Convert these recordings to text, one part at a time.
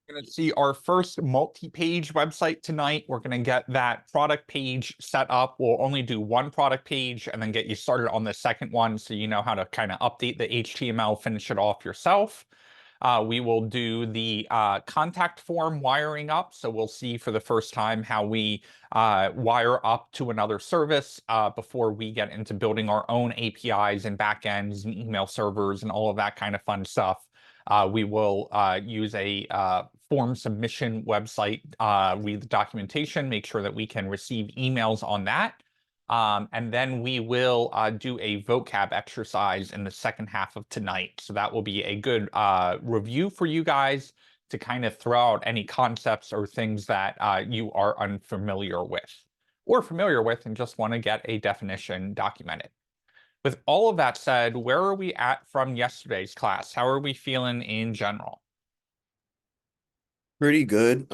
Going to see our first multi-page website tonight. We're going to get that product page set up. We'll only do one product page and then get you started on the second one so you know how to kind of update the HTML, finish it off yourself. We will do the contact form wiring up. So we'll see for the first time how we wire up to another service before we get into building our own APIs and backends and email servers and all of that kind of fun stuff. We will use a form submission website, read the documentation, make sure that we can receive emails on that. And then we will do a vocab exercise in the second half of tonight. So that will be a good review for you guys to kind of throw out any concepts or things that you are unfamiliar with or familiar with and just want to get a definition documented. With all of that said, where are we at from yesterday's class? How are we feeling in general? Pretty good.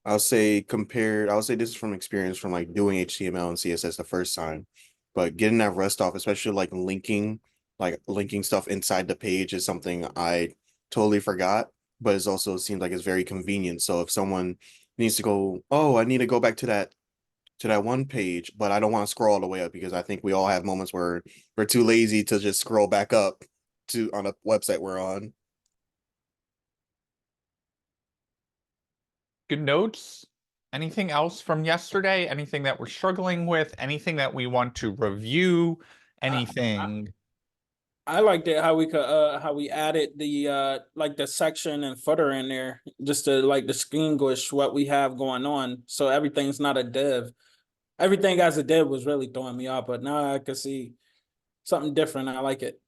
I'll say this is from experience from like doing HTML and CSS the first time, but getting that rust off, especially like linking stuff inside the page is something I totally forgot, but it also seems like it's very convenient. So if someone needs to go, oh, I need to go back to that one page, but I don't want to scroll all the way up because I think we all have moments where we're too lazy to just scroll back up to on a website we're on. Good notes? Anything else from yesterday? Anything that we're struggling with? Anything that we want to review? I, I Anything? I liked it how we added the like the section and footer in there just to like distinguish what we have going on. So everything's not a div. Everything as a div was really throwing me off, but now I can see something different. I like it.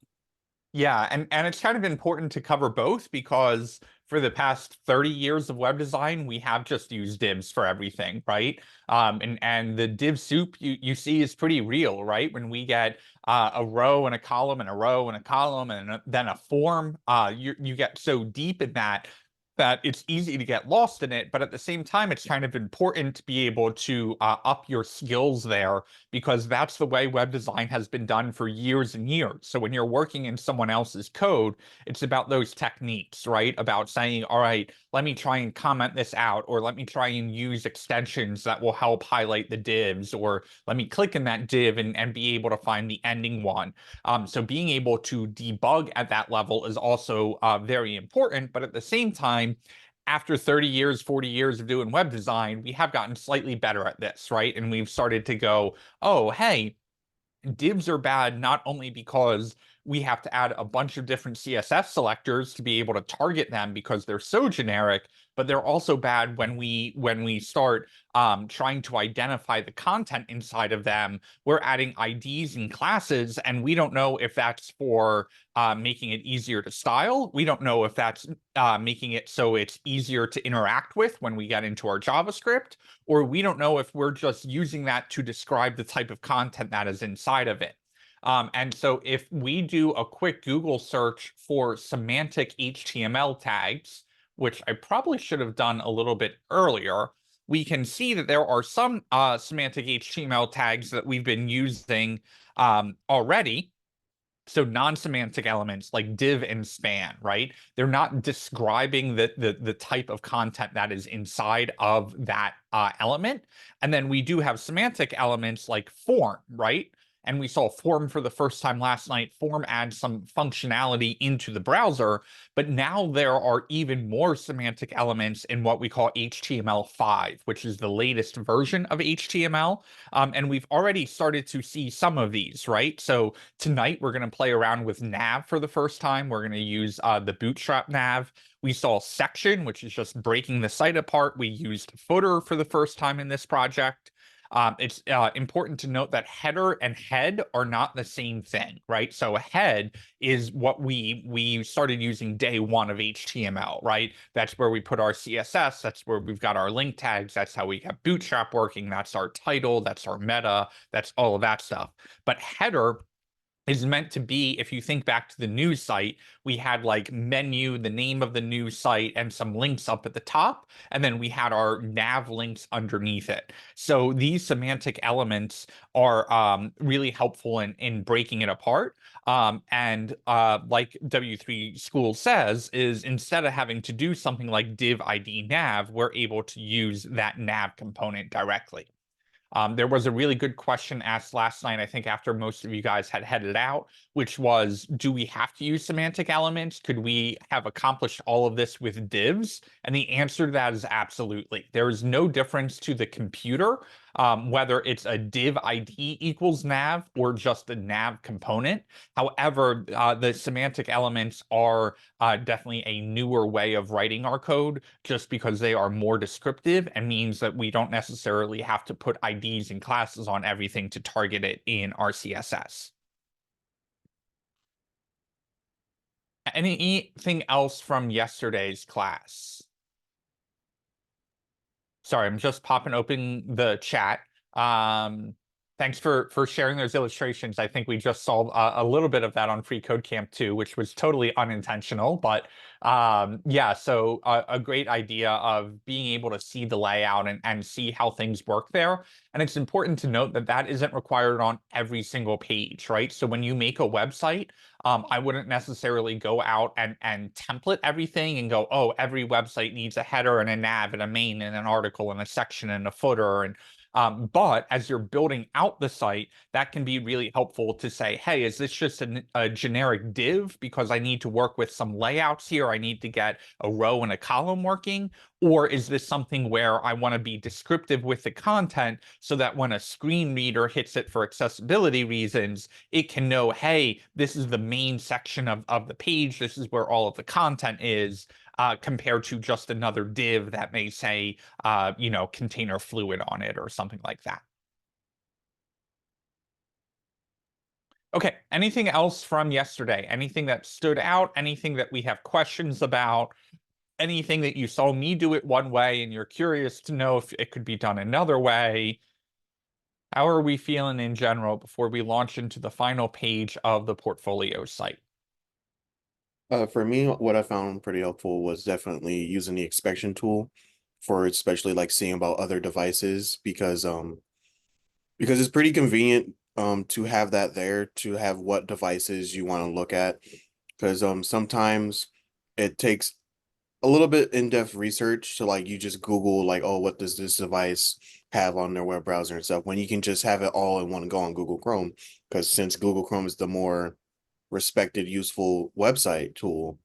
Yeah, and it's kind of important to cover both because for the past 30 years of web design, we have just used divs for everything, right? And the div soup you see is pretty real, right? When we get a row and a column and a row and a column and then a form, you get so deep in that it's easy to get lost in it, but at the same time, it's kind of important to be able to up your skills there because that's the way web design has been done for years and years. So when you're working in someone else's code, it's about those techniques, right? About saying, all right, let me try and comment this out, or let me try and use extensions that will help highlight the divs, or let me click in that div and be able to find the ending one. So being able to debug at that level is also very important, but at the same time, after 30 years, 40 years of doing web design, we have gotten slightly better at this, right? And we've started to go, oh, hey, divs are bad not only because we have to add a bunch of different CSS selectors to be able to target them because they're so generic, but they're also bad when we start trying to identify the content inside of them. We're adding IDs and classes, and we don't know if that's for making it easier to style. We don't know if that's making it so it's easier to interact with when we get into our JavaScript, or we don't know if we're just using that to describe the type of content that is inside of it. And so if we do a quick Google search for semantic HTML tags, which I probably should have done a little bit earlier, we can see that there are some semantic HTML tags that we've been using already. So non-semantic elements like div and span, right? They're not describing the type of content that is inside of that element. And then we do have semantic elements like form, right? And we saw form for the first time last night. Form adds some functionality into the browser, but now there are even more semantic elements in what we call HTML5, which is the latest version of HTML. And we've already started to see some of these, right? So tonight we're going to play around with nav for the first time. We're going to use the bootstrap nav. We saw section, which is just breaking the site apart. We used footer for the first time in this project. It's important to note that header and head are not the same thing, right? So a head is what we started using day one of HTML, right? That's where we put our CSS. That's where we've got our link tags. That's how we have Bootstrap working. That's our title. That's our meta. That's all of that stuff. But header is meant to be, if you think back to the news site, we had like menu, the name of the news site, and some links up at the top, and then we had our nav links underneath it. So these semantic elements are really helpful in breaking it apart. And like W3 School says, is instead of having to do something like div ID nav, we're able to use that nav component directly. There was a really good question asked last night, I think after most of you guys had headed out, which was, do we have to use semantic elements? Could we have accomplished all of this with divs? And the answer to that is absolutely. There is no difference to the computer, whether it's a div ID equals nav or just a nav component. However, the semantic elements are definitely a newer way of writing our code, just because they are more descriptive and means that we don't necessarily have to put IDs and classes on everything to target it in our CSS. Anything else from yesterday's class? Sorry, I'm just popping open the chat. Thanks for sharing those illustrations. I think we just saw a little bit of that on Free Code Camp too, which was totally unintentional. But yeah, so a great idea of being able to see the layout and see how things work there. And it's important to note that that isn't required on every single page, right? So when you make a website, I wouldn't necessarily go out and template everything and go, oh, every website needs a header and a nav and a main and an article and a section and a footer. And but as you're building out the site, that can be really helpful to say, hey, is this just a generic div because I need to work with some layouts here? I need to get a row and a column working. Or is this something where I want to be descriptive with the content so that when a screen reader hits it for accessibility reasons, it can know, hey, this is the main section of the page. This is where all of the content is, compared to just another div that may say, container fluid on it or something like that. Okay, anything else from yesterday? Anything that stood out? Anything that we have questions about? Anything that you saw me do it one way and you're curious to know if it could be done another way? How are we feeling in general before we launch into the final page of the portfolio site? For me, what I found pretty helpful was definitely using the inspection tool for especially like seeing about other devices because it's pretty convenient to have that there to have what devices you want to look at because sometimes it takes a little bit in-depth research to like you just Google like, oh, what does this device have on their web browser and stuff when you can just have it all in one go on Google Chrome, because since Google Chrome is the more respected, useful website tool,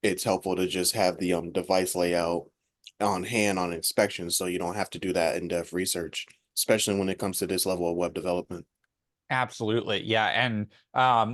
it's helpful to just have the device layout on hand on inspection so you don't have to do that in-depth research, especially when it comes to this level of web development. Absolutely. Yeah. And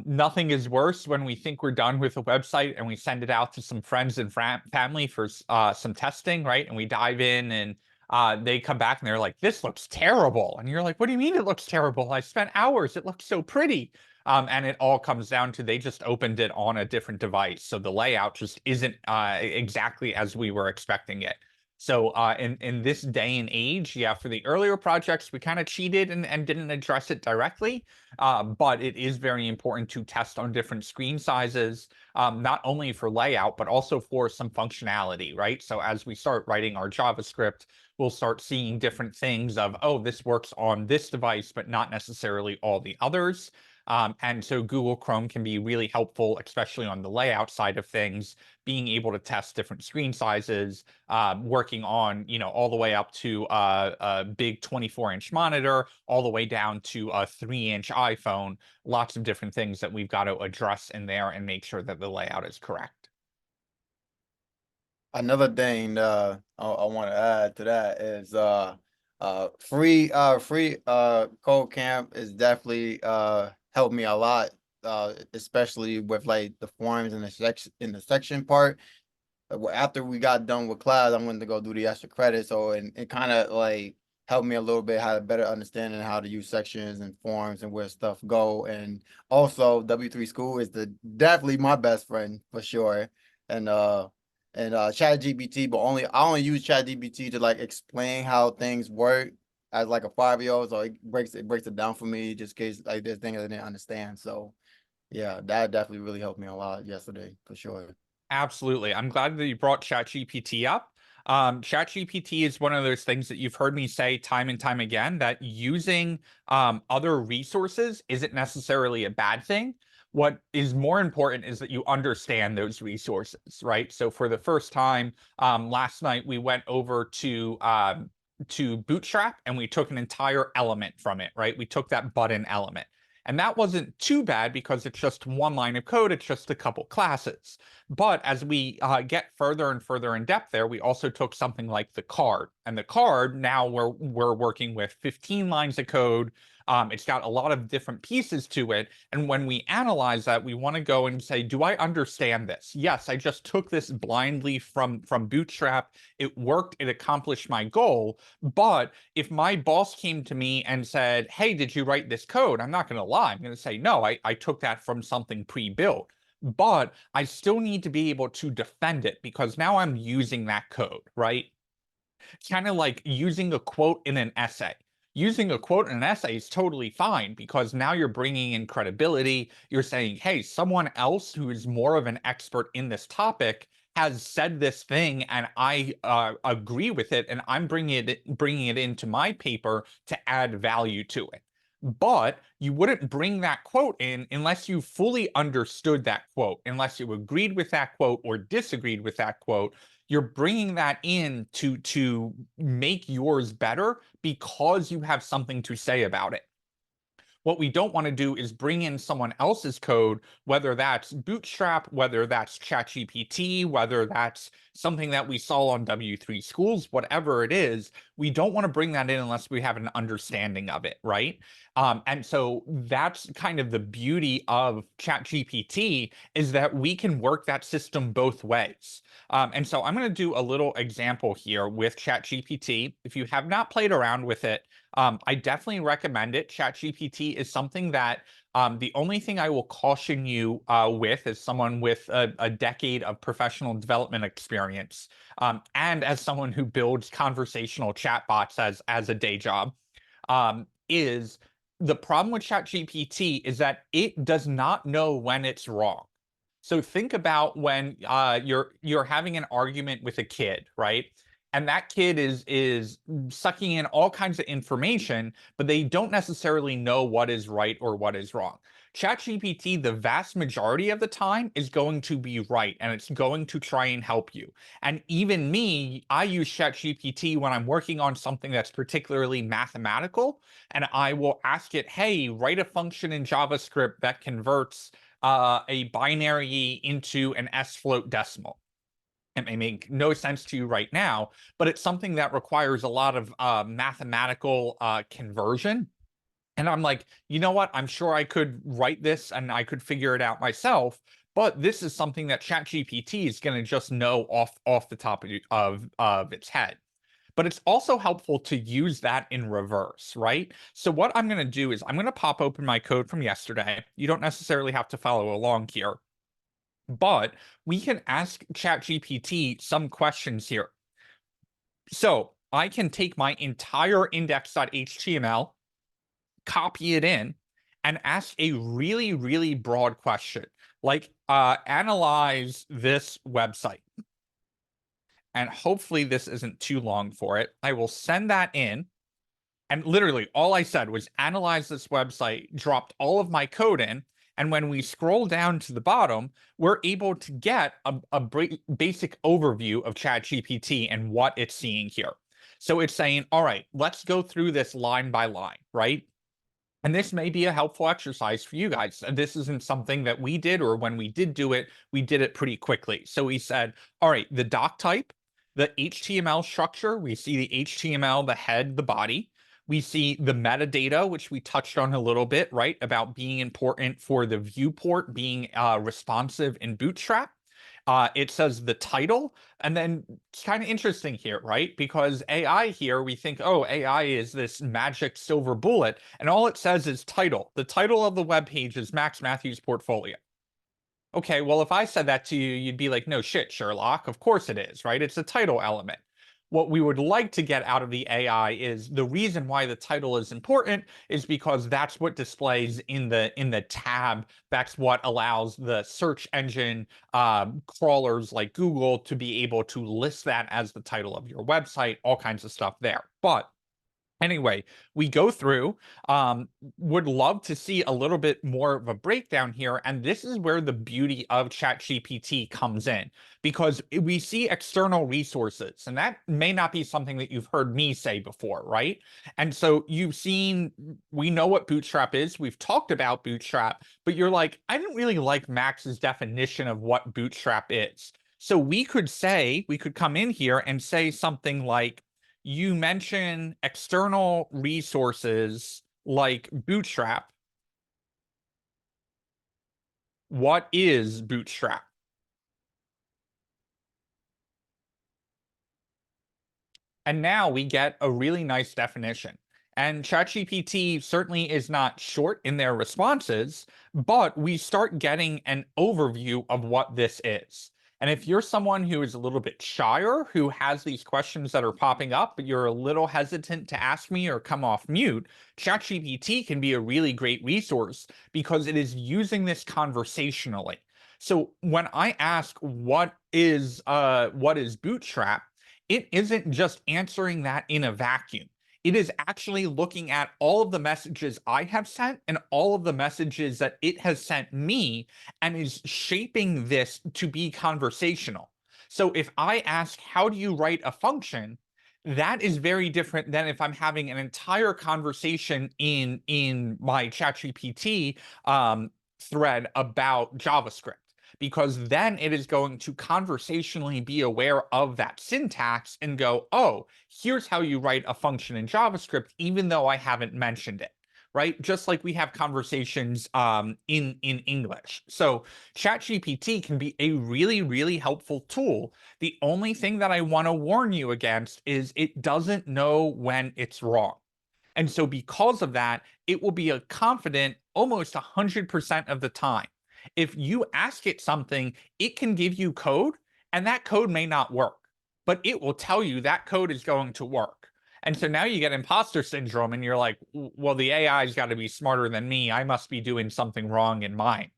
nothing is worse when we think we're done with a website and we send it out to some friends and family for some testing, right? And we dive in and they come back and they're like, this looks terrible. And you're like, what do you mean it looks terrible? I spent hours. It looks so pretty. And it all comes down to they just opened it on a different device. So the layout just isn't exactly as we were expecting it. So in this day and age, yeah, for the earlier projects, we kind of cheated and didn't address it directly. But it is very important to test on different screen sizes, not only for layout, but also for some functionality, right? So as we start writing our JavaScript, we'll start seeing different things of, oh, this works on this device, but not necessarily all the others. And so Google Chrome can be really helpful, especially on the layout side of things, being able to test different screen sizes, working on, all the way up to a big 24-inch monitor, all the way down to a 3-inch iPhone, lots of different things that we've got to address in there and make sure that the layout is correct. Another thing I want to add to that is free code camp is definitely helped me a lot, especially with like the forms and the section part. After we got done with class, I wanted to go do the extra credit, so it kind of like helped me a little bit how to better understanding how to use sections and forms and where stuff go. And also W3 School is definitely my best friend for sure. And ChatGPT, but I only use ChatGPT to like explain how things work as like a 5-year-old. So it breaks it down for me just in case like there's things I didn't understand. So Yeah, that definitely really helped me a lot yesterday for sure. Absolutely. I'm glad that you brought ChatGPT up. ChatGPT is one of those things that you've heard me say time and time again, that using other resources isn't necessarily a bad thing. What is more important is that you understand those resources, right? So for the first time last night, we went over to Bootstrap and we took an entire element from it, right? We took that button element. And that wasn't too bad because it's just one line of code. It's just a couple classes. But as we get further and further in depth there, we also took something like the card. And the card, now we're working with 15 lines of code. It's got a lot of different pieces to it. And when we analyze that, we want to go and say, do I understand this? Yes, I just took this blindly from Bootstrap. It worked. It accomplished my goal. But if my boss came to me and said, hey, did you write this code? I'm not going to lie. I'm going to say, no, I took that from something pre-built. But I still need to be able to defend it because now I'm using that code, right? It's kind of like using a quote in an essay. Using a quote in an essay is totally fine because now you're bringing in credibility. You're saying, hey, someone else who is more of an expert in this topic has said this thing and I agree with it, and I'm bringing it into my paper to add value to it. But you wouldn't bring that quote in unless you fully understood that quote, unless you agreed with that quote or disagreed with that quote. You're bringing that in to make yours better because you have something to say about it. What we don't want to do is bring in someone else's code, whether that's Bootstrap, whether that's ChatGPT, whether that's something that we saw on W3 Schools, whatever it is. We don't want to bring that in unless we have an understanding of it, right? And so that's kind of the beauty of ChatGPT, is that we can work that system both ways. And so I'm going to do a little example here with ChatGPT. If you have not played around with it, I definitely recommend it. ChatGPT is something that the only thing I will caution you with, as someone with a decade of professional development experience, and as someone who builds conversational chatbots as a day job, is the problem with ChatGPT is that it does not know when it's wrong. So think about when you're having an argument with a kid, right? And that kid is sucking in all kinds of information, but they don't necessarily know what is right or what is wrong. ChatGPT, the vast majority of the time, is going to be right, and it's going to try and help you. And even me, I use ChatGPT when I'm working on something that's particularly mathematical, and I will ask it, hey, write a function in JavaScript that converts a binary into an S float decimal. It may make no sense to you right now, but it's something that requires a lot of mathematical conversion. And I'm like, you know what? I'm sure I could write this and I could figure it out myself. But this is something that ChatGPT is going to just know off the top of its head. But it's also helpful to use that in reverse, right? So what I'm going to do is I'm going to pop open my code from yesterday. You don't necessarily have to follow along here, but we can ask ChatGPT some questions here. So I can take my entire index.html, copy it in, and ask a really, really broad question, like analyze this website. And hopefully this isn't too long for it. I will send that in. And literally all I said was analyze this website, dropped all of my code in. And when we scroll down to the bottom, we're able to get a basic overview of ChatGPT and what it's seeing here. So it's saying, all right, let's go through this line by line, right? And this may be a helpful exercise for you guys. This isn't something that we did, or when we did do it, we did it pretty quickly. So we said, all right, the doc type, the HTML structure, we see the HTML, the head, the body. We see the metadata, which we touched on a little bit, right? About being important for the viewport being responsive in Bootstrap. It says the title, and then it's kind of interesting here, right? Because AI here, we think, oh, AI is this magic silver bullet, and all it says is title. The title of the web page is Max Matthews Portfolio. Okay, well, if I said that to you, you'd be like, no shit, Sherlock. Of course it is, right? It's a title element. What we would like to get out of the AI is the reason why the title is important is because that's what displays in the tab. That's what allows the search engine crawlers like Google to be able to list that as the title of your website, all kinds of stuff there. But anyway, we go through, would love to see a little bit more of a breakdown here. And this is where the beauty of ChatGPT comes in, because we see external resources, and that may not be something that you've heard me say before, right? And so we know what Bootstrap is. We've talked about Bootstrap, but you're like, I didn't really like Max's definition of what Bootstrap is. So we could come in here and say something like, you mention external resources like Bootstrap. What is Bootstrap? And now we get a really nice definition. And ChatGPT certainly is not short in their responses, but we start getting an overview of what this is. And if you're someone who is a little bit shyer, who has these questions that are popping up, but you're a little hesitant to ask me or come off mute, ChatGPT can be a really great resource because it is using this conversationally. So when I ask what is Bootstrap, it isn't just answering that in a vacuum. It is actually looking at all of the messages I have sent and all of the messages that it has sent me and is shaping this to be conversational. So if I ask, how do you write a function? That is very different than if I'm having an entire conversation in my ChatGPT thread about JavaScript, because then it is going to conversationally be aware of that syntax and go, oh, here's how you write a function in JavaScript, even though I haven't mentioned it, right? Just like we have conversations in English. So ChatGPT can be a really, really helpful tool. The only thing that I want to warn you against is it doesn't know when it's wrong. And so because of that, it will be a confident almost 100% of the time. If you ask it something, it can give you code, and that code may not work, but it will tell you that code is going to work. And so now you get imposter syndrome, and you're like, well, the AI's got to be smarter than me. I must be doing something wrong in mine.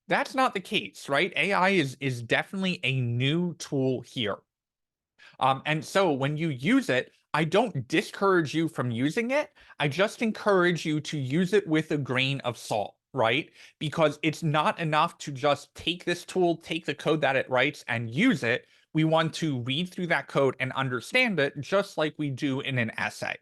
That's not the case, right? AI is definitely a new tool here. And so when you use it, I don't discourage you from using it. I just encourage you to use it with a grain of salt, right? Because it's not enough to just take this tool, take the code that it writes, and use it. We want to read through that code and understand it just like we do in an essay.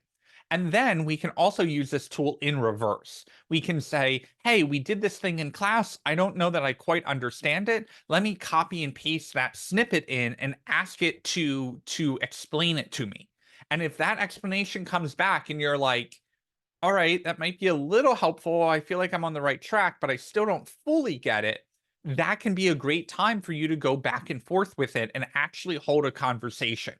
And then we can also use this tool in reverse. We can say, hey, we did this thing in class. I don't know that I quite understand it. Let me copy and paste that snippet in and ask it to explain it to me. And if that explanation comes back and you're like, all right, that might be a little helpful. I feel like I'm on the right track, but I still don't fully get it. That can be a great time for you to go back and forth with it and actually hold a conversation.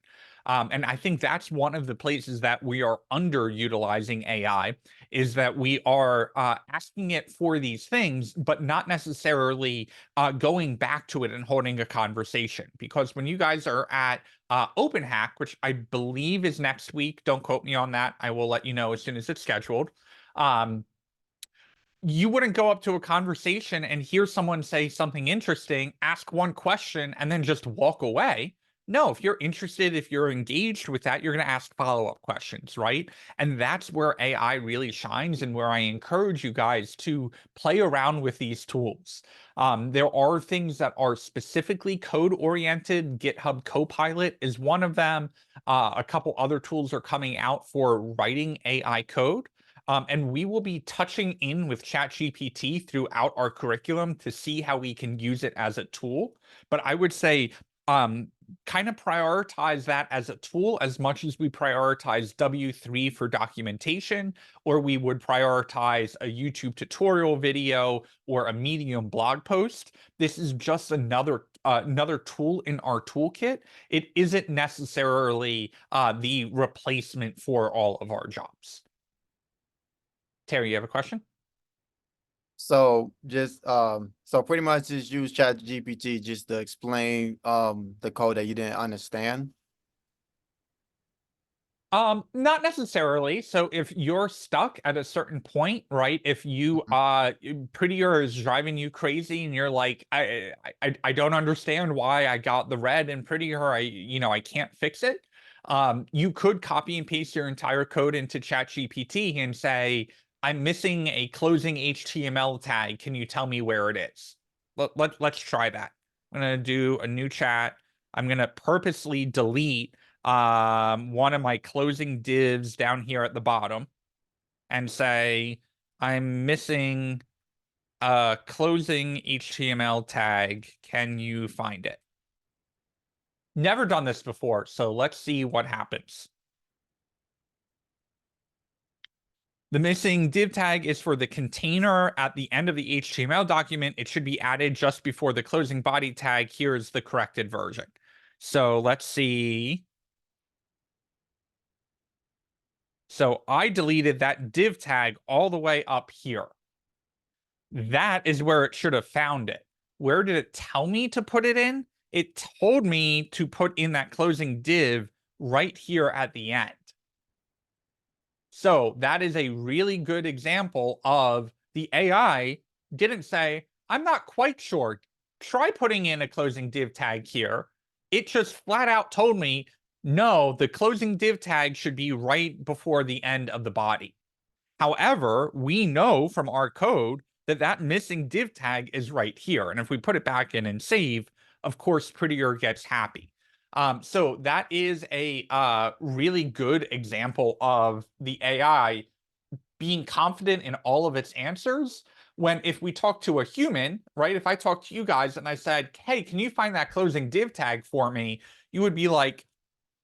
And I think that's one of the places that we are underutilizing AI, is that we are asking it for these things, but not necessarily going back to it and holding a conversation. Because when you guys are at OpenHack, which I believe is next week, don't quote me on that. I will let you know as soon as it's scheduled. You wouldn't go up to a conversation and hear someone say something interesting, ask one question, and then just walk away. No, if you're interested, if you're engaged with that, you're going to ask follow-up questions, right? And that's where AI really shines, and where I encourage you guys to play around with these tools. There are things that are specifically code-oriented. GitHub Copilot is one of them. A couple other tools are coming out for writing AI code. And we will be touching in with ChatGPT throughout our curriculum to see how we can use it as a tool. But I would say kind of prioritize that as a tool as much as we prioritize W3 for documentation, or we would prioritize a YouTube tutorial video or a Medium blog post. This is just another tool in our toolkit. It isn't necessarily the replacement for all of our jobs. Terry, you have a question? So just so pretty much just use ChatGPT just to explain the code that you didn't understand. Not necessarily. So if you're stuck at a certain point, right? If you Prettier is driving you crazy and you're like, I don't understand why I got the red and Prettier, I can't fix it. You could copy and paste your entire code into ChatGPT and say, I'm missing a closing HTML tag. Can you tell me where it is? Let's try that. I'm gonna do a new chat. I'm gonna purposely delete one of my closing divs down here at the bottom and say, I'm missing a closing HTML tag. Can you find it? Never done this before, so let's see what happens. The missing div tag is for the container at the end of the HTML document. It should be added just before the closing body tag. Here's the corrected version. So let's see. So I deleted that div tag all the way up here. That is where it should have found it. Where did it tell me to put it in? It told me to put in that closing div right here at the end. So that is a really good example of the AI didn't say, I'm not quite sure. Try putting in a closing div tag here. It just flat out told me, no, the closing div tag should be right before the end of the body. However, we know from our code that that missing div tag is right here. And if we put it back in and save, of course, Prettier gets happy. So that is a really good example of the AI being confident in all of its answers. When if we talk to a human, right? If I talk to you guys and I said, hey, can you find that closing div tag for me? You would be like,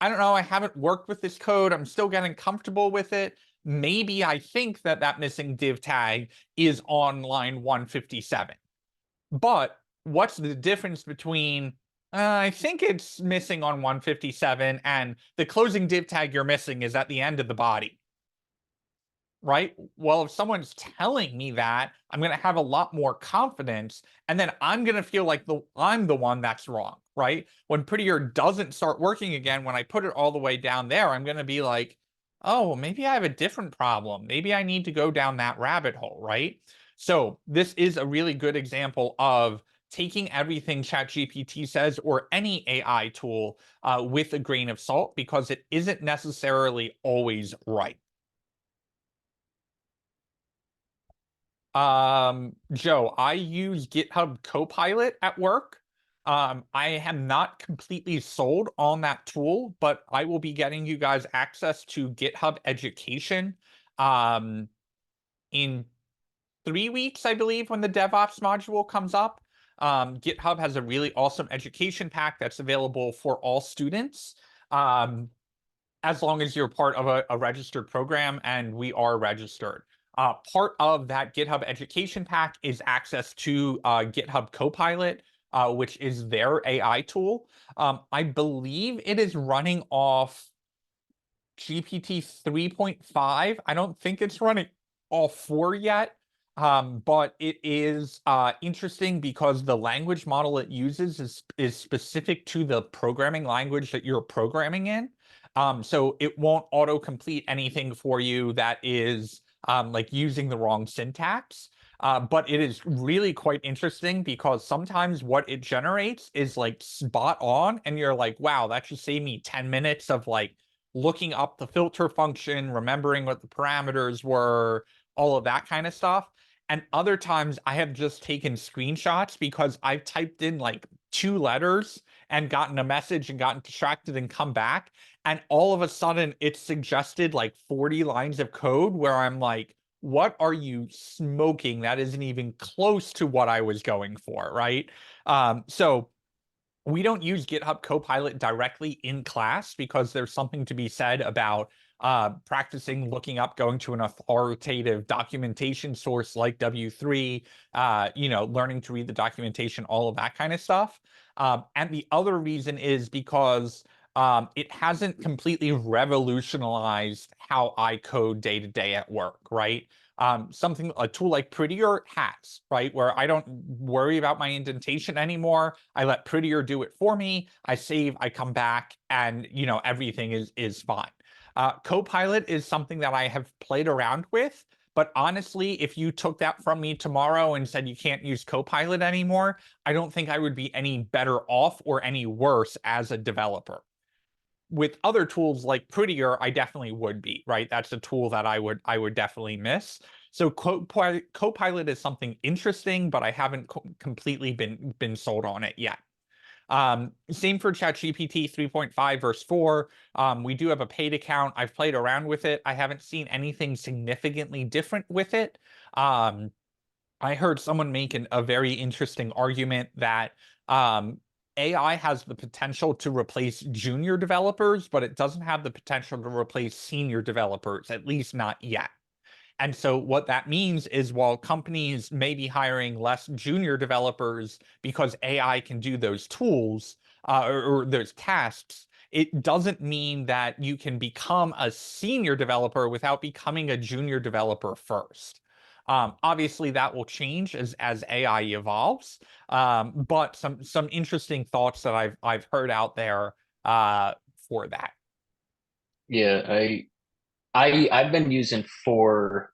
I don't know, I haven't worked with this code. I'm still getting comfortable with it. Maybe I think that that missing div tag is on line 157. But what's the difference between I think it's missing on 157 and the closing div tag you're missing is at the end of the body? Right? Well, if someone's telling me that, I'm going to have a lot more confidence, and then I'm going to feel like I'm the one that's wrong, right? When Prettier doesn't start working again, when I put it all the way down there, I'm going to be like, oh, well, maybe I have a different problem. Maybe I need to go down that rabbit hole, right? So this is a really good example of taking everything ChatGPT says or any AI tool with a grain of salt, because it isn't necessarily always right. Joe, I use GitHub Copilot at work. I am not completely sold on that tool, but I will be getting you guys access to GitHub Education in 3 weeks, I believe, when the DevOps module comes up. GitHub has a really awesome education pack that's available for all students, as long as you're part of a registered program, and we are registered. Part of that GitHub education pack is access to GitHub Copilot, which is their AI tool. I believe it is running off GPT 3.5. I don't think it's running all 4 yet, but it is interesting because the language model it uses is specific to the programming language that you're programming in. So it won't autocomplete anything for you that is like using the wrong syntax. But it is really quite interesting because sometimes what it generates is like spot on, and you're like, wow, that should save me 10 minutes of like looking up the filter function, remembering what the parameters were, all of that kind of stuff. And other times I have just taken screenshots because I've typed in like 2 letters and gotten a message and gotten distracted and come back. And all of a sudden it's suggested like 40 lines of code where I'm like, what are you smoking? That isn't even close to what I was going for, right? So we don't use GitHub Copilot directly in class because there's something to be said about practicing looking up, going to an authoritative documentation source like W3, learning to read the documentation, all of that kind of stuff. And the other reason is because it hasn't completely revolutionized how I code day to day at work, right? A tool like Prettier has, right? Where I don't worry about my indentation anymore. I let Prettier do it for me. I save, I come back, and everything is fine. Copilot is something that I have played around with, but honestly, if you took that from me tomorrow and said you can't use Copilot anymore, I don't think I would be any better off or any worse as a developer. With other tools like Prettier, I definitely would be, right? That's a tool that I would definitely miss. So Copilot is something interesting, but I haven't completely been sold on it yet. Same for ChatGPT 3.5 verse 4. We do have a paid account. I've played around with it. I haven't seen anything significantly different with it. I heard someone make a very interesting argument that AI has the potential to replace junior developers, but it doesn't have the potential to replace senior developers, at least not yet. And so what that means is while companies may be hiring less junior developers because AI can do those tools or those tasks, it doesn't mean that you can become a senior developer without becoming a junior developer first. Obviously, that will change as AI evolves, but some interesting thoughts that I've heard out there for that. Yeah, I've been using for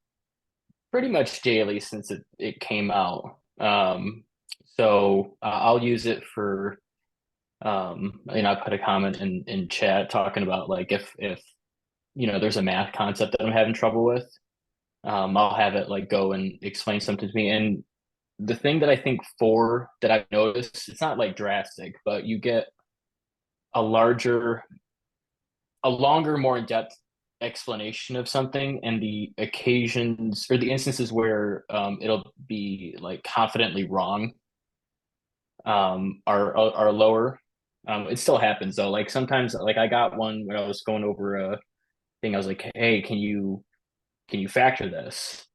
pretty much daily since it came out. So I'll use it for I put a comment in chat talking about like if there's a math concept that I'm having trouble with, I'll have it like go and explain something to me. And the thing that I think that I've noticed, it's not like drastic, but you get a longer, more in-depth explanation of something, and the occasions or the instances where it'll be like confidently wrong are lower. It still happens though. Like sometimes, like I got one when I was going over a thing. I was like, "Hey, can you factor this?"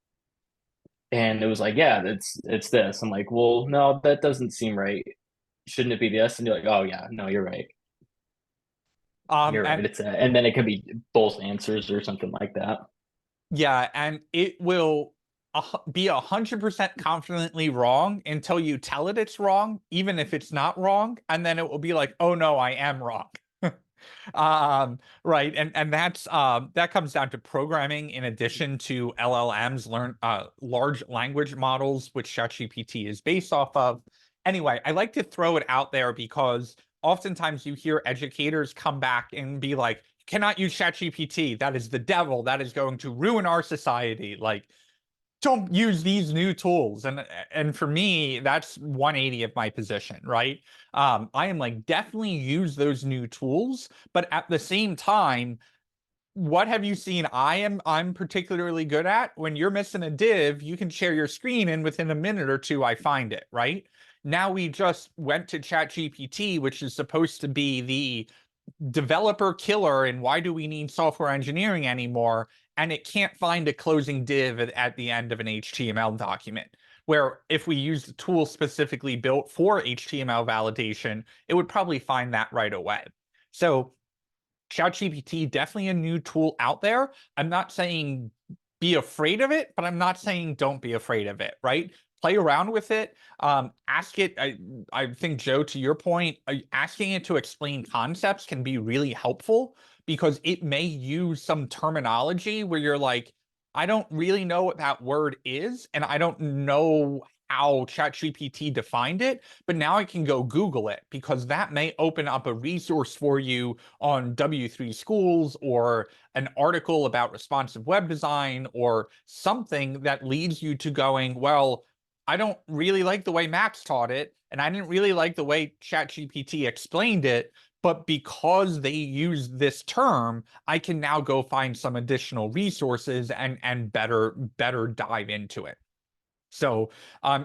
And it was like, "Yeah, it's this." I'm like, "Well, no, that doesn't seem right. Shouldn't it be this?" And you're like, "Oh yeah, no, you're right. You're right. And It's and then it could be both answers or something like that." yeah, and it will be 100% confidently wrong until you tell it it's wrong, even if it's not wrong, and then it will be like, "Oh no, I am wrong." Right, and that's that comes down to programming in addition to LLMs, large language models, which ChatGPT is based off of. Anyway, I like to throw it out there because oftentimes you hear educators come back and be like, cannot use ChatGPT. That is the devil. That is going to ruin our society. Like, don't use these new tools. And for me, that's 180 of my position, right? I am like, definitely use those new tools, but at the same time, what have you seen I'm particularly good at? When you're missing a div, you can share your screen and within a minute or two I find it, right? Now we just went to ChatGPT, which is supposed to be the developer killer and why do we need software engineering anymore, and it can't find a closing div at the end of an HTML document, where if we use the tool specifically built for HTML validation, it would probably find that right away. So ChatGPT, definitely a new tool out there. I'm not saying be afraid of it, but I'm not saying don't be afraid of it, right? Play around with it. Ask it. I think, Joe, to your point, asking it to explain concepts can be really helpful because it may use some terminology where you're like, I don't really know what that word is, and I don't know how ChatGPT defined it, but now I can go Google it because that may open up a resource for you on W3 Schools or an article about responsive web design or something that leads you to going, well, I don't really like the way Max taught it, and I didn't really like the way ChatGPT explained it, but because they use this term, I can now go find some additional resources and better dive into it. So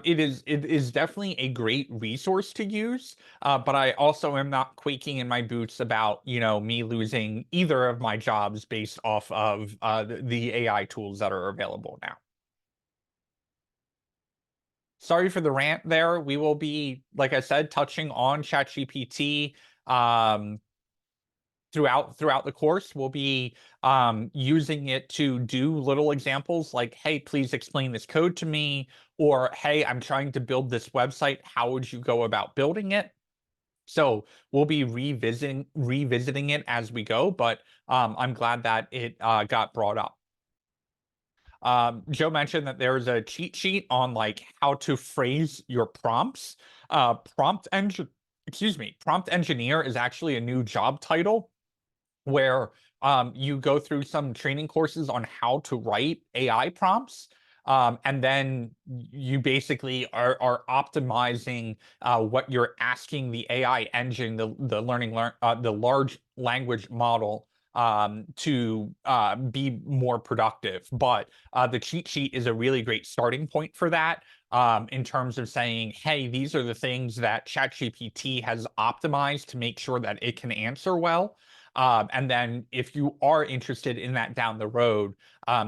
it is definitely a great resource to use, but I also am not quaking in my boots about me losing either of my jobs based off of the AI tools that are available now. Sorry for the rant there. We will be, like I said, touching on ChatGPT throughout the course. We'll be using it to do little examples like, hey, please explain this code to me, or hey, I'm trying to build this website. How would you go about building it? So we'll be revisiting it as we go, but I'm glad that it got brought up. Joe mentioned that there's a cheat sheet on like how to phrase your prompts. Prompt engineer is actually a new job title where you go through some training courses on how to write AI prompts. And then you basically are optimizing what you're asking the AI engine, the the large language model to be more productive. But the cheat sheet is a really great starting point for that. In terms of saying, hey, these are the things that ChatGPT has optimized to make sure that it can answer well. And then if you are interested in that down the road,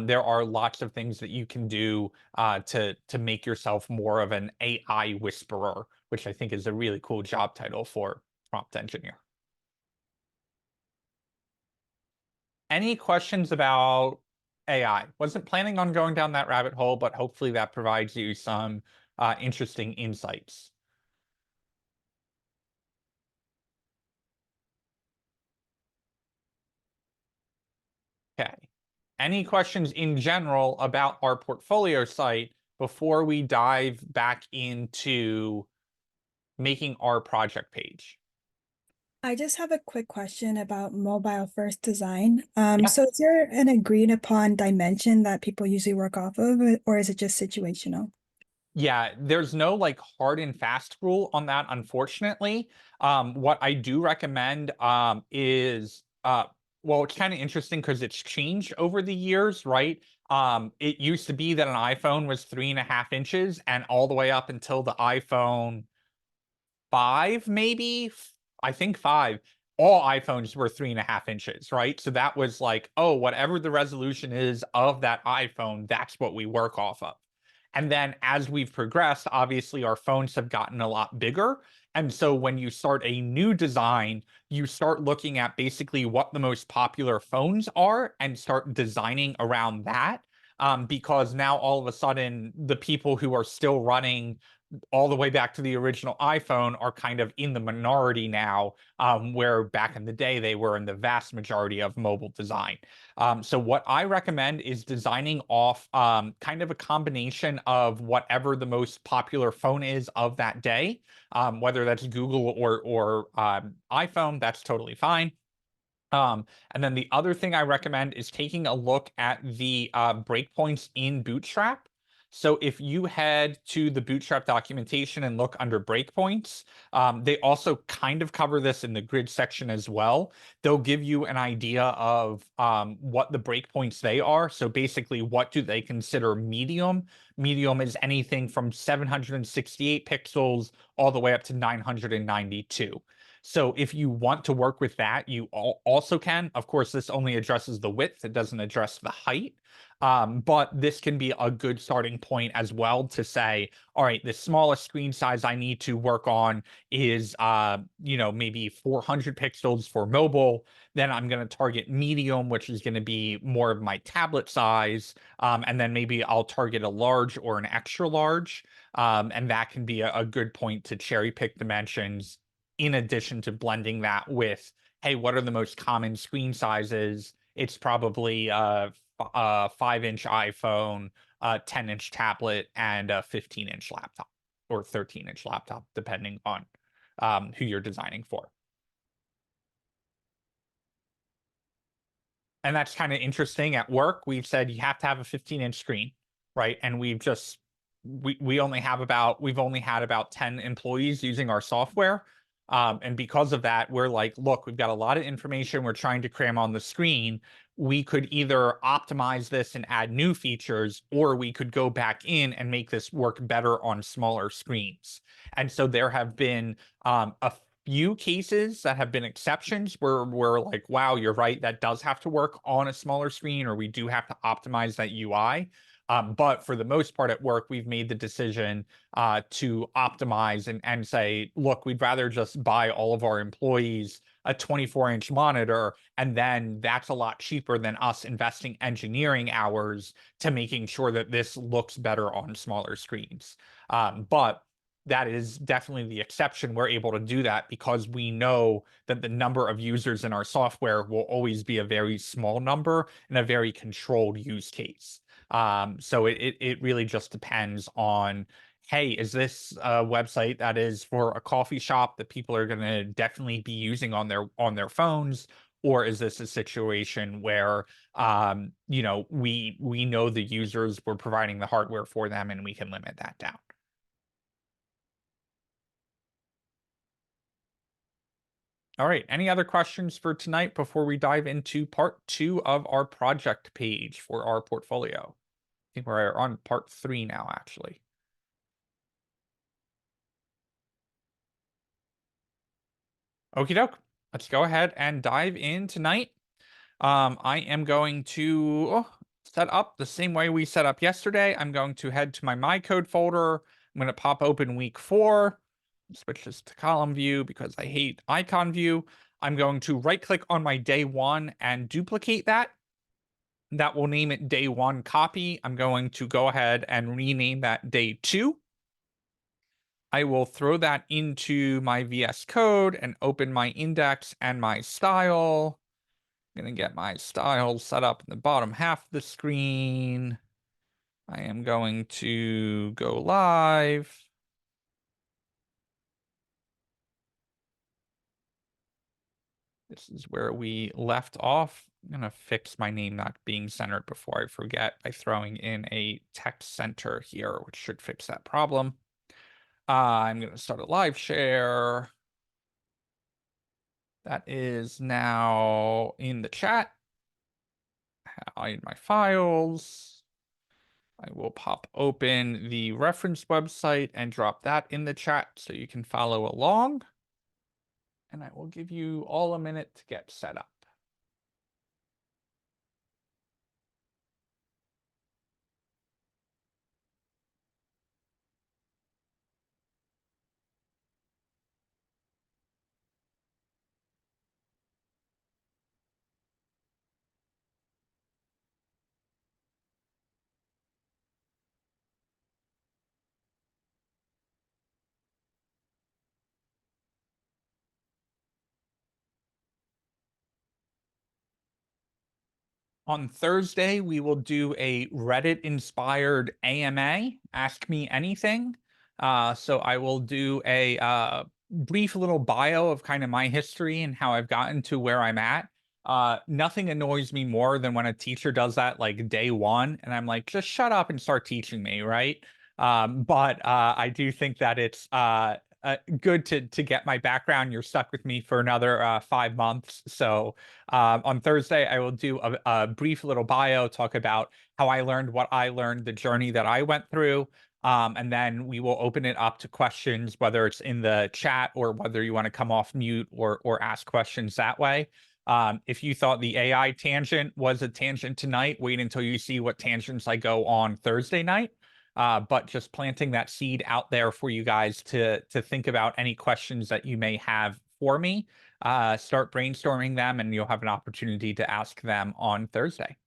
there are lots of things that you can do to make yourself more of an AI whisperer, which I think is a really cool job title for prompt engineer. Any questions about AI? Wasn't planning on going down that rabbit hole, but hopefully that provides you some interesting insights. Okay. Any questions in general about our portfolio site before we dive back into making our project page? I just have a quick question about mobile first design. Yeah. So is there an agreed upon dimension that people usually work off of, or is it just situational? Yeah, there's no like hard and fast rule on that, unfortunately. What I do recommend is well, it's kind of interesting because it's changed over the years, right? It used to be that an iPhone was 3.5 inches, and all the way up until the iPhone 5, maybe I think 5, all iPhones were 3.5 inches, right? So that was like, oh, whatever the resolution is of that iPhone, that's what we work off of. And then as we've progressed, obviously our phones have gotten a lot bigger. And so when you start a new design, you start looking at basically what the most popular phones are and start designing around that. Because now all of a sudden, the people who are still running all the way back to the original iPhone are kind of in the minority now, where back in the day they were in the vast majority of mobile design. So what I recommend is designing off kind of a combination of whatever the most popular phone is of that day, whether that's Google or iPhone, that's totally fine. And then the other thing I recommend is taking a look at the breakpoints in Bootstrap. So if you head to the Bootstrap documentation and look under breakpoints, they also kind of cover this in the grid section as well. They'll give you an idea of what the breakpoints they are. So basically, what do they consider medium? Medium is anything from 768 pixels all the way up to 992. So if you want to work with that, you also can. Of course, this only addresses the width. It doesn't address the height. But this can be a good starting point as well to say, all right, the smallest screen size I need to work on is, maybe 400 pixels for mobile. Then I'm going to target medium, which is going to be more of my tablet size. And then maybe I'll target a large or an extra large. And that can be a good point to cherry pick dimensions in addition to blending that with, hey, what are the most common screen sizes? It's probably a 5-inch iPhone, a 10-inch tablet, and a 15-inch laptop or 13-inch laptop, depending on who you're designing for. And that's kind of interesting. At work, we've said you have to have a 15-inch screen, right? And we've only had about 10 employees using our software. And because of that, we're like, look, we've got a lot of information we're trying to cram on the screen. We could either optimize this and add new features, or we could go back in and make this work better on smaller screens. And so there have been a few cases that have been exceptions where we're like, wow, you're right, that does have to work on a smaller screen, or we do have to optimize that UI. But for the most part at work, we've made the decision to optimize and say, look, we'd rather just buy all of our employees a 24-inch monitor, and then that's a lot cheaper than us investing engineering hours to making sure that this looks better on smaller screens. But that is definitely the exception. We're able to do that because we know that the number of users in our software will always be a very small number in a very controlled use case. So it really just depends on, hey, is this a website that is for a coffee shop that people are going to definitely be using on their phones? Or is this a situation where you know, we know the users, we're providing the hardware for them, and we can limit that down? All right, any other questions for tonight before we dive into part 2 of our project page for our portfolio? I think we're on part 3 now, actually. Okie doke. Let's go ahead and dive in tonight. I am going to set up the same way we set up yesterday. I'm going to head to my code folder. I'm going to pop open week 4, switch this to column view because I hate icon view. I'm going to right click on my day 1 and duplicate that. That will name it day 1 copy. I'm going to go ahead and rename that day 2. I will throw that into my VS Code and open my index and my style. I'm going to get my style set up in the bottom half of the screen. I am going to go live. This is where we left off. I'm going to fix my name not being centered before I forget by throwing in a text center here, which should fix that problem. I'm going to start a live share. That is now in the chat. Hide my files. I will pop open the reference website and drop that in the chat so you can follow along. And I will give you all a minute to get set up. On Thursday, we will do a Reddit-inspired AMA, Ask Me Anything. So I will do a brief little bio of kind of my history and how I've gotten to where I'm at. Nothing annoys me more than when a teacher does that like day 1, and I'm like, just shut up and start teaching me, right? But I do think that it's good to get my background. You're stuck with me for another 5 months. So on Thursday, I will do a brief little bio, talk about how I learned what I learned, the journey that I went through. And then we will open it up to questions, whether it's in the chat or whether you want to come off mute or ask questions that way. If you thought the AI tangent was a tangent tonight, wait until you see what tangents I go on Thursday night. But just planting that seed out there for you guys to think about any questions that you may have for me. Start brainstorming them, and you'll have an opportunity to ask them on Thursday.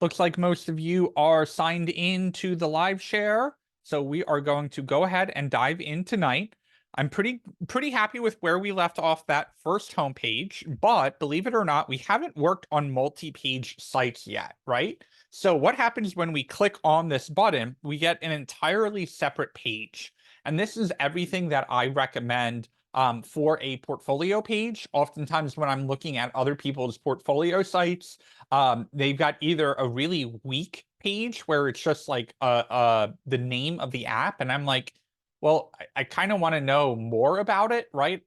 Looks like most of you are signed in to the live share, so we are going to go ahead and dive in tonight. I'm pretty happy with where we left off that first homepage, but believe it or not, we haven't worked on multi-page sites yet, right? So what happens when we click on this button, we get an entirely separate page. And this is everything that I recommend for a portfolio page. Oftentimes when I'm looking at other people's portfolio sites, they've got either a really weak page where it's just like the name of the app, and I'm like, well, I kind of want to know more about it, right?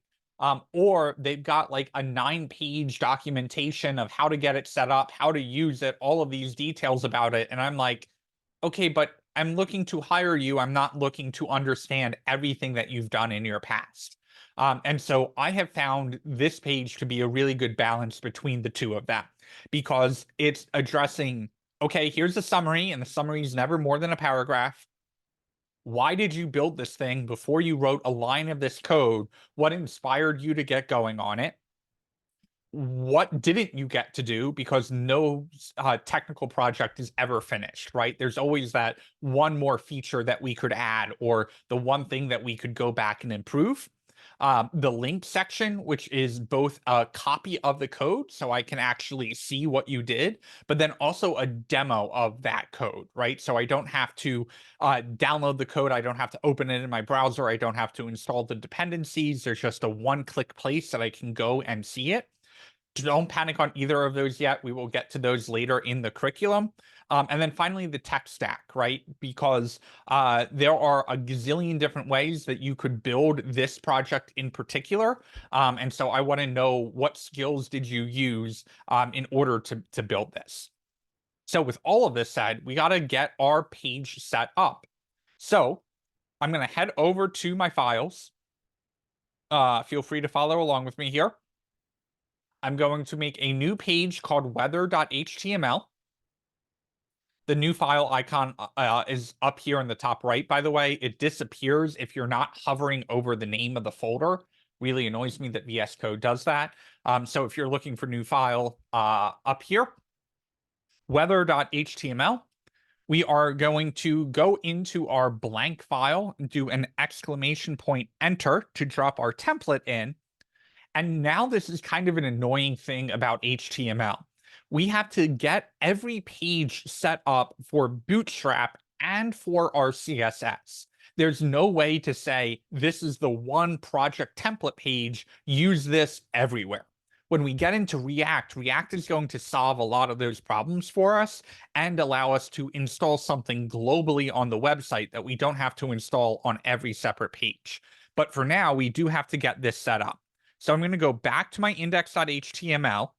Or they've got like a 9-page documentation of how to get it set up, how to use it, all of these details about it. And I'm like, okay, but I'm looking to hire you. I'm not looking to understand everything that you've done in your past. And so I have found this page to be a really good balance between the two of them, because it's addressing, okay, here's the summary, and the summary is never more than a paragraph. Why did you build this thing before you wrote a line of this code? What inspired you to get going on it? what didn't you get to do, because no technical project is ever finished, right? There's always that one more feature that we could add, or the one thing that we could go back and improve. The link section, which is both a copy of the code, so I can actually see what you did, but then also a demo of that code, right? So I don't have to download the code. I don't have to open it in my browser. I don't have to install the dependencies. There's just a one-click place that I can go and see it. Don't panic on either of those yet. We will get to those later in the curriculum. And then finally, the tech stack, right? Because there are a gazillion different ways that you could build this project in particular. And so I want to know, what skills did you use in order to build this? So with all of this said, we got to get our page set up. So I'm going to head over to my files. Feel free to follow along with me here. I'm going to make a new page called weather.html. The new file icon is up here in the top right, by the way. It disappears if you're not hovering over the name of the folder. Really annoys me that VS Code does that. So if you're looking for new file up here, weather.html, we are going to go into our blank file, do an exclamation point enter to drop our template in. And now this is kind of an annoying thing about HTML. We have to get every page set up for Bootstrap and for our CSS. There's no way to say, this is the one project template page, use this everywhere. When we get into React, React is going to solve a lot of those problems for us and allow us to install something globally on the website that we don't have to install on every separate page. But for now, we do have to get this set up. So I'm going to go back to my index.html,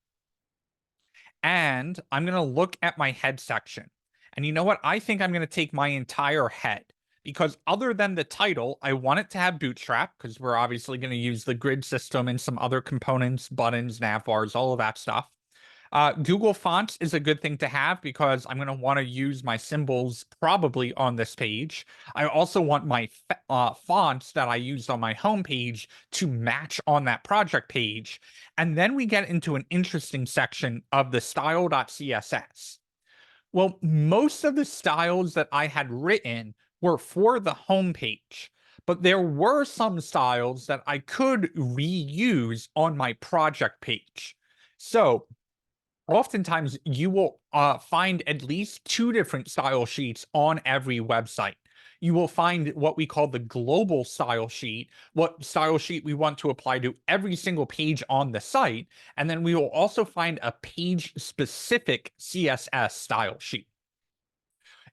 and I'm going to look at my head section. And you know what? I think I'm going to take my entire head, because other than the title, I want it to have Bootstrap, because we're obviously going to use the grid system and some other components, buttons, nav bars, all of that stuff. Google Fonts is a good thing to have, because I'm going to want to use my symbols probably on this page. I also want my fonts that I used on my home page to match on that project page. And then we get into an interesting section of the style.css. Well, most of the styles that I had written were for the home page, but there were some styles that I could reuse on my project page. So oftentimes you will find at least 2 different style sheets on every website. You will find what we call the global style sheet, what style sheet we want to apply to every single page on the site. And then we will also find a page-specific CSS style sheet.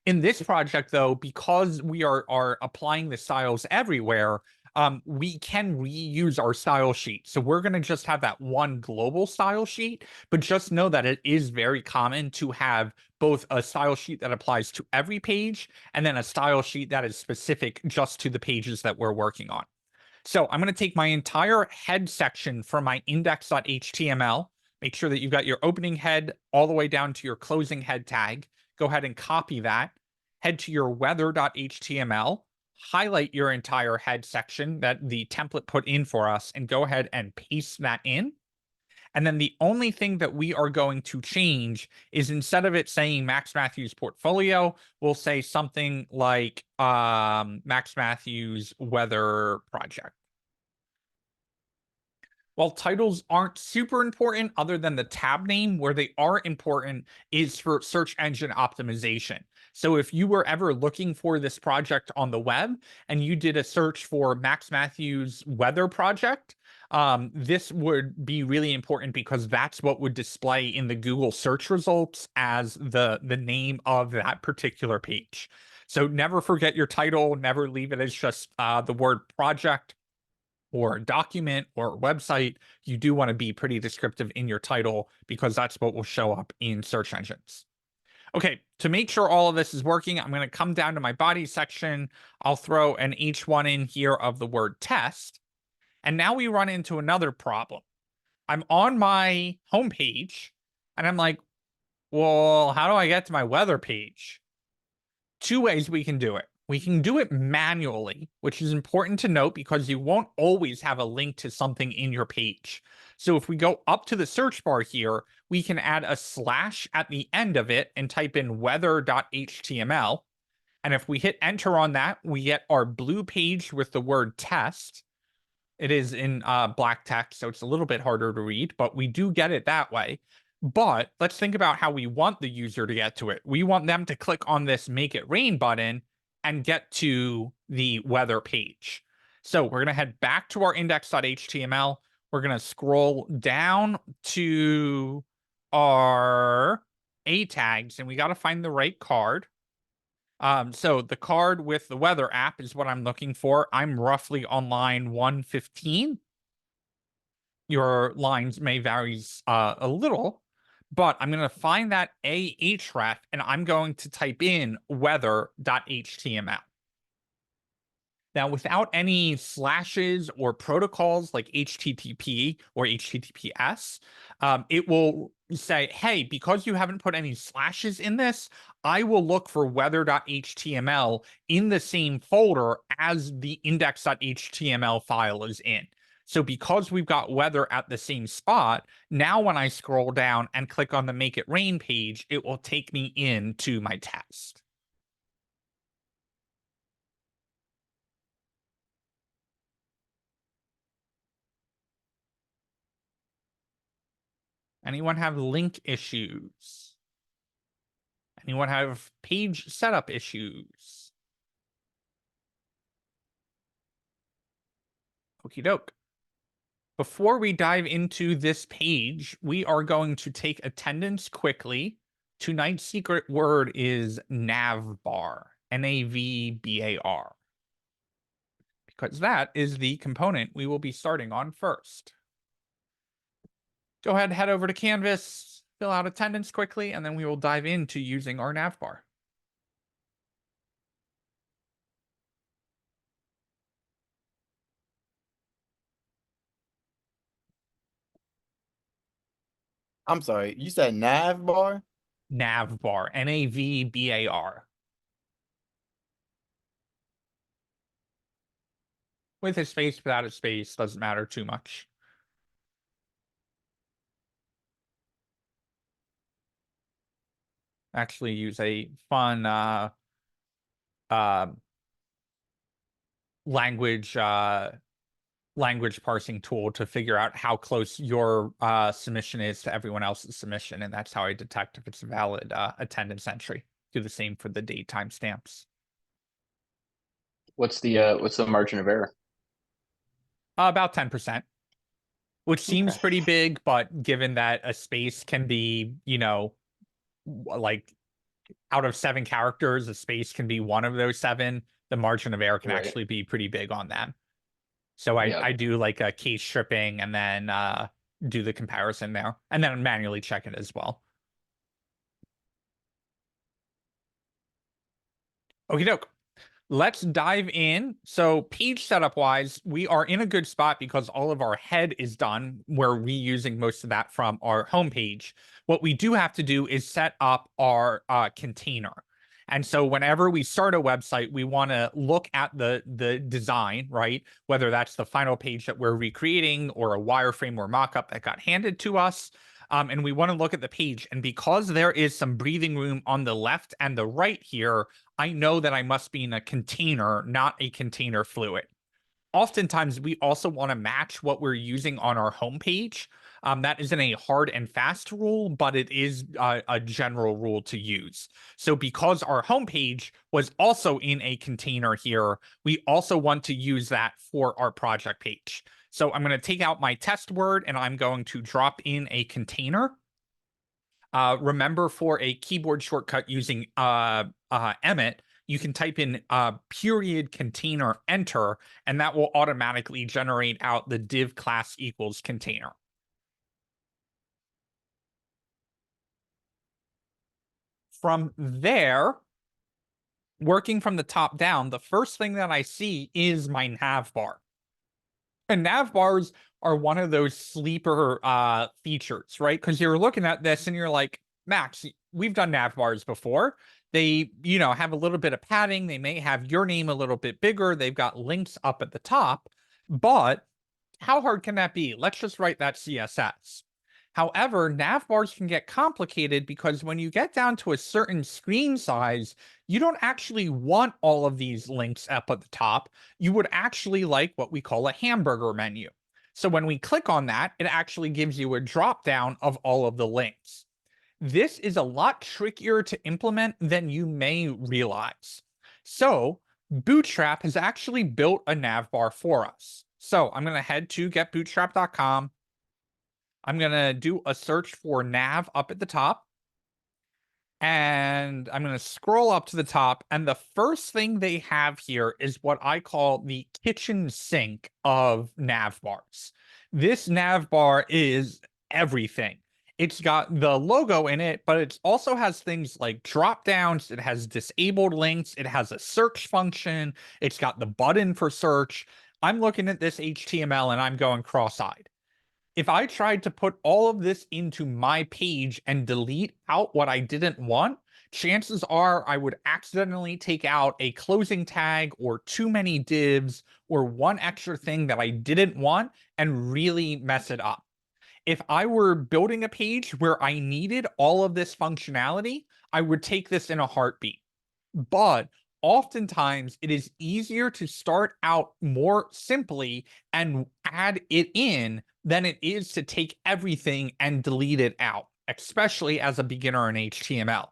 In this project, though, because we are applying the styles everywhere, we can reuse our style sheet. So we're going to just have that one global style sheet, but just know that it is very common to have both a style sheet that applies to every page and then a style sheet that is specific just to the pages that we're working on. So I'm going to take my entire head section from my index.html, make sure that you've got your opening head all the way down to your closing head tag. Go ahead and copy that, head to your weather.html, highlight your entire head section that the template put in for us, and go ahead and paste that in. And then the only thing that we are going to change is, instead of it saying Max Matthews Portfolio, we'll say something like Max Matthews Weather Project. While titles aren't super important, other than the tab name, where they are important is for search engine optimization. So if you were ever looking for this project on the web and you did a search for Max Matthews Weather Project, this would be really important, because that's what would display in the Google search results as the name of that particular page. So never forget your title, never leave it as just the word project or document or website. You do want to be pretty descriptive in your title, because that's what will show up in search engines. Okay, to make sure all of this is working, I'm going to come down to my body section. I'll throw an H1 in here of the word test. And now we run into another problem. I'm on my homepage and I'm like, well, how do I get to my weather page? 2 ways we can do it. we can do it manually, which is important to note because you won't always have a link to something in your page. So if we go up to the search bar here, we can add a slash at the end of it and type in weather.html. And if we hit enter on that, we get our blue page with the word test. It is in black text, so it's a little bit harder to read, but we do get it that way. But let's think about how we want the user to get to it. We want them to click on this make it rain button and get to the weather page. So we're going to head back to our index.html. We're going to scroll down to our A tags, and we got to find the right card. So the card with the weather app is what I'm looking for. I'm roughly on line 115. Your lines may vary a little, but I'm going to find that ahref and I'm going to type in weather.html. Now, without any slashes or protocols like HTTP or HTTPS, it will say, hey, because you haven't put any slashes in this, I will look for weather.html in the same folder as the index.html file is in. So because we've got weather at the same spot, now when I scroll down and click on the make it rain page, it will take me into my test. Anyone have link issues? Anyone have page setup issues? Okie doke. Before we dive into this page, we are going to take attendance quickly. Tonight's secret word is navbar, Navbar, because that is the component we will be starting on first. Go ahead, head over to Canvas, fill out attendance quickly, and then we will dive into using our navbar. I'm sorry, you said nav bar? Navbar, Navbar. With a space, without a space, doesn't matter too much. Actually use a fun language parsing tool to figure out how close your submission is to everyone else's submission, and that's how I detect if it's a valid attendance entry. Do the same for the date timestamps. What's the margin of error? About 10%, which seems Okay. pretty big, but given that a space can be, you know, like out of 7 characters, a space can be one of those 7, the margin of error can Right. actually be pretty big on them. So Yeah. I do like a case stripping and then do the comparison there and then manually check it as well. Okie doke. Let's dive in. So page setup wise, we are in a good spot because all of our head is done. We're reusing most of that from our homepage. What we do have to do is set up our container. And so whenever we start a website, we want to look at the design, right? Whether that's the final page that we're recreating or a wireframe or mockup that got handed to us. And we want to look at the page. And because there is some breathing room on the left and the right here, I know that I must be in a container, not a container fluid. Oftentimes, we also want to match what we're using on our homepage. That isn't a hard and fast rule, but it is a general rule to use. So because our homepage was also in a container here, we also want to use that for our project page. So I'm going to take out my test word and I'm going to drop in a container. Remember, for a keyboard shortcut using Emmet, you can type in period container enter, and that will automatically generate out the div class equals container. From there, working from the top down, the first thing that I see is my nav bar. And nav bars are one of those sleeper features, right? Because you're looking at this and you're like, Max, we've done nav bars before. They, you know, have a little bit of padding. They may have your name a little bit bigger. They've got links up at the top, but how hard can that be? Let's just write that CSS. However, nav bars can get complicated because when you get down to a certain screen size, you don't actually want all of these links up at the top. You would actually like what we call a hamburger menu. So when we click on that, it actually gives you a drop down of all of the links. This is a lot trickier to implement than you may realize. So Bootstrap has actually built a nav bar for us. So I'm going to head to getbootstrap.com. I'm going to do a search for nav up at the top. And I'm going to scroll up to the top. And the first thing they have here is what I call the kitchen sink of nav bars. This nav bar is everything. It's got the logo in it, but it also has things like drop downs. It has disabled links. It has a search function. It's got the button for search. I'm looking at this HTML and I'm going cross-eyed. If I tried to put all of this into my page and delete out what I didn't want, chances are I would accidentally take out a closing tag or too many divs or one extra thing that I didn't want and really mess it up. If I were building a page where I needed all of this functionality, I would take this in a heartbeat. But oftentimes it is easier to start out more simply and add it in than it is to take everything and delete it out, especially as a beginner in HTML.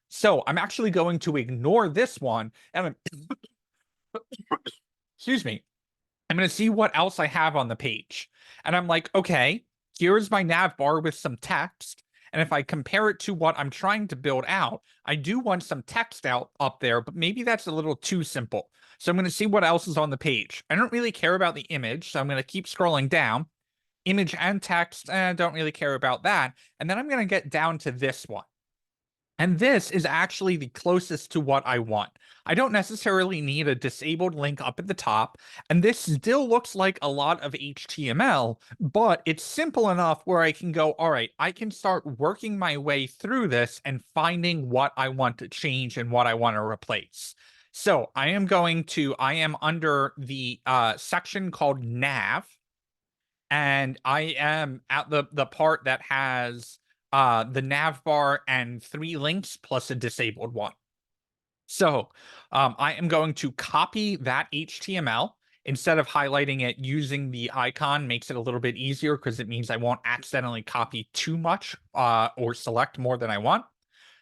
So I'm actually going to ignore this one and excuse me, I'm going to see what else I have on the page. And I'm like, okay, here's my nav bar with some text. And if I compare it to what I'm trying to build out, I do want some text out up there, but maybe that's a little too simple. So I'm going to see what else is on the page. I don't really care about the image, so I'm going to keep scrolling down. Image and text, don't really care about that. And then I'm going to get down to this one. And this is actually the closest to what I want. I don't necessarily need a disabled link up at the top, and this still looks like a lot of HTML, but it's simple enough where I can go, all right, I can start working my way through this and finding what I want to change and what I want to replace. So I am under the section called nav, and I am at the part that has the nav bar and 3 links plus a disabled one. So I am going to copy that HTML. Instead of highlighting it, using the icon makes it a little bit easier because it means I won't accidentally copy too much or select more than I want.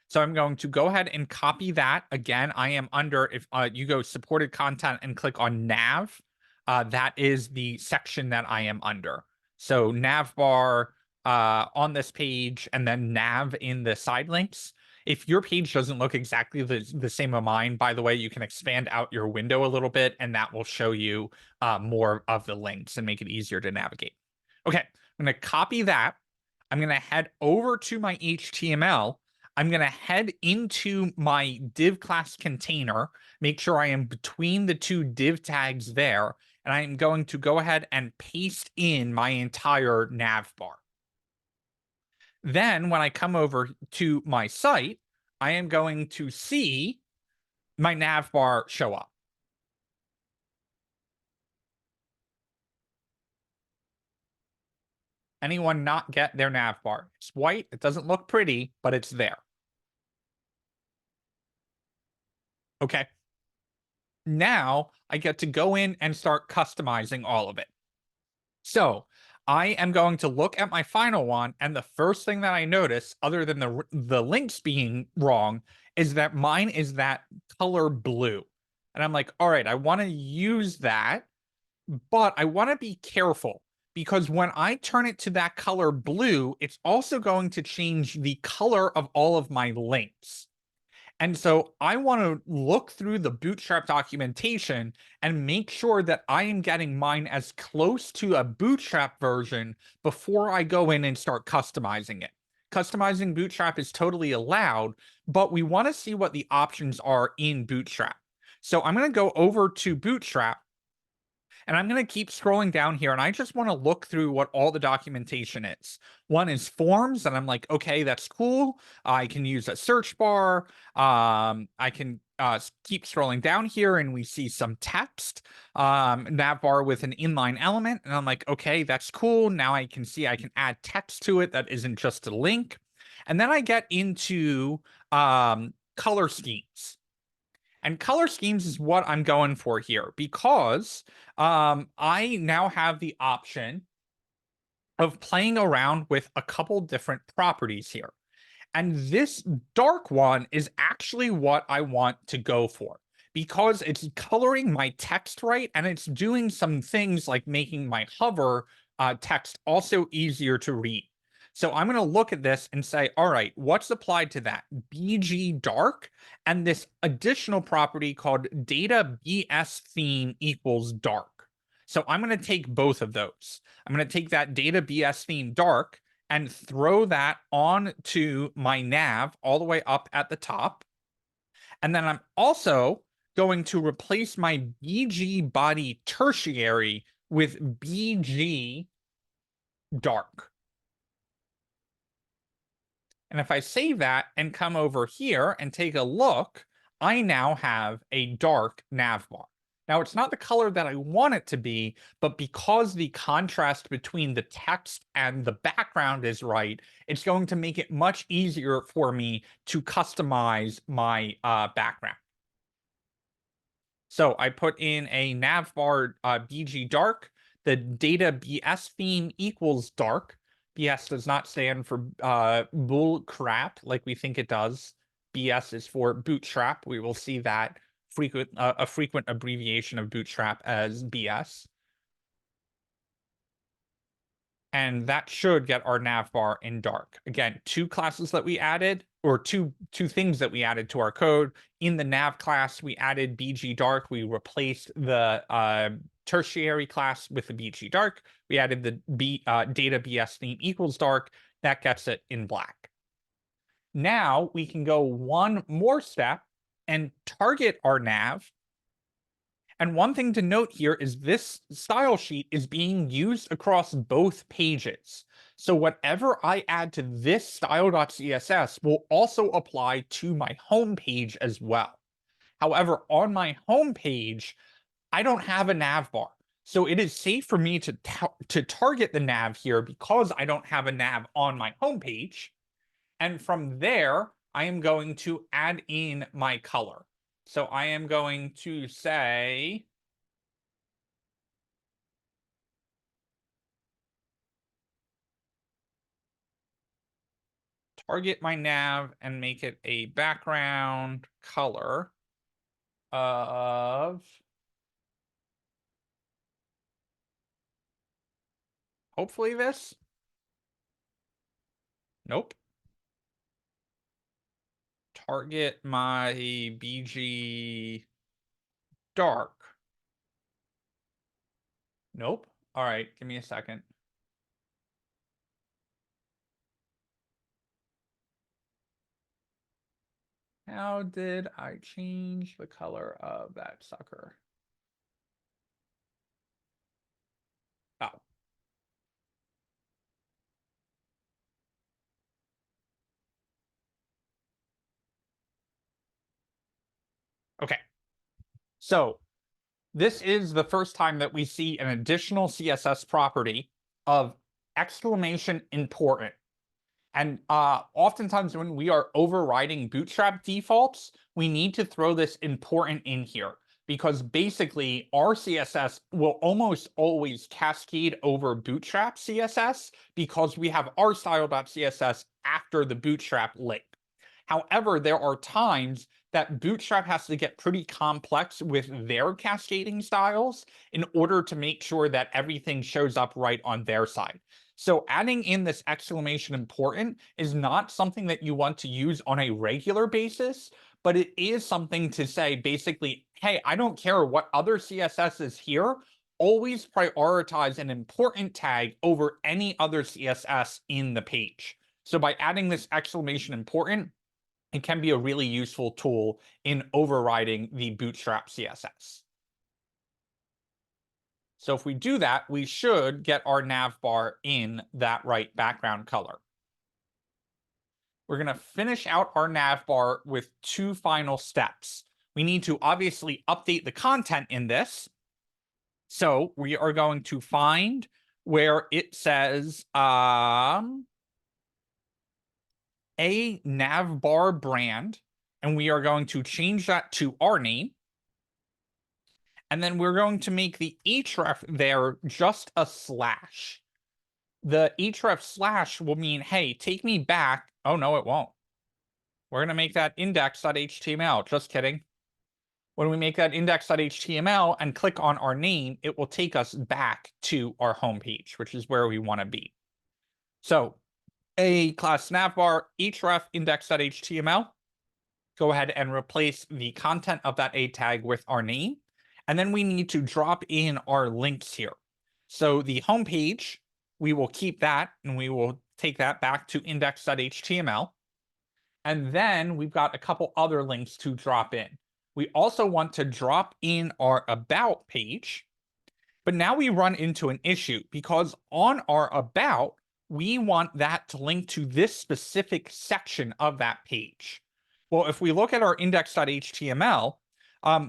So I'm going to go ahead and copy that. Again, I am under, if you go supported content and click on nav, that is the section that I am under. So nav bar on this page and then nav in the side links. If your page doesn't look exactly the same as mine, by the way, you can expand out your window a little bit and that will show you more of the links and make it easier to navigate. Okay, I'm going to copy that. I'm going to head over to my HTML. I'm going to head into my div class container, make sure I am between the 2 div tags there, and I'm going to go ahead and paste in my entire nav bar. Then when I come over to my site, I am going to see my nav bar show up. Anyone not get their nav bar? It's white. It doesn't look pretty, but it's there. Okay. Now I get to go in and start customizing all of it. So I am going to look at my final one, and the first thing that I notice, other than the links being wrong, is that mine is that color blue. And I'm like, all right, I want to use that, but I want to be careful because when I turn it to that color blue, it's also going to change the color of all of my links. And so I want to look through the Bootstrap documentation and make sure that I am getting mine as close to a Bootstrap version before I go in and start customizing it. Customizing Bootstrap is totally allowed, but we want to see what the options are in Bootstrap. So I'm going to go over to Bootstrap And I'm going to keep scrolling down here, and I just want to look through what all the documentation is. One is forms, and I'm like, okay, that's cool. I can use a search bar. I can keep scrolling down here, and we see some text, nav bar with an inline element. And I'm like, okay, that's cool. Now I can see I can add text to it that isn't just a link. And then I get into color schemes. And color schemes is what I'm going for here, because I now have the option of playing around with a couple different properties here. And this dark one is actually what I want to go for, because it's coloring my text right, and it's doing some things like making my hover text also easier to read. So I'm going to look at this and say, all right, what's applied to that? BG dark, and this additional property called data BS theme equals dark. So I'm going to take both of those. I'm going to take that data BS theme dark and throw that on to my nav all the way up at the top. And then I'm also going to replace my BG body tertiary with BG dark. And if I save that and come over here and take a look, I now have a dark nav bar. Now, it's not the color that I want it to be, but because the contrast between the text and the background is right, it's going to make it much easier for me to customize my background. So I put in a navbar BG dark. The data BS theme equals dark. BS does not stand for bull crap like we think it does. BS is for bootstrap. We will see that a frequent abbreviation of bootstrap as BS. And that should get our navbar in dark. Again, two classes that we added, or two things that we added to our code. In the nav class, we added BG dark. We replaced the tertiary class with the BG dark. We added the data BS theme equals dark. That gets it in black. Now we can go one more step and target our nav. And one thing to note here is this style sheet is being used across both pages. So whatever I add to this style.css will also apply to my home page as well. However, on my home page, I don't have a nav bar. So it is safe for me to target the nav here because I don't have a nav on my home page. And from there, I am going to add in my color. So I am going to say target my nav and make it a background color of hopefully this. Nope. Target my BG dark. Nope. All right, give me a second. How did I change the color of that sucker? Oh. Okay. So this is the first time that we see an additional CSS property of exclamation important. And oftentimes when we are overriding Bootstrap defaults, we need to throw this important in here, because basically our CSS will almost always cascade over Bootstrap CSS because we have our style.css after the Bootstrap link. However, there are times that Bootstrap has to get pretty complex with their cascading styles in order to make sure that everything shows up right on their side. So adding in this exclamation important is not something that you want to use on a regular basis, but it is something to say basically, hey, I don't care what other CSS is here, always prioritize an important tag over any other CSS in the page. So by adding this exclamation important, it can be a really useful tool in overriding the Bootstrap CSS. So if we do that, we should get our nav bar in that right background color. We're going to finish out our nav bar with 2 final steps. We need to obviously update the content in this. So we are going to find where it says a nav bar brand, and we are going to change that to our name. And then we're going to make the href there just a slash. The href slash will mean, hey, take me back. Oh, no, it won't. We're going to make that index.html. Just kidding. When we make that index.html and click on our name, it will take us back to our home page, which is where we want to be. So a class navbar href index.html. Go ahead and replace the content of that a tag with our name. And then we need to drop in our links here. So the home page, we will keep that and we will take that back to index.html. And then we've got a couple other links to drop in. We also want to drop in our about page. But now we run into an issue because on our about, we want that to link to this specific section of that page. Well, if we look at our index.html,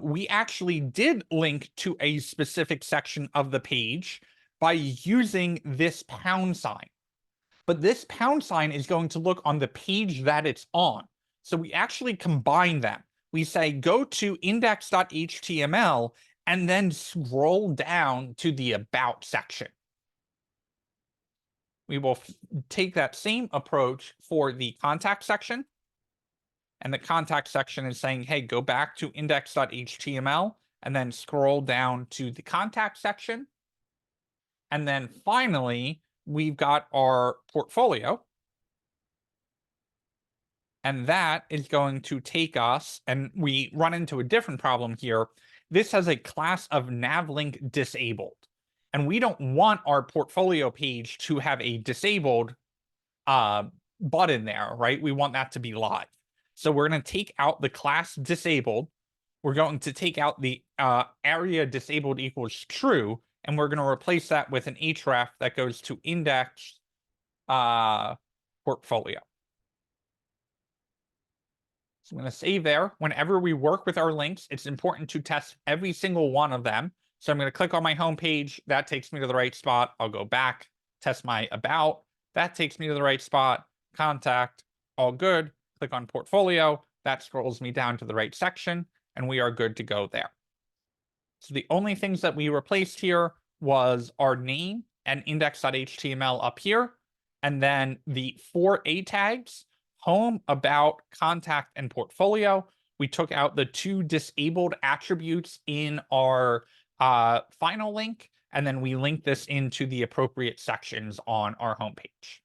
we actually did link to a specific section of the page by using this pound sign. But this pound sign is going to look on the page that it's on. So we actually combine them. We say go to index.html and then scroll down to the about section. We will take that same approach for the contact section. And the contact section is saying, hey, go back to index.html and then scroll down to the contact section. And then finally, we've got our portfolio. And that is going to take us, and we run into a different problem here. This has a class of navlink disabled. And we don't want our portfolio page to have a disabled button there, right? We want that to be live. So we're going to take out the class disabled. We're going to take out the area disabled equals true, and we're going to replace that with an href that goes to index portfolio. So I'm going to save there. Whenever we work with our links, it's important to test every single one of them. So I'm going to click on my home page. That takes me to the right spot. I'll go back, test my about. That takes me to the right spot. Contact, all good. Click on portfolio. That scrolls me down to the right section, and we are good to go there. So the only things that we replaced here was our name and index.html up here, and then the 4 A tags, home, about, contact, and portfolio. We took out the 2 disabled attributes in our final link, and then we link this into the appropriate sections on our homepage.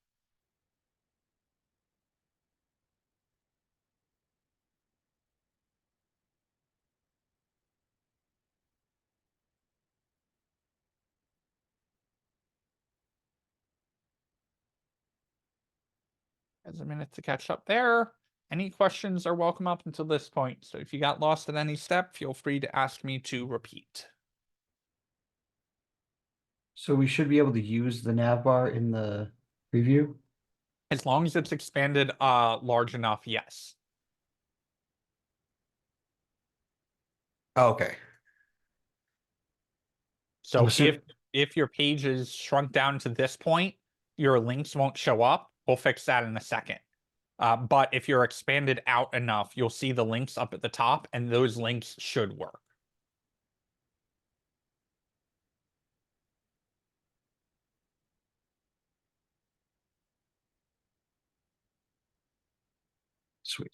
As a minute to catch up there. Any questions are welcome up until this point. So if you got lost at any step, feel free to ask me to repeat. So we should be able to use the nav bar in the preview? As long as it's expanded large enough, yes. Oh, okay. So assuming- if your page is shrunk down to this point, your links won't show up. We'll fix that in a second. But if you're expanded out enough, you'll see the links up at the top, and those links should work. Sweet.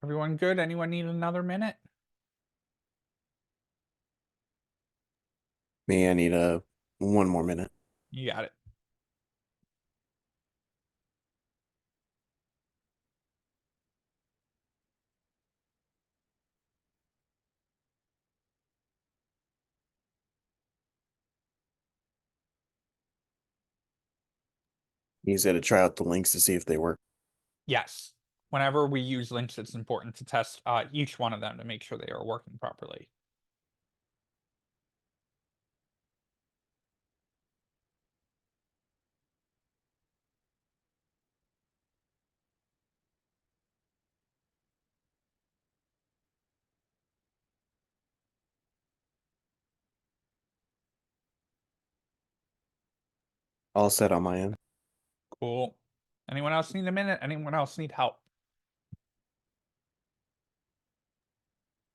Everyone good? Anyone need another minute? Me, I need one more minute. You got it. He said to try out the links to see if they work. Yes. Whenever we use links, it's important to test each one of them to make sure they are working properly. All set on my end. Cool. Anyone else need a minute? Anyone else need help?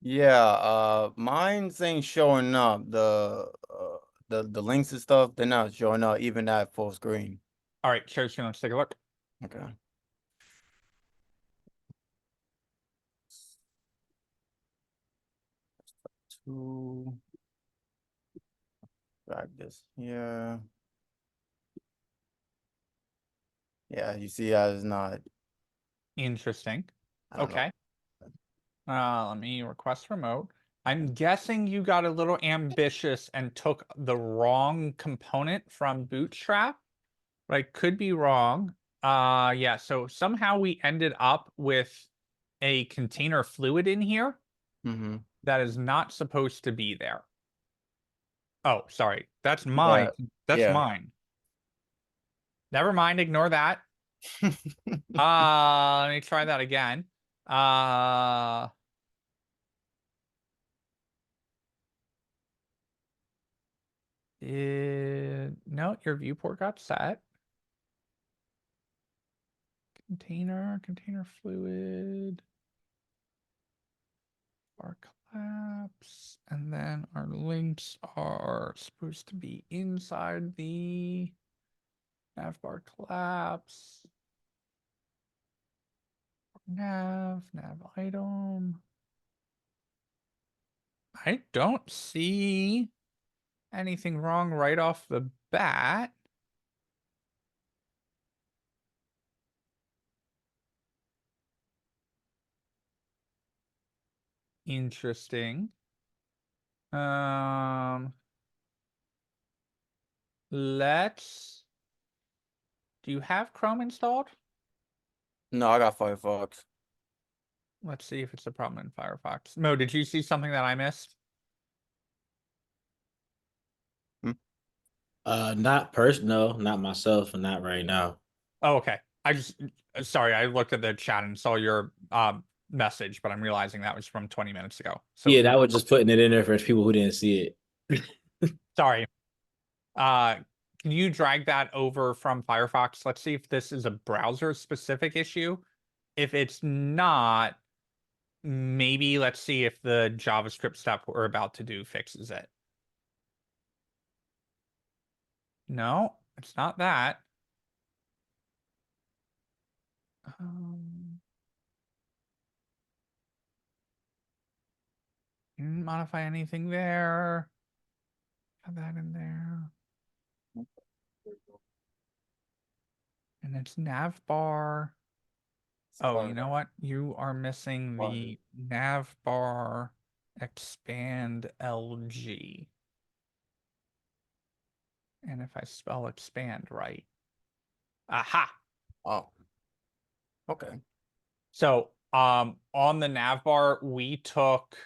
Yeah, mine's ain't showing up. The links and stuff, they're not showing up even at full screen. All right, share screen. Let's take a look. Okay. Two. Drag this. Yeah. Yeah, you see how it's not. Interesting. I don't know. Okay. Let me request remote. I'm guessing you got a little ambitious and took the wrong component from Bootstrap, but I could be wrong. Yeah, so somehow we ended up with a container fluid in here Mm-hmm. that is not supposed to be there. Oh, sorry. That's Yeah, mine. That's yeah. mine. Never mind, ignore that. Let me try that again. No, your viewport got set. Container fluid. Our collapse. And then our links are supposed to be inside the navbar collapse. Nav item. I don't see anything wrong right off the bat. Interesting. Let's. Do you have Chrome installed? No, I got Firefox. Let's see if it's a problem in Firefox. Mo, did you see something that I missed? Not personal, not myself, and not right now. Oh, okay. I just sorry, I looked at the chat and saw your message, but I'm realizing that was from 20 minutes ago. So Yeah, that was just putting it in there for people who didn't see it. sorry. Can you drag that over from Firefox? Let's see if this is a browser specific issue. If it's not, maybe let's see if the JavaScript step we're about to do fixes it. No, it's not that. Didn't modify anything there. Add that in there. And it's navbar. Oh, you know what? You are missing the navbar expand LG. And if I spell expand right. Aha. Oh. Okay. So on the navbar, we took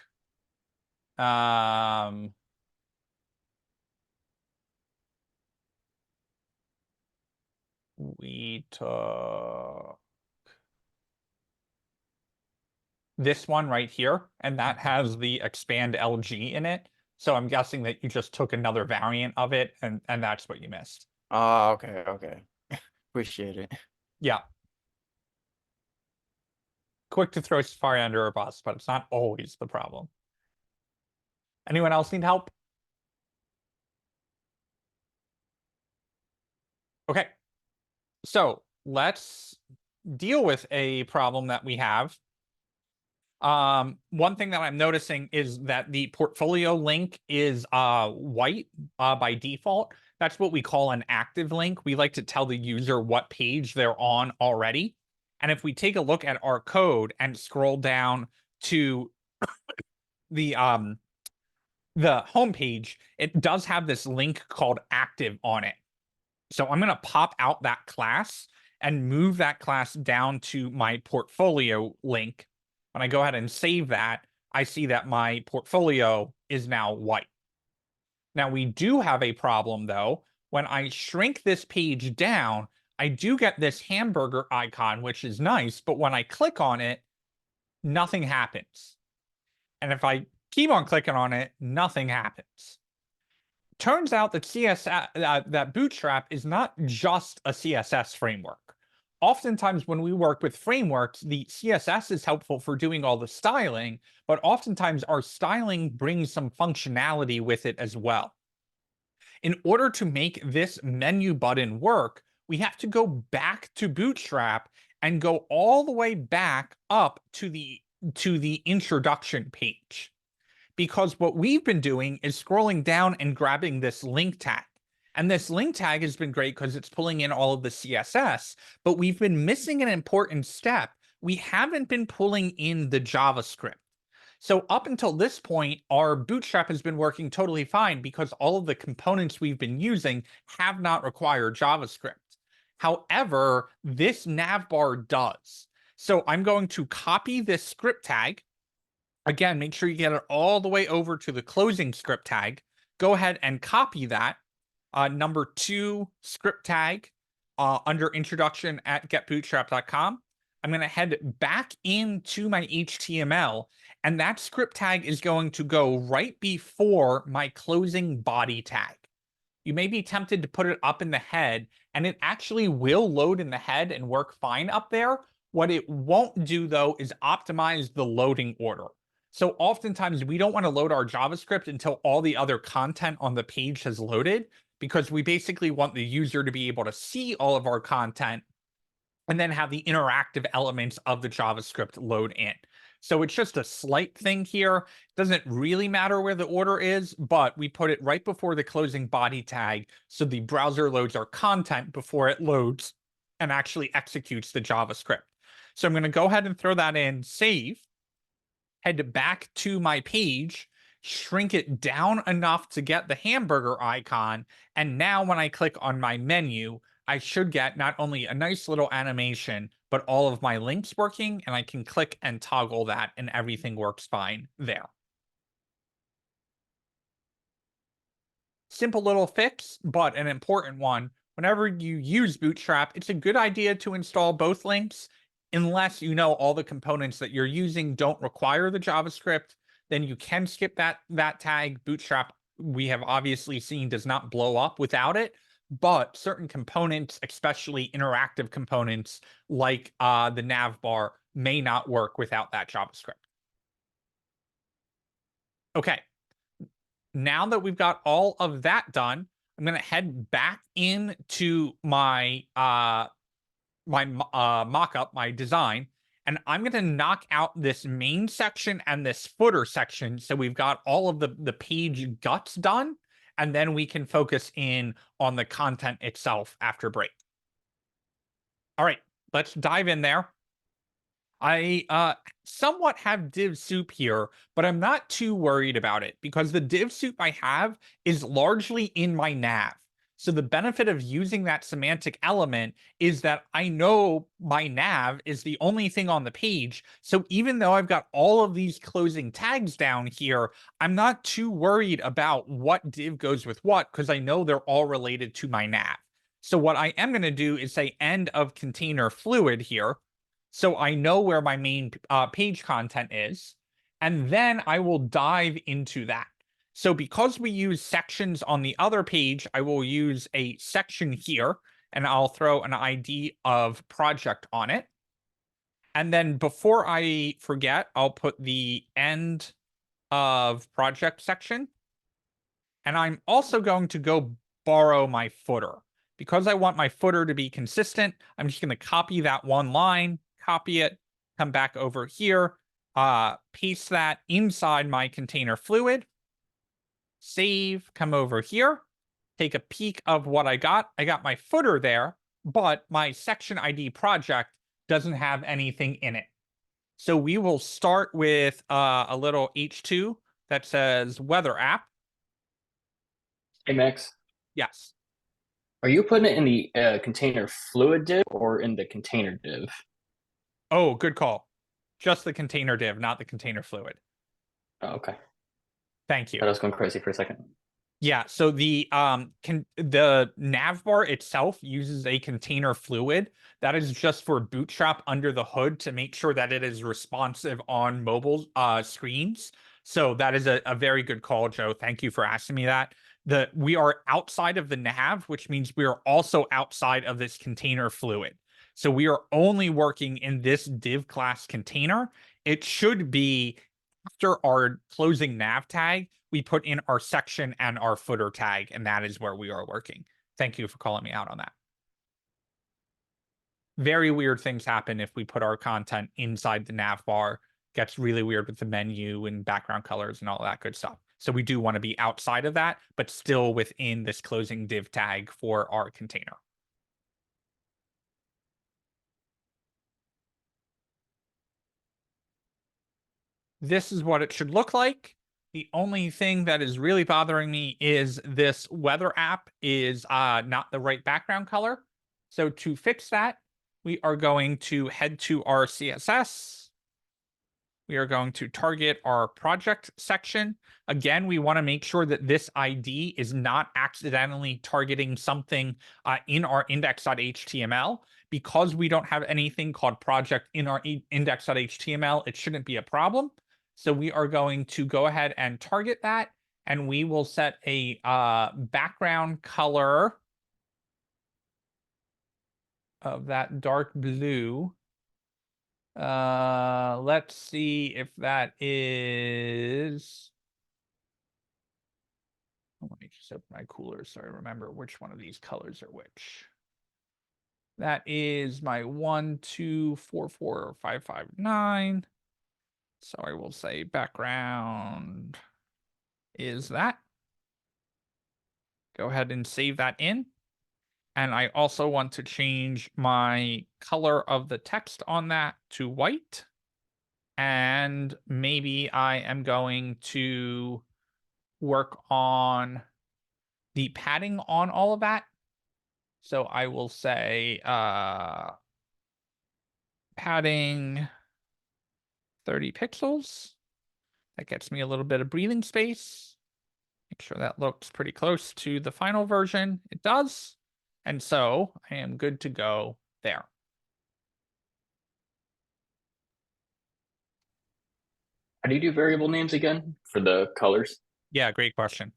this one right here, and that has the expand LG in it. So I'm guessing that you just took another variant of it, and that's what you missed. Okay, okay. Appreciate it. Yeah. Quick to throw Safari under a bus, but it's not always the problem. Anyone else need help? Okay. So let's deal with a problem that we have. One thing that I'm noticing is that the portfolio link is white by default. That's what we call an active link. We like to tell the user what page they're on already. And if we take a look at our code and scroll down to the home page, it does have this link called active on it. So I'm going to pop out that class and move that class down to my portfolio link. When I go ahead and save that, I see that my portfolio is now white. Now we do have a problem though. When I shrink this page down, I do get this hamburger icon, which is nice, but when I click on it, nothing happens. And if I keep on clicking on it, nothing happens. Turns out that that Bootstrap is not just a CSS framework. Oftentimes when we work with frameworks, the CSS is helpful for doing all the styling, but oftentimes our styling brings some functionality with it as well. In order to make this menu button work, we have to go back to Bootstrap and go all the way back up to the introduction page. Because what we've been doing is scrolling down and grabbing this link tag. And this link tag has been great because it's pulling in all of the CSS, but we've been missing an important step. We haven't been pulling in the JavaScript. So up until this point, our Bootstrap has been working totally fine because all of the components we've been using have not required JavaScript. However, this navbar does. So I'm going to copy this script tag. Again, make sure you get it all the way over to the closing script tag. Go ahead and copy that. Number 2 script tag under introduction at getbootstrap.com. I'm going to head back into my HTML, and that script tag is going to go right before my closing body tag. You may be tempted to put it up in the head, and it actually will load in the head and work fine up there. What it won't do, though, is optimize the loading order. So oftentimes we don't want to load our JavaScript until all the other content on the page has loaded, because we basically want the user to be able to see all of our content and then have the interactive elements of the JavaScript load in. So it's just a slight thing here. Doesn't really matter where the order is, but we put it right before the closing body tag so the browser loads our content before it loads and actually executes the JavaScript. So I'm going to go ahead and throw that in, save, head back to my page, shrink it down enough to get the hamburger icon, and now when I click on my menu, I should get not only a nice little animation, but all of my links working, and I can click and toggle that, and everything works fine there. Simple little fix, but an important one. Whenever you use Bootstrap, it's a good idea to install both links, unless you know all the components that you're using don't require the JavaScript. Then you can skip that tag. Bootstrap, we have obviously seen, does not blow up without it, but certain components, especially interactive components like the nav bar, may not work without that JavaScript. Okay, now that we've got all of that done, I'm going to head back into my mock-up, my design, and I'm going to knock out this main section and this footer section so we've got all of the page guts done, and then we can focus in on the content itself after break. All right, let's dive in there. I somewhat have div soup here, but I'm not too worried about it because the div soup I have is largely in my nav. So the benefit of using that semantic element is that I know my nav is the only thing on the page. So even though I've got all of these closing tags down here, I'm not too worried about what div goes with what because I know they're all related to my nav. So what I am going to do is say end of container fluid here. So I know where my main page content is, and then I will dive into that. So because we use sections on the other page, I will use a section here, and I'll throw an ID of project on it. And then before I forget, I'll put the end of project section. And I'm also going to go borrow my footer. Because I want my footer to be consistent, I'm just going to copy that one line, copy it, come back over here, paste that inside my container fluid, save, come over here, take a peek of what I got. I got my footer there, but my section ID project doesn't have anything in it. So we will start with a little H2 that says weather app. Hey, Max. Yes. Are you putting it in the container fluid div or in the container div? Oh, good call. Just the container div, not the container fluid. Oh, okay. Thank you. I was going crazy for a second. Yeah, so the nav bar itself uses a container fluid that is just for Bootstrap under the hood to make sure that it is responsive on mobile screens. So that is a very good call, Joe. Thank you for asking me that. We are outside of the nav, which means we are also outside of this container fluid. So we are only working in this div class container. It should be after our closing nav tag, we put in our section and our footer tag, and that is where we are working. Thank you for calling me out on that. Very weird things happen if we put our content inside the nav bar. Gets really weird with the menu and background colors and all that good stuff. So we do want to be outside of that, but still within this closing div tag for our container. This is what it should look like. The only thing that is really bothering me is this weather app is not the right background color. So to fix that, we are going to head to our CSS. We are going to target our project section. Again, we want to make sure that this ID is not accidentally targeting something in our index.html. Because we don't have anything called project in our index.html, it shouldn't be a problem. So we are going to go ahead and target that, and we will set a background color of that dark blue. Let's see if that is. Let me just open my cooler so I remember which one of these colors are which. That is my 1, 2, 4, 4, 5, 5, 9. So I will say background is that. Go ahead and save that in. And I also want to change my color of the text on that to white. And maybe I am going to work on the padding on all of that. So I will say padding 30 pixels. That gets me a little bit of breathing space. Make sure that looks pretty close to the final version. It does. And so I am good to go there. How do you do variable names again for the colors? Yeah, great question.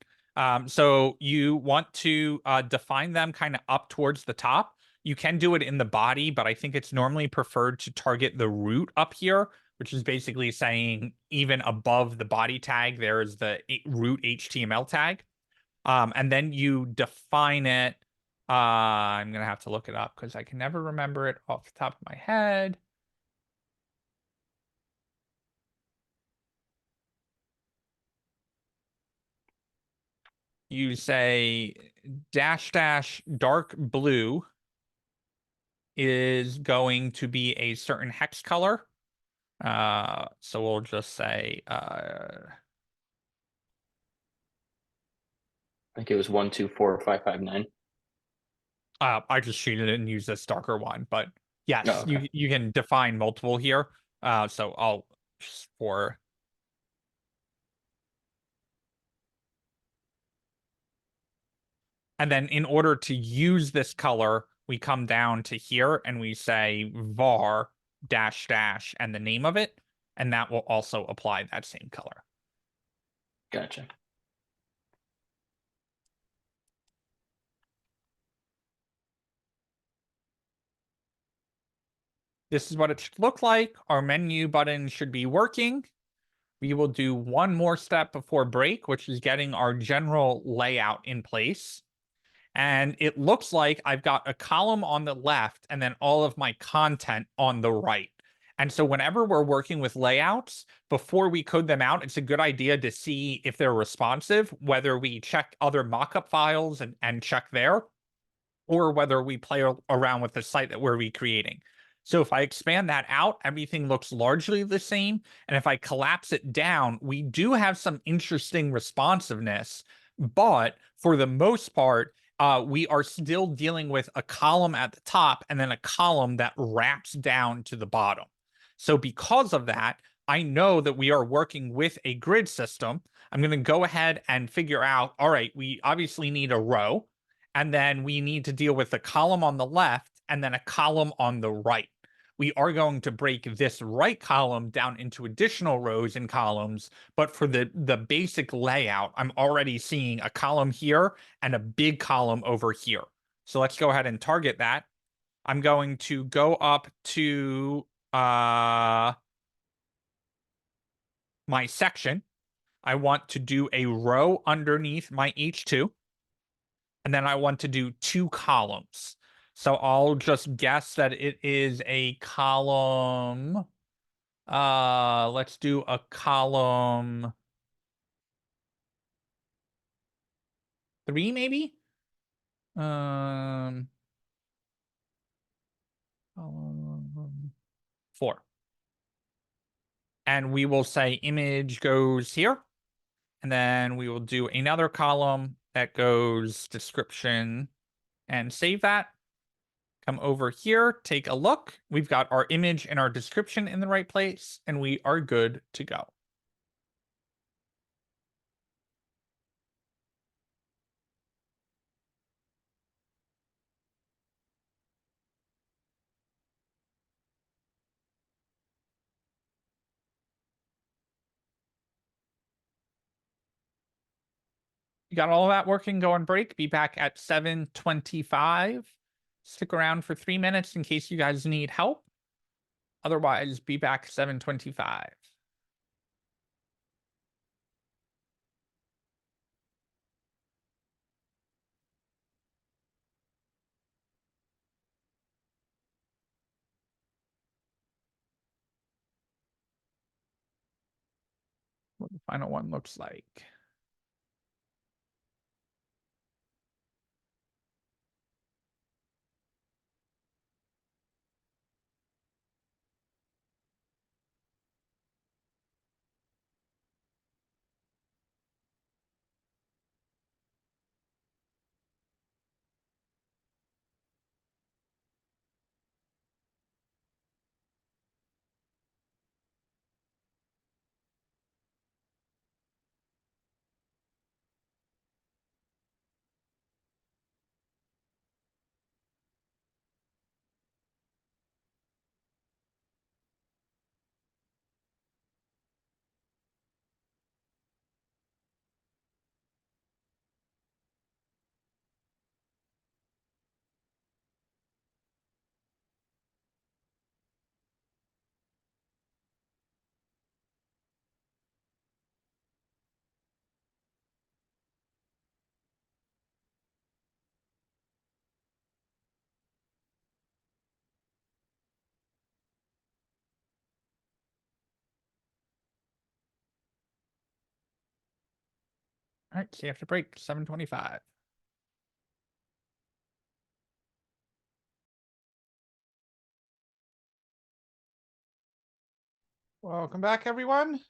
So you want to define them kind of up towards the top. You can do it in the body, but I think it's normally preferred to target the root up here, which is basically saying even above the body tag, there is the root HTML tag. And then you define it. I'm going to have to look it up because I can never remember it off the top of my head. You say -- dark blue is going to be a certain hex color. So we'll just say I think it was 1, 2, 4, 5, 5, 9. I just cheated and used this darker one, but yes, Oh, okay. you can define multiple here. So I'll just for and then in order to use this color, we come down to here and we say var -- and the name of it, and that will also apply that same color. Gotcha. This is what it should look like. Our menu button should be working. We will do one more step before break, which is getting our general layout in place. And it looks like I've got a column on the left and then all of my content on the right. And so whenever we're working with layouts, before we code them out, it's a good idea to see if they're responsive, whether we check other mockup files and check there, or whether we play around with the site that we're recreating. So if I expand that out, everything looks largely the same. And if I collapse it down, we do have some interesting responsiveness. But for the most part, we are still dealing with a column at the top and then a column that wraps down to the bottom. So because of that, I know that we are working with a grid system. I'm going to go ahead and figure out, all right, we obviously need a row, and then we need to deal with a column on the left and then a column on the right. We are going to break this right column down into additional rows and columns, but for the basic layout, I'm already seeing a column here and a big column over here. So let's go ahead and target that. I'm going to go up to my section. I want to do a row underneath my H2, and then I want to do 2 columns. So I'll just guess that it is a column. Let's do a column 3, maybe? Column 4. And we will say image goes here. And then we will do another column that goes description and save that. Come over here, take a look. We've got our image and our description in the right place, and we are good to go. You got all of that working, go on break. Be back at 7:25. Stick around for 3 minutes in case you guys need help. Otherwise, be back 7:25. What the final one looks like. All right, see you after break, 7:25. Welcome back, everyone.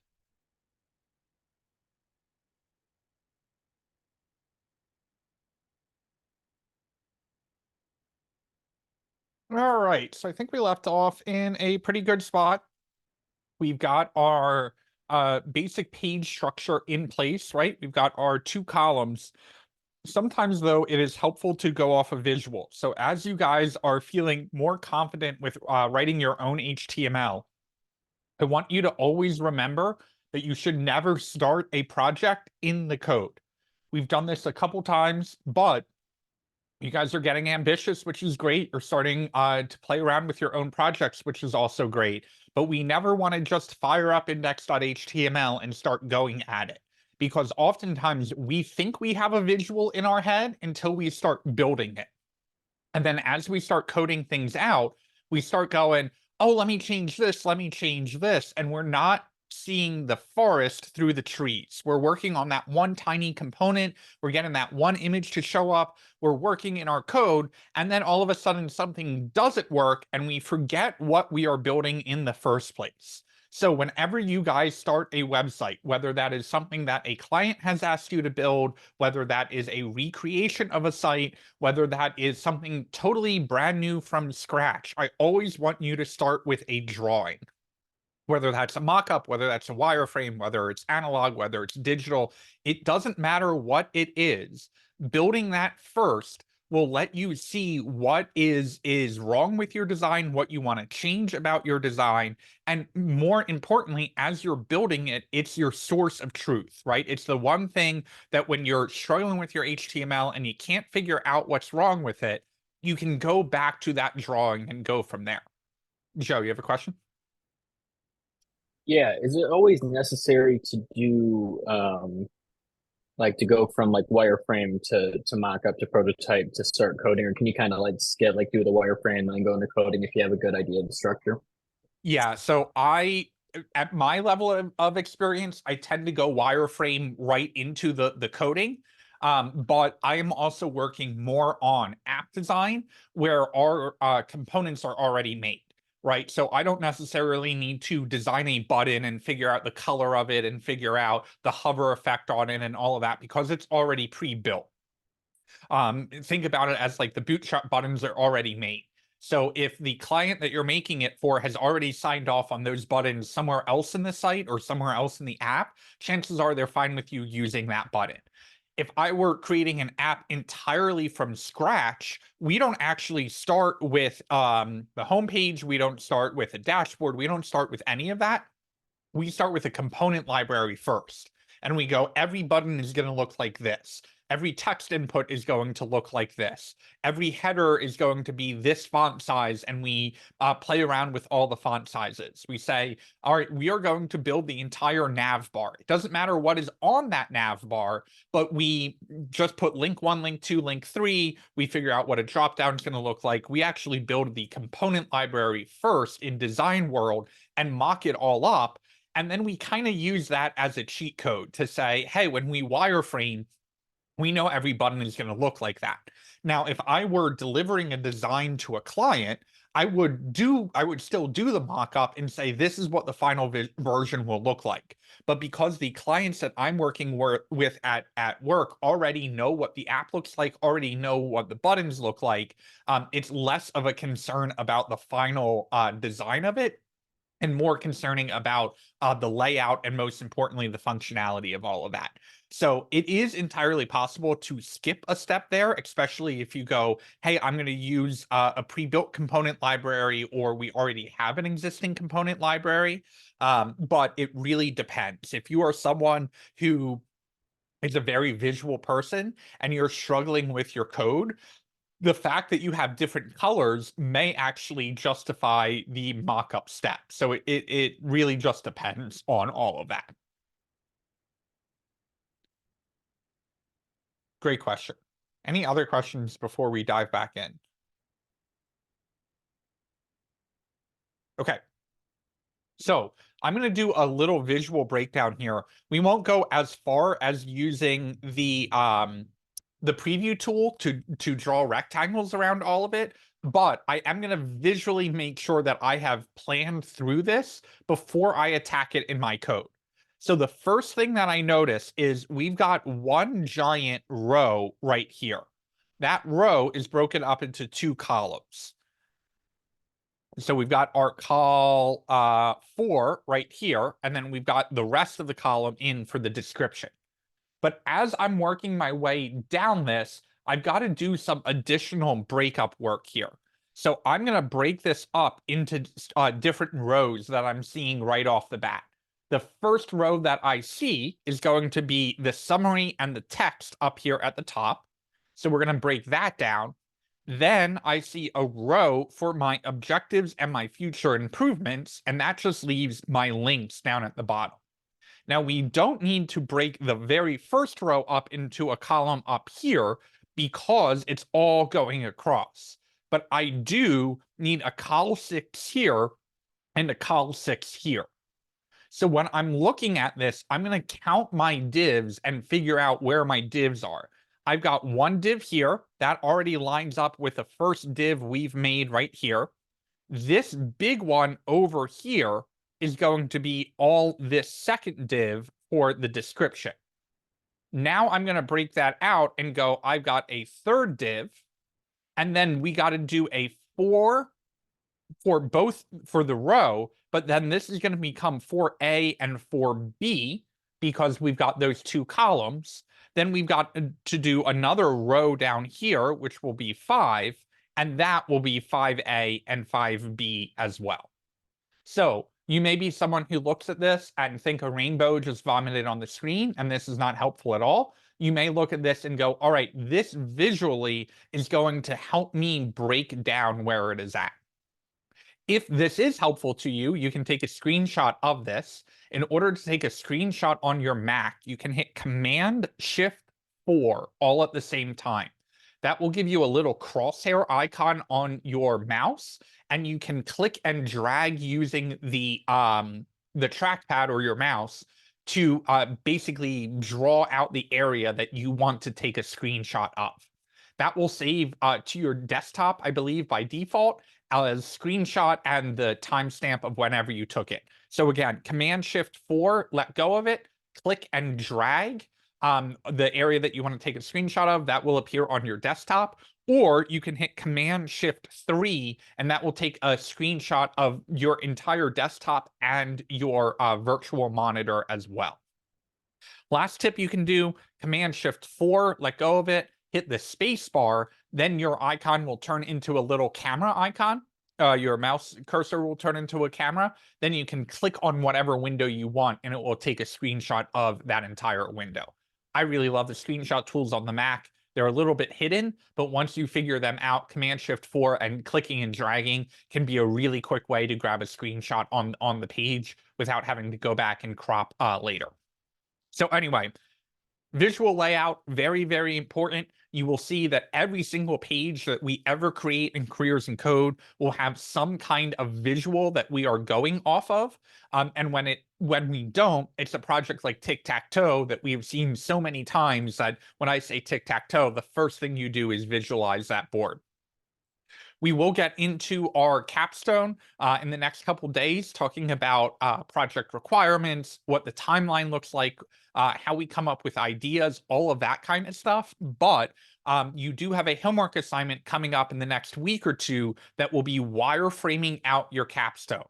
All right, so I think we left off in a pretty good spot. We've got our basic page structure in place, right? We've got our 2 columns. Sometimes, though, it is helpful to go off a visual. So as you guys are feeling more confident with writing your own HTML, I want you to always remember that you should never start a project in the code. We've done this a couple times, but you guys are getting ambitious, which is great. You're starting to play around with your own projects, which is also great. But we never want to just fire up index.html and start going at it, because oftentimes we think we have a visual in our head until we start building it. And then as we start coding things out, we start going, oh, let me change this, let me change this. And we're not seeing the forest through the trees. We're working on that one tiny component. We're getting that one image to show up. We're working in our code. And then all of a sudden something doesn't work and we forget what we are building in the first place. So whenever you guys start a website, whether that is something that a client has asked you to build, whether that is a recreation of a site, whether that is something totally brand new from scratch, I always want you to start with a drawing. Whether that's a mock-up, whether that's a wireframe, whether it's analog, whether it's digital, it doesn't matter what it is. Building that first will let you see what is wrong with your design, what you want to change about your design, and more importantly, as you're building it, it's your source of truth, right? It's the one thing that when you're struggling with your HTML and you can't figure out what's wrong with it, you can go back to that drawing and go from there. Joe, you have a question? Yeah, is it always necessary to do like to go from like wireframe to mock up to prototype to start coding, or can you kind of like skip like do the wireframe and then go into coding if you have a good idea of the structure? Yeah, so at my level of experience, I tend to go wireframe right into the coding. But I am also working more on app design where our components are already made, right? So I don't necessarily need to design a button and figure out the color of it and figure out the hover effect on it and all of that because it's already pre-built. Think about it as like the bootstrap buttons are already made. So if the client that you're making it for has already signed off on those buttons somewhere else in the site or somewhere else in the app, chances are they're fine with you using that button. If I were creating an app entirely from scratch, we don't actually start with the homepage. We don't start with a dashboard. We don't start with any of that. We start with a component library first. And we go, every button is going to look like this. Every text input is going to look like this. Every header is going to be this font size, and we play around with all the font sizes. We say, all right, we are going to build the entire nav bar. It doesn't matter what is on that nav bar, but we just put link 1, link 2, link 3. We figure out what a dropdown is going to look like. We actually build the component library first in design world and mock it all up. And then we kind of use that as a cheat code to say, hey, when we wireframe, we know every button is going to look like that. Now, if I were delivering a design to a client, I would still do the mock-up and say, this is what the final version will look like. But because the clients that I'm working with at work already know what the app looks like, already know what the buttons look like, it's less of a concern about the final design of it and more concerning about the layout and most importantly, the functionality of all of that. So it is entirely possible to skip a step there, especially if you go, hey, I'm going to use a pre-built component library, or we already have an existing component library. But it really depends. If you are someone who is a very visual person and you're struggling with your code, the fact that you have different colors may actually justify the mock-up step. So it really just depends on all of that. Great question. Any other questions before we dive back in? Okay. So I'm going to do a little visual breakdown here. We won't go as far as using the preview tool to draw rectangles around all of it, but I am going to visually make sure that I have planned through this before I attack it in my code. So the first thing that I notice is we've got one giant row right here. That row is broken up into 2 columns. So we've got our call 4 right here, and then we've got the rest of the column in for the description. But as I'm working my way down this, I've got to do some additional breakup work here. So I'm going to break this up into different rows that I'm seeing right off the bat. The first row that I see is going to be the summary and the text up here at the top. So we're going to break that down. Then I see a row for my objectives and my future improvements, and that just leaves my links down at the bottom. Now, we don't need to break the very first row up into a column up here because it's all going across. But I do need a col 6 here and a col 6 here. So when I'm looking at this, I'm going to count my divs and figure out where my divs are. I've got one div here that already lines up with the first div we've made right here. This big one over here is going to be all this second div for the description. Now I'm going to break that out and go, I've got a third div, and then we got to do a 4 for both for the row, but then this is going to become 4A and 4B because we've got those 2 columns. Then we've got to do another row down here, which will be 5, and that will be 5A and 5B as well. So you may be someone who looks at this and think a rainbow just vomited on the screen, and this is not helpful at all. You may look at this and go, all right, this visually is going to help me break down where it is at. If this is helpful to you, you can take a screenshot of this. In order to take a screenshot on your Mac, you can hit Command-Shift-4 all at the same time. That will give you a little crosshair icon on your mouse, and you can click and drag using the trackpad or your mouse to basically draw out the area that you want to take a screenshot of. That will save to your desktop, I believe, by default, as screenshot and the timestamp of whenever you took it. So again, Command-Shift-4, let go of it, click and drag the area that you want to take a screenshot of. That will appear on your desktop. Or you can hit Command-Shift-3, and that will take a screenshot of your entire desktop and your virtual monitor as well. Last tip you can do, Command-Shift-4, let go of it, hit the space bar, then your icon will turn into a little camera icon. Your mouse cursor will turn into a camera. Then you can click on whatever window you want, and it will take a screenshot of that entire window. I really love the screenshot tools on the Mac. They're a little bit hidden, but once you figure them out, Command-Shift-4 and clicking and dragging can be a really quick way to grab a screenshot on the page without having to go back and crop later. So anyway, visual layout, very, very important. You will see that every single page that we ever create in Careers in Code will have some kind of visual that we are going off of. And when we don't, it's a project like tic-tac-toe that we've seen so many times that when I say tic-tac-toe, the first thing you do is visualize that board. We will get into our capstone in the next couple days, talking about project requirements, what the timeline looks like, how we come up with ideas, all of that kind of stuff. But you do have a homework assignment coming up in the next week or two that will be wireframing out your capstone.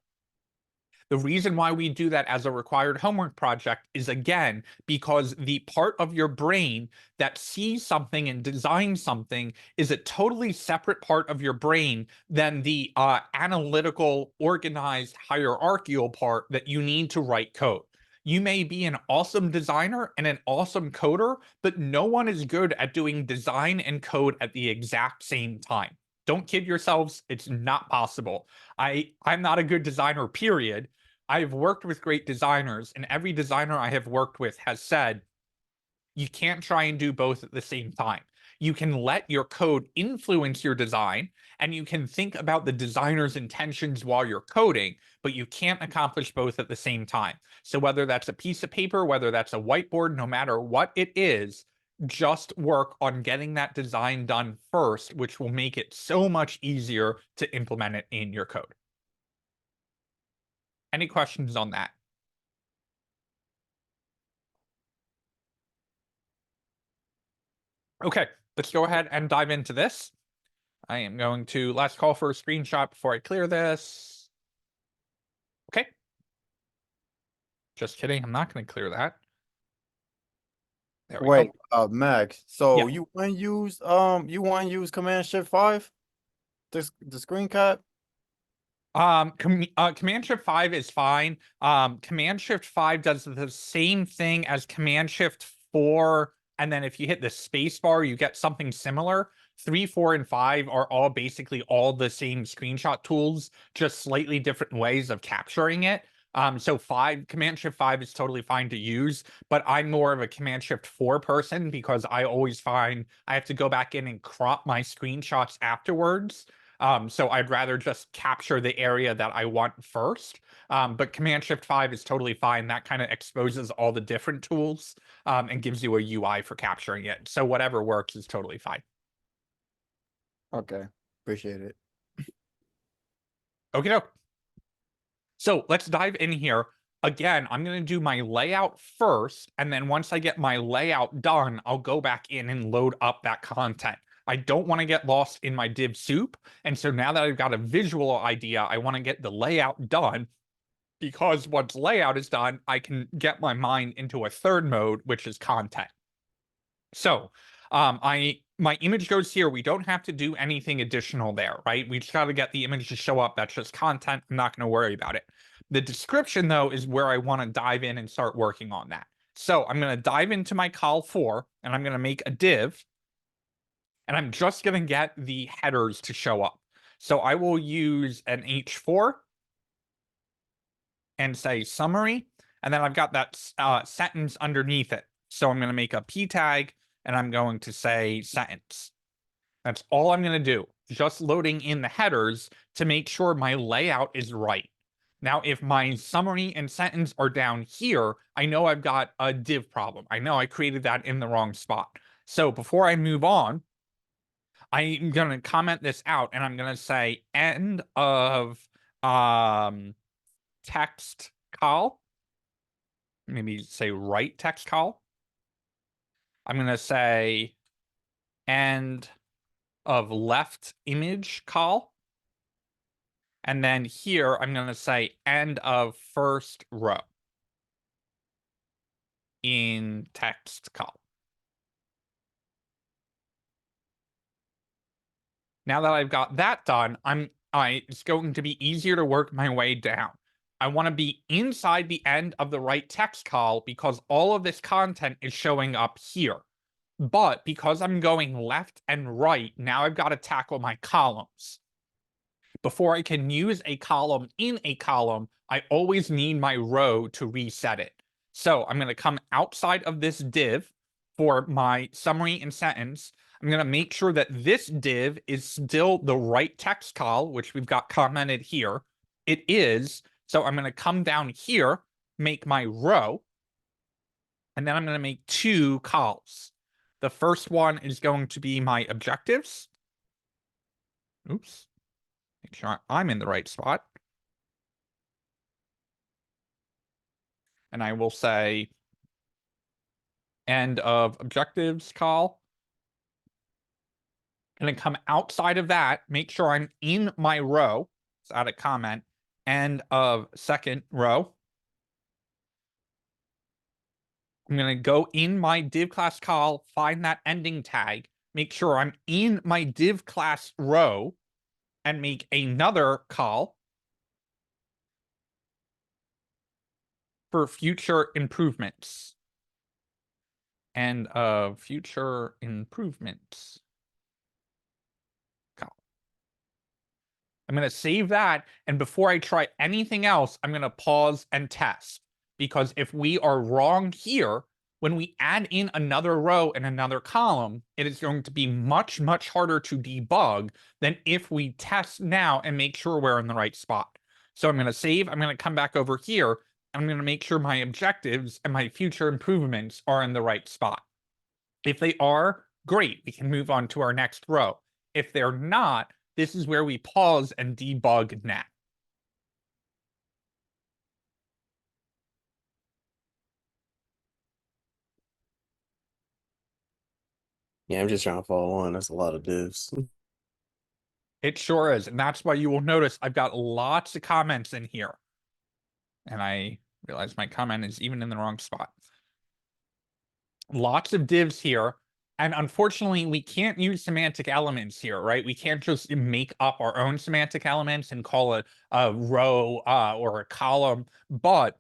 The reason why we do that as a required homework project is, again, because the part of your brain that sees something and designs something is a totally separate part of your brain than the analytical, organized, hierarchical part that you need to write code. You may be an awesome designer and an awesome coder, but no one is good at doing design and code at the exact same time. Don't kid yourselves, it's not possible. I'm not a good designer, period. I've worked with great designers, and every designer I have worked with has said, you can't try and do both at the same time. You can let your code influence your design, and you can think about the designer's intentions while you're coding, but you can't accomplish both at the same time. So whether that's a piece of paper, whether that's a whiteboard, no matter what it is, just work on getting that design done first, which will make it so much easier to implement it in your code. Any questions on that? Okay, let's go ahead and dive into this. I am going to last call for a screenshot before I clear this. Okay. Just kidding, I'm not going to clear that. There we Wait, go. Max. So Yeah. you want to use Command-Shift-5? The screen cap? Command-Shift-5 is fine. Command-Shift-5 does the same thing as Command-Shift-4, and then if you hit the space bar, you get something similar. 3, 4, and 5 are all basically all the same screenshot tools, just slightly different ways of capturing it. So Command-Shift-5 is totally fine to use, but I'm more of a Command-Shift-4 person because I always find I have to go back in and crop my screenshots afterwards. So I'd rather just capture the area that I want first. But Command-Shift-5 is totally fine. That kind of exposes all the different tools and gives you a UI for capturing it. So whatever works is totally fine. Okay, appreciate it. Okay, doke. So let's dive in here. Again, I'm going to do my layout first, and then once I get my layout done, I'll go back in and load up that content. I don't want to get lost in my div soup, and so now that I've got a visual idea, I want to get the layout done, because once layout is done, I can get my mind into a third mode, which is content. So my image goes here. We don't have to do anything additional there, right? We just got to get the image to show up. That's just content. I'm not going to worry about it. The description, though, is where I want to dive in and start working on that. So I'm going to dive into my col4, and I'm going to make a div, and I'm just going to get the headers to show up. So I will use an H4 and say summary, and then I've got that sentence underneath it. So I'm going to make a p tag, and I'm going to say sentence. That's all I'm going to do, just loading in the headers to make sure my layout is right. Now, if my summary and sentence are down here, I know I've got a div problem. I know I created that in the wrong spot. So before I move on, I'm going to comment this out, and I'm going to say end of text col. Maybe say right text col. I'm going to say end of left image col. And then here, I'm going to say end of first row in text col. Now that I've got that done, it's going to be easier to work my way down. I want to be inside the end of the right text col because all of this content is showing up here. But because I'm going left and right, now I've got to tackle my columns. Before I can use a column in a column, I always need my row to reset it. So I'm going to come outside of this div for my summary and sentence. I'm going to make sure that this div is still the right text col, which we've got commented here. It is. So I'm going to come down here, make my row, and then I'm going to make two cols. The first one is going to be my objectives. Oops. Make sure I'm in the right spot. And I will say end of objectives col. And then come outside of that, make sure I'm in my row. Let's add a comment. End of second row. I'm going to go in my div class col, find that ending tag, make sure I'm in my div class row, and make another col for future improvements. End of future improvements. I'm going to save that. And before I try anything else, I'm going to pause and test. Because if we are wrong here, when we add in another row and another column, it is going to be much, much harder to debug than if we test now and make sure we're in the right spot. So I'm going to save. I'm going to come back over here. I'm going to make sure my objectives and my future improvements are in the right spot. If they are, great. We can move on to our next row. If they're not, this is where we pause and debug now. Yeah, I'm just trying to follow on. That's a lot of divs. It sure is. And that's why you will notice I've got lots of comments in here. And I realize my comment is even in the wrong spot. Lots of divs here. And unfortunately, we can't use semantic elements here, right? We can't just make up our own semantic elements and call it a row or a column. But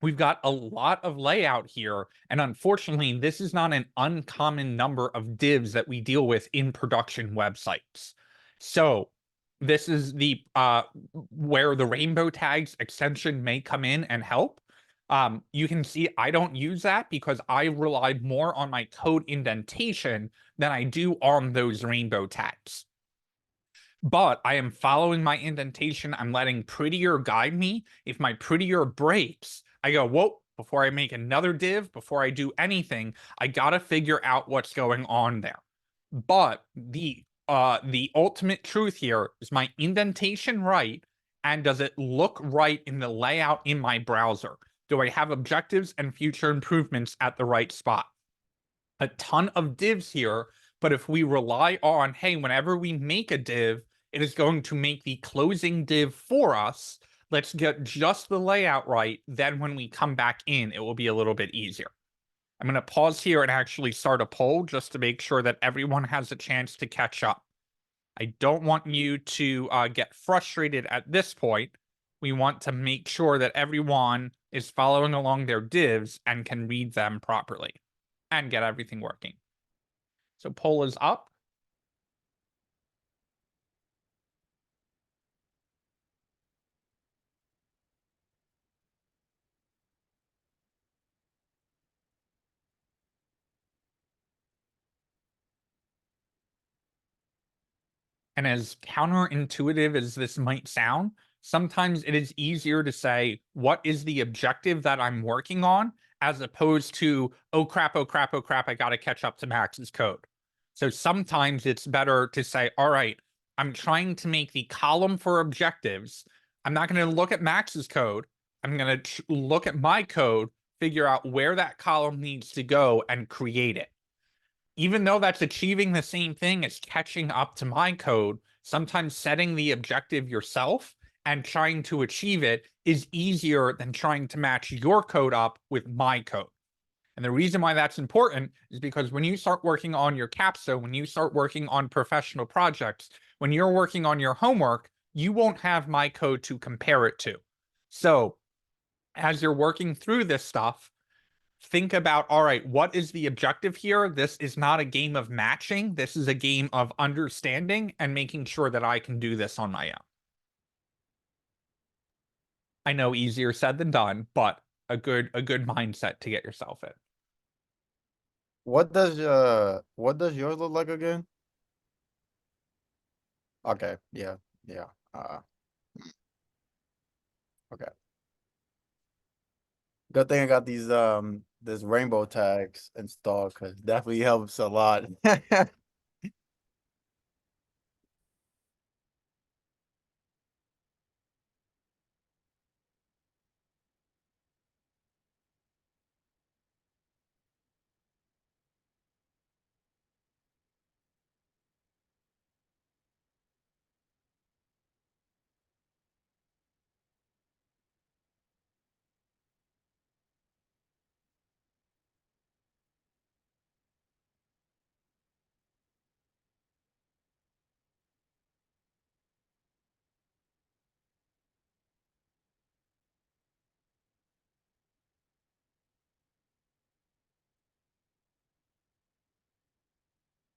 we've got a lot of layout here. And unfortunately, this is not an uncommon number of divs that we deal with in production websites. So this is the where the rainbow tags extension may come in and help. You can see I don't use that because I rely more on my code indentation than I do on those rainbow tags. But I am following my indentation. I'm letting prettier guide me. If my prettier breaks, I go, whoa, before I make another div, before I do anything, I gotta figure out what's going on there. But the ultimate truth here is my indentation right, And does it look right in the layout in my browser? Do I have objectives and future improvements at the right spot? A ton of divs here, but if we rely on, hey, whenever we make a div, it is going to make the closing div for us. Let's get just the layout right. Then when we come back in, it will be a little bit easier. I'm going to pause here and actually start a poll just to make sure that everyone has a chance to catch up. I don't want you to get frustrated at this point. We want to make sure that everyone is following along their divs and can read them properly and get everything working. So poll is up. And as counterintuitive as this might sound, sometimes it is easier to say, what is the objective that I'm working on, as opposed to, oh crap, oh crap, oh crap, I got to catch up to Max's code. So sometimes it's better to say, all right, I'm trying to make the column for objectives. I'm not going to look at Max's code. I'm going to look at my code, figure out where that column needs to go, and create it. Even though that's achieving the same thing as catching up to my code, sometimes setting the objective yourself and trying to achieve it is easier than trying to match your code up with my code. And the reason why that's important is because when you start working on your CAPSA, when you start working on professional projects, when you're working on your homework, you won't have my code to compare it to. So as you're working through this stuff, think about, all right, what is the objective here? This is not a game of matching. This is a game of understanding and making sure that I can do this on my own. I know easier said than done, but a good mindset to get yourself in. What does yours look like again? Okay, yeah. Okay. Good thing I got these this rainbow tags installed, because definitely helps a lot.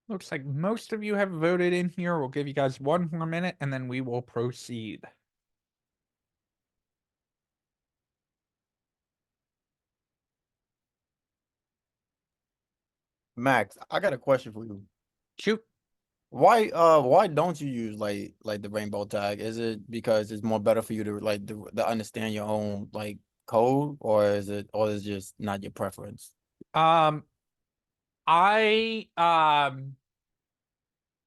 Looks like most of you have voted in here. We'll give you guys one more minute and then we will proceed. Max, I got a question for you. Shoot. Why don't you use like the rainbow tag? Is it because it's more better for you to like to understand your own like code, or is it just not your preference?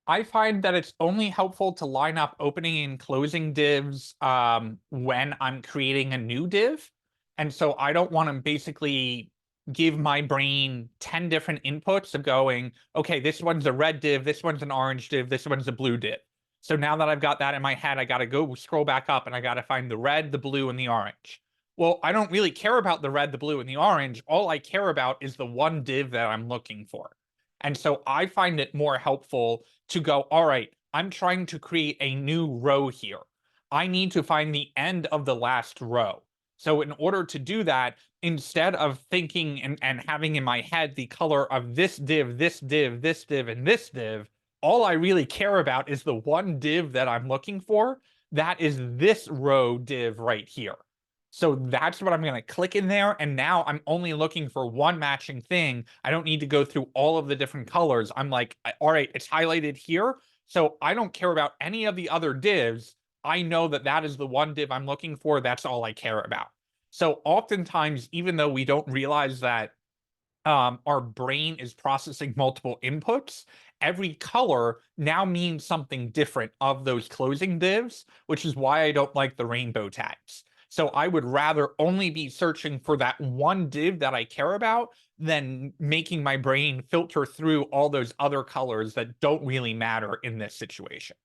I find that it's only helpful to line up opening and closing divs when I'm creating a new div. And so I don't want to basically give my brain 10 different inputs of going, okay, this one's a red div, this one's an orange div, this one's a blue div. So now that I've got that in my head, I got to go scroll back up and I got to find the red, the blue, and the orange. Well, I don't really care about the red, the blue, and the orange. All I care about is the one div that I'm looking for. And so I find it more helpful to go, all right, I'm trying to create a new row here. I need to find the end of the last row. So in order to do that, instead of thinking and having in my head the color of this div, this div, this div, and this div, all I really care about is the one div that I'm looking for. That is this row div right here. So that's what I'm going to click in there. And now I'm only looking for one matching thing. I don't need to go through all of the different colors. I'm like, all right, it's highlighted here. So I don't care about any of the other divs. I know that that is the one div I'm looking for. That's all I care about. So oftentimes, even though we don't realize that our brain is processing multiple inputs, every color now means something different of those closing divs, which is why I don't like the rainbow tags. So I would rather only be searching for that one div that I care about than making my brain filter through all those other colors that don't really matter in this situation.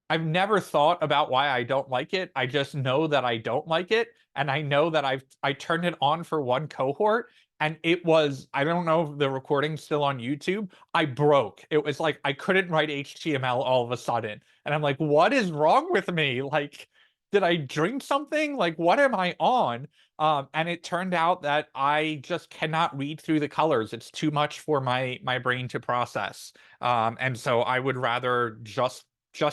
I've never thought about why I don't like it. I just know that I don't like it. And I know that I turned it on for one cohort and it was, I don't know if the recording's still on YouTube. I broke. It was like I couldn't write HTML all of a sudden. And I'm like, what is wrong with me? Like, did I drink something? Like, what am I on? And it turned out that I just cannot read through the colors. It's too much for my brain to process. And so I would rather just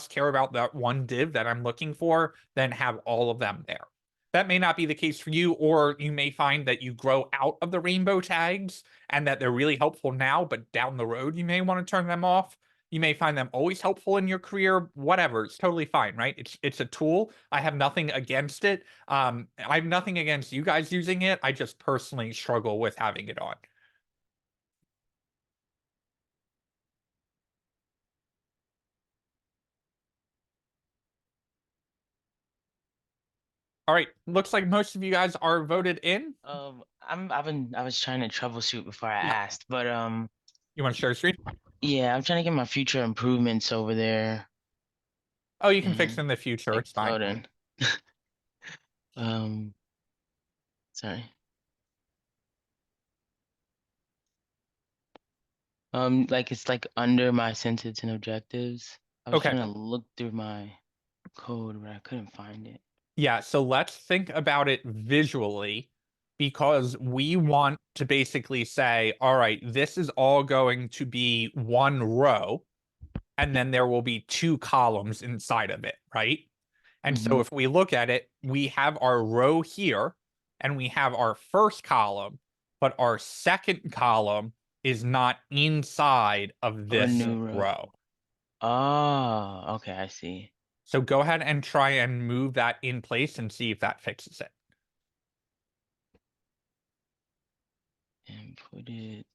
care about that one div that I'm looking for than have all of them there. That may not be the case for you, or you may find that you grow out of the rainbow tags and that they're really helpful now, but down the road you may want to turn them off. You may find them always helpful in your career, whatever. It's totally fine, right? It's a tool. I have nothing against it. I have nothing against you guys using it. I just personally struggle with having it on. All right, looks like most of you guys are voted in. I was trying to troubleshoot before I Yeah. asked, but You want to share screen? yeah, I'm trying to get my future improvements over there. Oh, you can fix and in the future. It's Oh, fine. then. Sorry. Like it's like under my sentence and objectives. I was Okay. trying to look through my code, but I couldn't find it. Yeah, so let's think about it visually because we want to basically say, all right, this is all going to be one row, and then there will be two columns inside of it, right? And so Mhm. if we look at it, we have our row here and we have our first column, but our second column is not inside of Of a this new row. row. Oh, okay, I see. So go ahead and try and move that in place and see if that fixes it. And put it.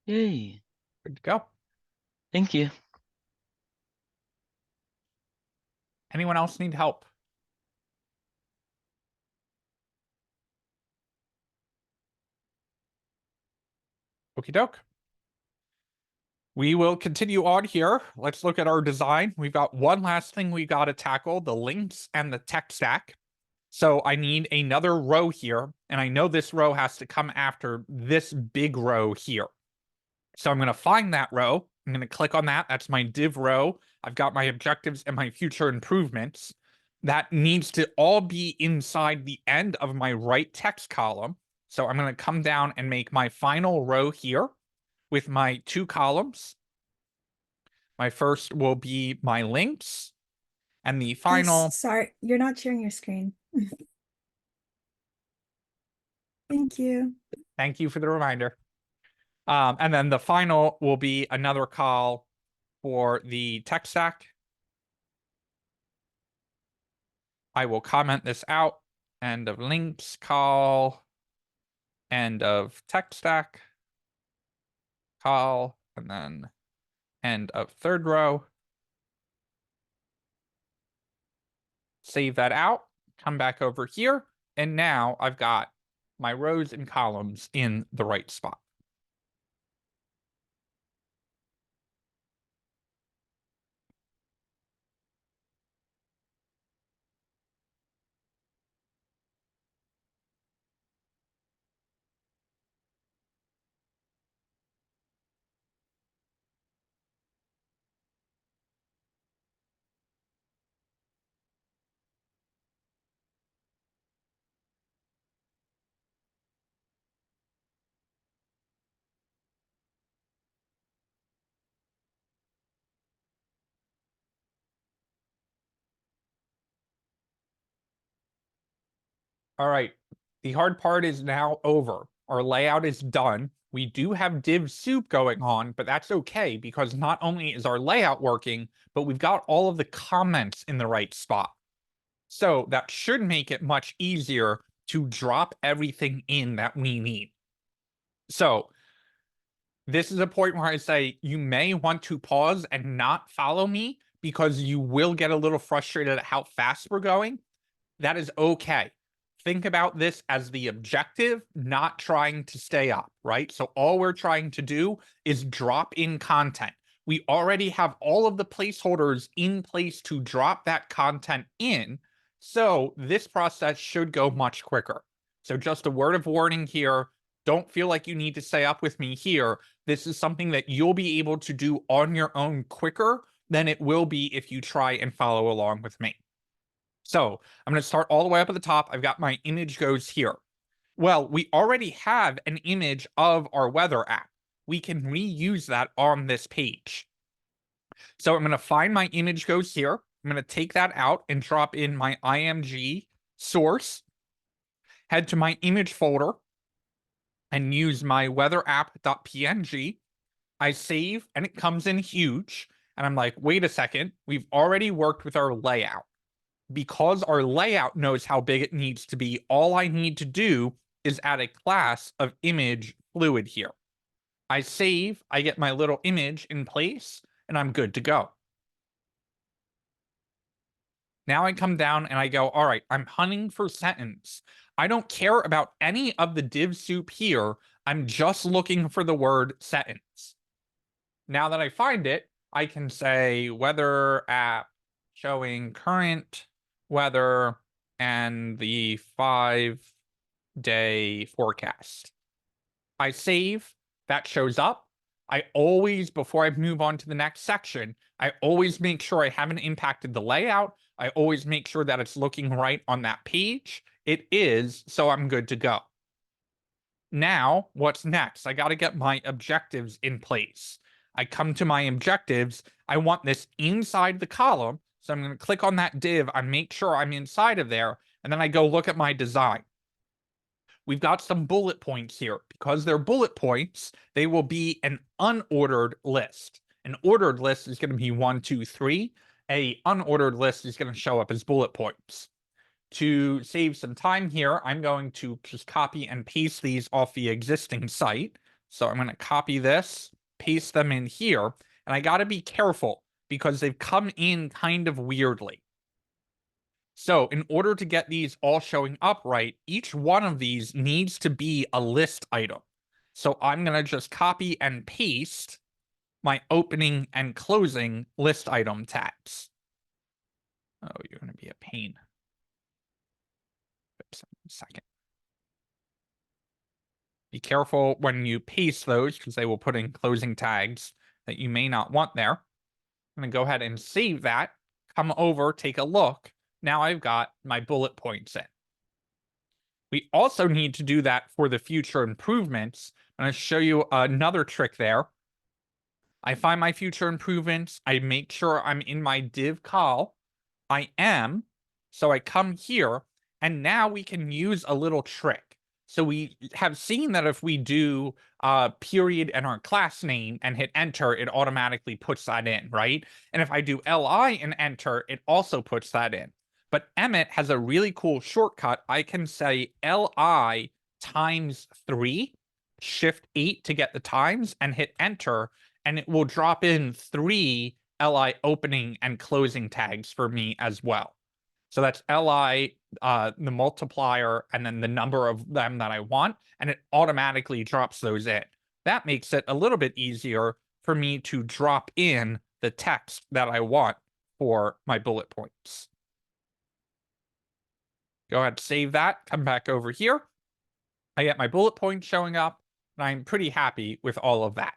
Yay. Good to go. Thank you. Anyone else need help? Okie doke. We will continue on here. Let's look at our design. We've got one last thing we got to tackle, the links and the tech stack. So I need another row here, and I know this row has to come after this big row here. So I'm going to find that row. I'm going to click on that. That's my div row. I've got my objectives and my future improvements. That needs to all be inside the end of my right text column. So I'm going to come down and make my final row here with my two columns. My first will be my links, and the final. Sorry, you're not sharing your screen. Thank you. Thank you for the reminder. And then the final will be another call for the tech stack. I will comment this out. End of links call. End of tech stack call. And then end of third row. Save that out. Come back over here. And now I've got my rows and columns in the right spot. All right, the hard part is now over. Our layout is done. We do have div soup going on, but that's okay because not only is our layout working, but we've got all of the comments in the right spot. So that should make it much easier to drop everything in that we need. So this is a point where I say you may want to pause and not follow me because you will get a little frustrated at how fast we're going. That is okay. Think about this as the objective, not trying to stay up, right? So all we're trying to do is drop in content. We already have all of the placeholders in place to drop that content in. So this process should go much quicker. So just a word of warning here. Don't feel like you need to stay up with me here. This is something that you'll be able to do on your own quicker than it will be if you try and follow along with me. So I'm going to start all the way up at the top. I've got my image goes here. Well, we already have an image of our weather app. We can reuse that on this page. So I'm going to find my image goes here. I'm going to take that out and drop in my IMG source, head to my image folder, and use my weather app.png. I save and it comes in huge. And I'm like, wait a second, we've already worked with our layout. Because our layout knows how big it needs to be, all I need to do is add a class of image fluid here. I save, I get my little image in place, and I'm good to go. Now I come down and I go, all right, I'm hunting for sentence. I don't care about any of the div soup here. I'm just looking for the word sentence. Now that I find it, I can say weather app showing current weather and the 5-day forecast. I save, that shows up. I always, before I move on to the next section, I always make sure I haven't impacted the layout. I always make sure that it's looking right on that page. It is, so I'm good to go. Now, what's next? I got to get my objectives in place. I come to my objectives. I want this inside the column. So I'm going to click on that div. I make sure I'm inside of there. And then I go look at my design. We've got some bullet points here. Because they're bullet points, they will be an unordered list. An ordered list is going to be 1, 2, 3. A unordered list is going to show up as bullet points. To save some time here, I'm going to just copy and paste these off the existing site. So I'm going to copy this, paste them in here, and I got to be careful because they've come in kind of weirdly. So in order to get these all showing up right, each one of these needs to be a list item. So I'm going to just copy and paste my opening and closing list item tags. Oh, you're going to be a pain. Oops, a second. Be careful when you paste those because they will put in closing tags that you may not want there. I'm going to go ahead and save that. Come over, take a look. Now I've got my bullet points in. We also need to do that for the future improvements. I'm going to show you another trick there. I find my future improvements. I make sure I'm in my div col. I am. So I come here, and now we can use a little trick. So we have seen that if we do period and our class name and hit enter, it automatically puts that in, right? And if I do li and enter, it also puts that in. But Emmet has a really cool shortcut. I can say li times 3, shift 8 to get the times, and hit enter, and it will drop in 3 li opening and closing tags for me as well. So that's li, the multiplier, and then the number of them that I want, and it automatically drops those in. That makes it a little bit easier for me to drop in the text that I want for my bullet points. Go ahead, save that, come back over here. I get my bullet points showing up, and I'm pretty happy with all of that.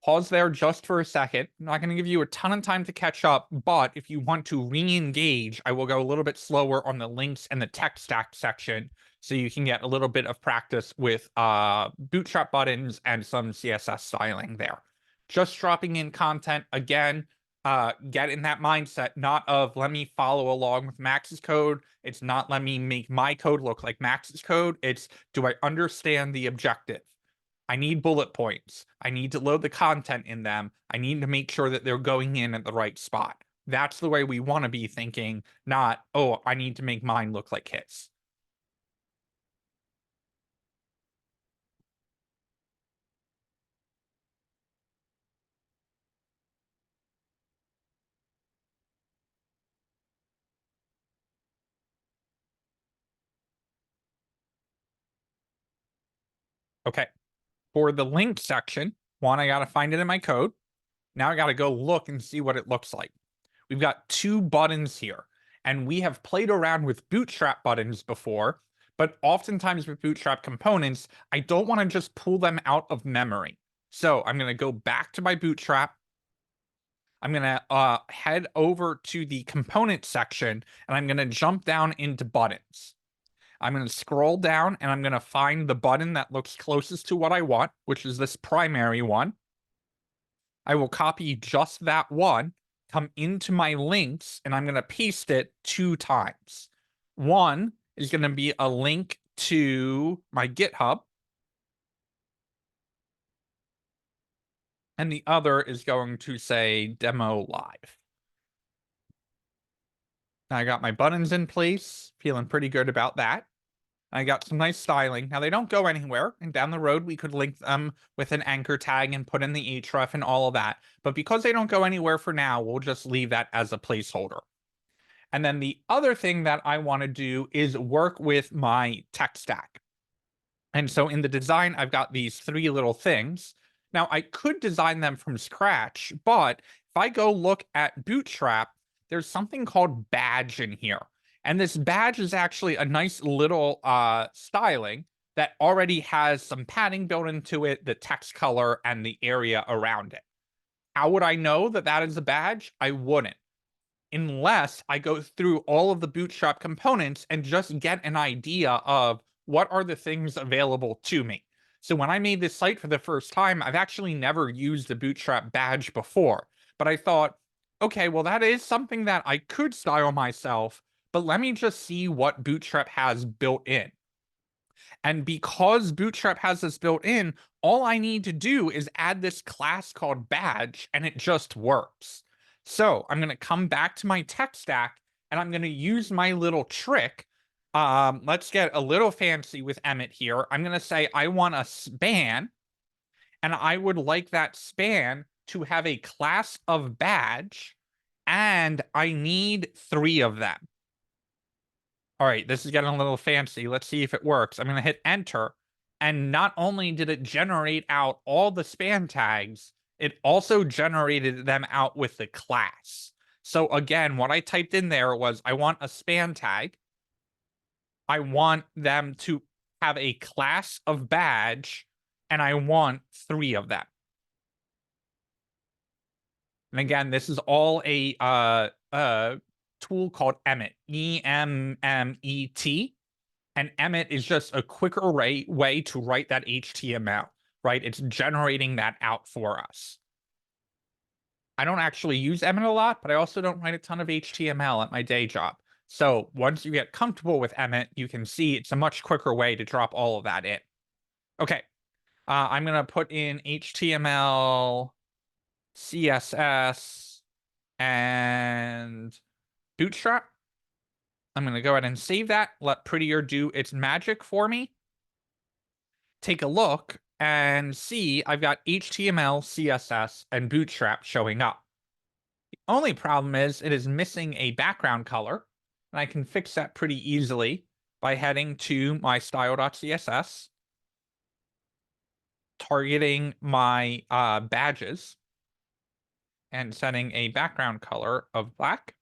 Pause there just for a second. I'm not going to give you a ton of time to catch up, but if you want to re-engage, I will go a little bit slower on the links and the tech stack section so you can get a little bit of practice with bootstrap buttons and some CSS styling there. Just dropping in content again. get in that mindset, not of let me follow along with Max's code. It's not let me make my code look like Max's code. It's, do I understand the objective? I need bullet points. I need to load the content in them. I need to make sure that they're going in at the right spot. That's the way we want to be thinking, not, oh, I need to make mine look like his. Okay. For the link section, one, I got to find it in my code. Now I got to go look and see what it looks like. We've got 2 buttons here, and we have played around with Bootstrap buttons before, but oftentimes with Bootstrap components, I don't want to just pull them out of memory. So I'm going to go back to my Bootstrap. I'm going to head over to the component section, and I'm going to jump down into buttons. I'm going to scroll down, and I'm going to find the button that looks closest to what I want, which is this primary one. I will copy just that one, come into my links, and I'm going to paste it 2 times. One is going to be a link to my GitHub. And the other is going to say demo live. I got my buttons in place, feeling pretty good about that. I got some nice styling. Now they don't go anywhere, and down the road we could link them with an anchor tag and put in the href and all of that. But because they don't go anywhere for now, we'll just leave that as a placeholder. And then the other thing that I want to do is work with my tech stack. And so in the design, I've got these 3 little things. Now I could design them from scratch, but if I go look at Bootstrap, there's something called badge in here. And this badge is actually a nice little styling that already has some padding built into it, the text color, and the area around it. How would I know that that is a badge? I wouldn't, unless I go through all of the Bootstrap components and just get an idea of what are the things available to me. So when I made this site for the first time, I've actually never used the Bootstrap badge before, but I thought, okay, well, that is something that I could style myself, but let me just see what Bootstrap has built in. And because Bootstrap has this built in, all I need to do is add this class called badge, and it just works. So I'm going to come back to my tech stack, and I'm going to use my little trick. Let's get a little fancy with Emmet here. I'm going to say I want a span, and I would like that span to have a class of badge, and I need 3 of them. All right, this is getting a little fancy. Let's see if it works. I'm going to hit enter. And not only did it generate out all the span tags, it also generated them out with the class. So again, what I typed in there was, I want a span tag. I want them to have a class of badge, and I want 3 of them. And again, this is all a tool called Emmet, E-M-M-E-T. And Emmet is just a quicker way to write that HTML, right? It's generating that out for us. I don't actually use Emmet a lot, but I also don't write a ton of HTML at my day job. So once you get comfortable with Emmet, you can see it's a much quicker way to drop all of that in. Okay, I'm going to put in HTML, CSS, and Bootstrap. I'm going to go ahead and save that, let Prettier do its magic for me. Take a look and see I've got HTML, CSS, and Bootstrap showing up. The only problem is it is missing a background color, and I can fix that pretty easily by heading to my style.css, targeting my badges, and setting a background color of black.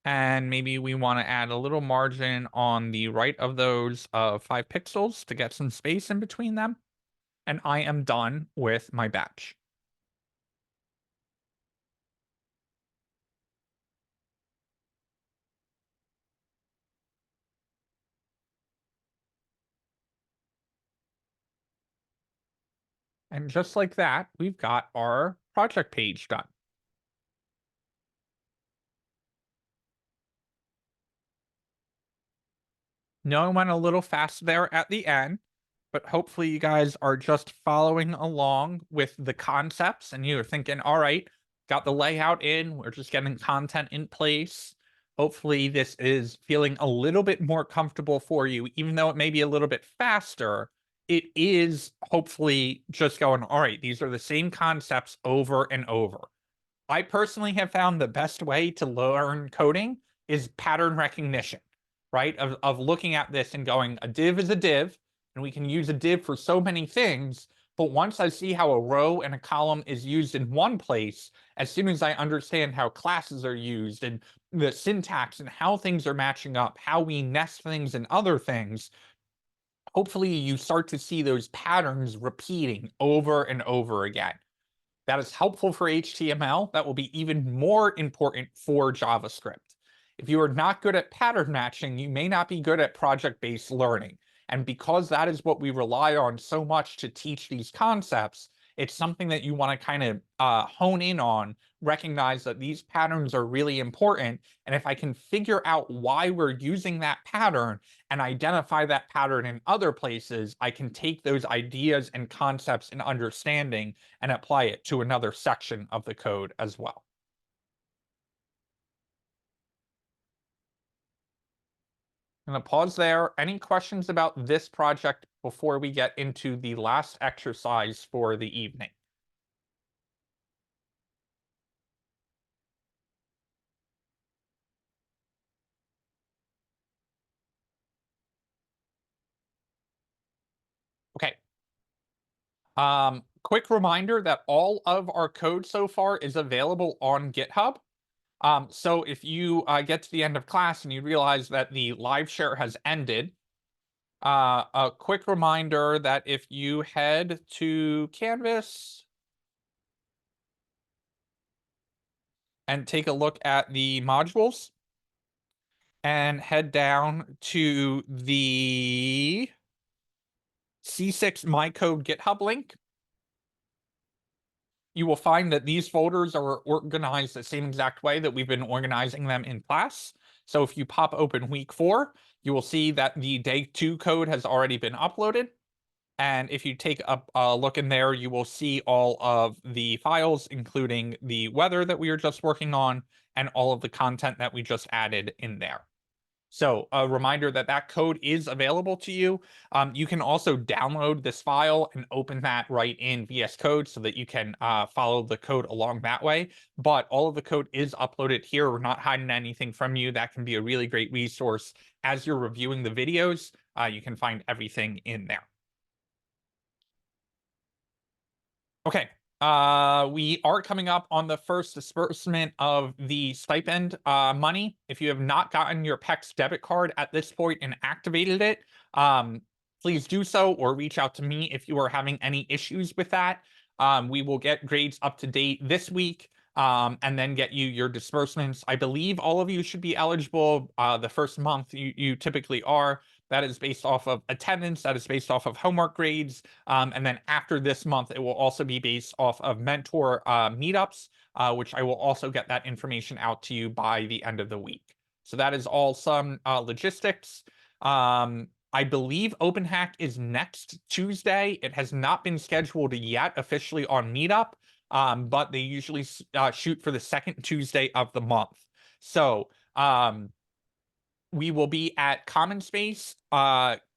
And maybe we want to add a little margin on the right of those 5 pixels to get some space in between them. And I am done with my batch. And just like that, we've got our project page done. know I went a little fast there at the end, but hopefully you guys are just following along with the concepts and you're thinking, all right, got the layout in, we're just getting content in place. Hopefully this is feeling a little bit more comfortable for you, even though it may be a little bit faster. It is hopefully just going, all right, these are the same concepts over and over. I personally have found the best way to learn coding is pattern recognition, right? Of looking at this and going, a div is a div, and we can use a div for so many things. But once I see how a row and a column is used in one place, as soon as I understand how classes are used and the syntax and how things are matching up, how we nest things and other things, hopefully you start to see those patterns repeating over and over again. That is helpful for HTML. That will be even more important for JavaScript. If you are not good at pattern matching, you may not be good at project-based learning. And because that is what we rely on so much to teach these concepts, it's something that you want to kind of hone in on, recognize that these patterns are really important. And if I can figure out why we're using that pattern and identify that pattern in other places, I can take those ideas and concepts and understanding and apply it to another section of the code as well. I'm going to pause there. Any questions about this project before we get into the last exercise for the evening? Okay. Quick reminder that all of our code so far is available on GitHub. So if you get to the end of class and you realize that the live share has ended, a quick reminder that if you head to Canvas and take a look at the modules and head down to the C6 My Code GitHub link, you will find that these folders are organized the same exact way that we've been organizing them in class. So if you pop open week 4, you will see that the day 2 code has already been uploaded. And if you take a look in there, you will see all of the files, including the weather that we were just working on and all of the content that we just added in there. So a reminder that that code is available to you. You can also download this file and open that right in VS Code so that you can follow the code along that way. But all of the code is uploaded here. We're not hiding anything from you. That can be a really great resource as you're reviewing the videos. You can find everything in there. Okay, we are coming up on the first disbursement of the stipend money. If you have not gotten your PEX debit card at this point and activated it, please do so or reach out to me if you are having any issues with that. We will get grades up to date this week and then get you your disbursements. I believe all of you should be eligible the first month you typically are. That is based off of attendance. That is based off of homework grades. And then after this month, it will also be based off of mentor meetups, which I will also get that information out to you by the end of the week. So that is all some logistics. I believe OpenHack is next Tuesday. It has not been scheduled yet officially on Meetup, but they usually shoot for the second Tuesday of the month. So we will be at Common Space.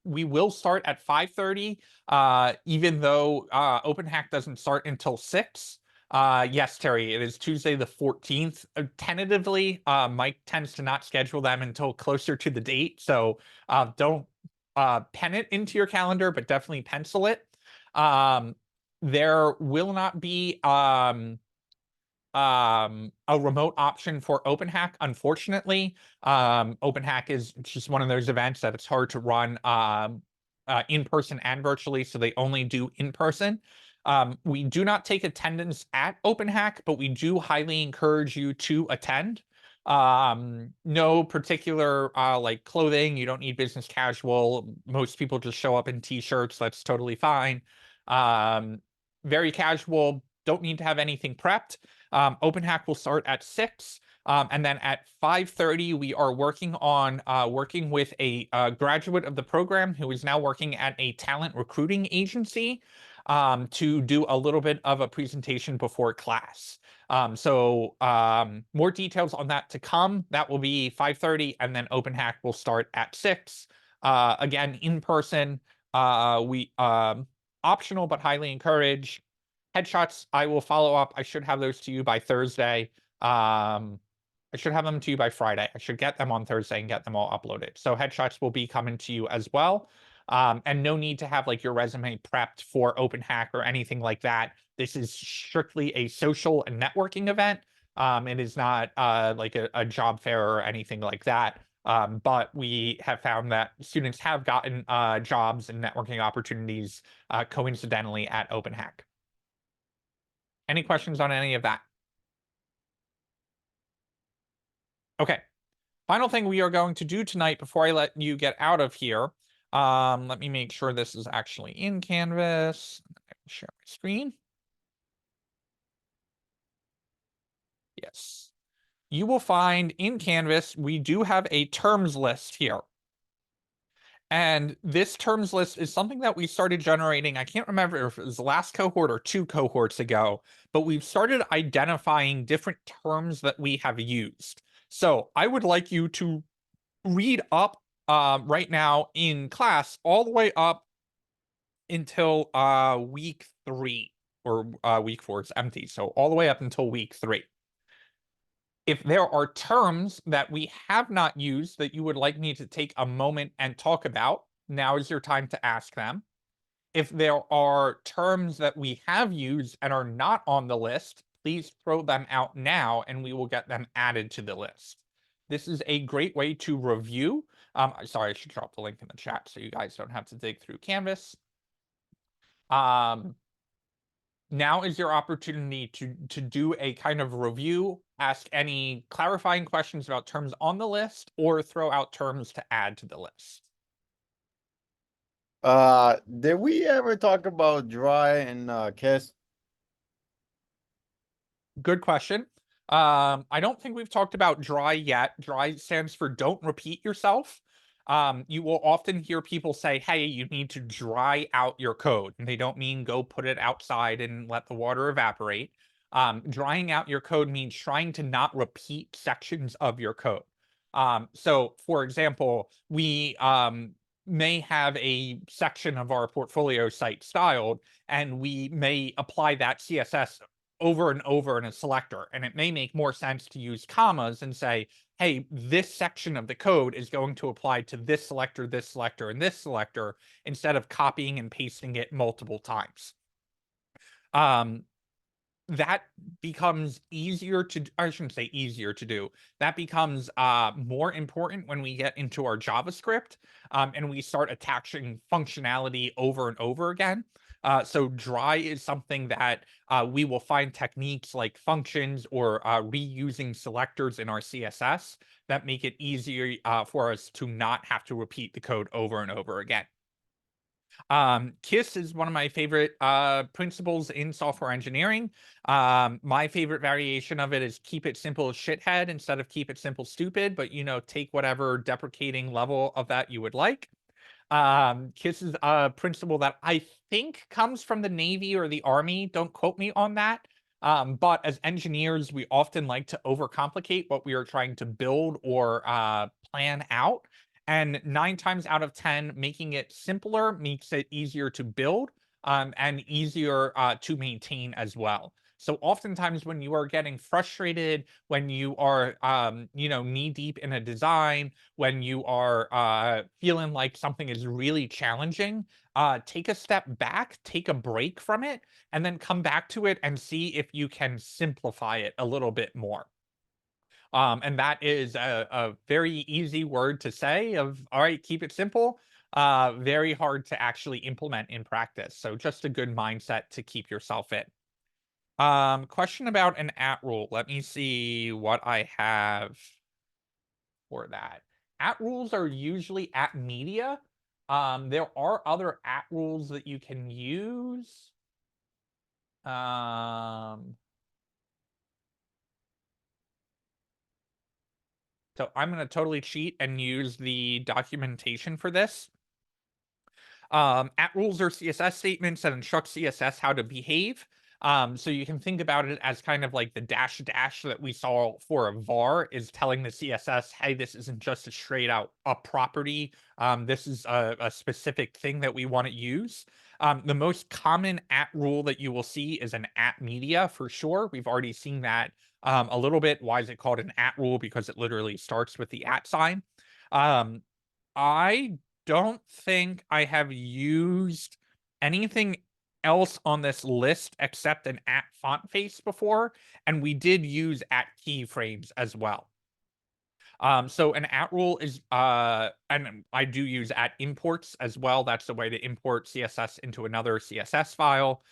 We will start at 5:30, even though OpenHack doesn't start until 6. Yes, Terry, it is Tuesday the 14th. Tentatively, Mike tends to not schedule them until closer to the date, so don't pen it into your calendar, but definitely pencil it. There will not be a remote option for OpenHack, unfortunately. OpenHack is just one of those events that it's hard to run in person and virtually, so they only do in person. We do not take attendance at OpenHack, but we do highly encourage you to attend. No particular like clothing. You don't need business casual. Most people just show up in t-shirts. That's totally fine. Very casual. Don't need to have anything prepped. OpenHack will start at 6. And then at 5:30, we are working on working with a graduate of the program who is now working at a talent recruiting agency to do a little bit of a presentation before class. So more details on that to come. That will be 5:30, and then Open Hack will start at 6. Again, in person. We optional but highly encouraged. Headshots, I will follow up. I should have those to you by Thursday. I should have them to you by Friday. I should get them on Thursday and get them all uploaded. So headshots will be coming to you as well. And no need to have like your resume prepped for Open Hack or anything like that. This is strictly a social and networking event. It is not like a job fair or anything like that. But we have found that students have gotten jobs and networking opportunities coincidentally at Open Hack. Any questions on any of that? Okay. Final thing we are going to do tonight before I let you get out of here. Let me make sure this is actually in Canvas. I will share my screen. Yes. You will find in Canvas, we do have a terms list here. And this terms list is something that we started generating. I can't remember if it was the last cohort or 2 cohorts ago, but we've started identifying different terms that we have used. So I would like you to read up right now in class all the way up until week 3 or week 4. It's empty. So all the way up until week 3. If there are terms that we have not used that you would like me to take a moment and talk about, now is your time to ask them. If there are terms that we have used and are not on the list, please throw them out now and we will get them added to the list. This is a great way to review. Sorry, I should drop the link in the chat so you guys don't have to dig through Canvas. Now is your opportunity to do a kind of review, ask any clarifying questions about terms on the list, or throw out terms to add to the list. Did we ever talk about dry and kiss? Good question. I don't think we've talked about dry yet. Dry stands for don't repeat yourself. You will often hear people say, hey, you need to dry out your code. And they don't mean go put it outside and let the water evaporate. Drying out your code means trying to not repeat sections of your code. So, for example, we may have a section of our portfolio site styled, and we may apply that CSS over and over in a selector. And it may make more sense to use commas and say, hey, this section of the code is going to apply to this selector, and this selector, instead of copying and pasting it multiple times. That becomes easier to, I shouldn't say easier to do. That becomes more important when we get into our JavaScript and we start attaching functionality over and over again. So dry is something that we will find techniques like functions or reusing selectors in our CSS that make it easier for us to not have to repeat the code over and over again. KISS is one of my favorite principles in software engineering. My favorite variation of it is keep it simple shithead instead of keep it simple stupid, but take whatever deprecating level of that you would like. KISS is a principle that I think comes from the Navy or the Army. Don't quote me on that. But as engineers, we often like to overcomplicate what we are trying to build or plan out. And 9 times out of 10, making it simpler makes it easier to build and easier to maintain as well. So oftentimes when you are getting frustrated, when you are, knee deep in a design, when you are feeling like something is really challenging, take a step back, take a break from it, and then come back to it and see if you can simplify it a little bit more. And that is a very easy word to say of, all right, keep it simple. Very hard to actually implement in practice. So just a good mindset to keep yourself in. Question about an at rule. Let me see what I have for that. At rules are usually at media. There are other at rules that you can use. So I'm going to totally cheat and use the documentation for this. At rules are CSS statements that instruct CSS how to behave. So you can think about it as kind of like the dash dash that we saw for a var is telling the CSS, hey, this isn't just a straight out a property. This is a specific thing that we want to use. The most common at rule that you will see is an at media for sure. We've already seen that a little bit. Why is it called an at rule? Because it literally starts with the at sign. I don't think I have used anything else on this list except an at font face before, and we did use at keyframes as well. So an at rule is and I do use at imports as well. That's the way to import CSS into another CSS file.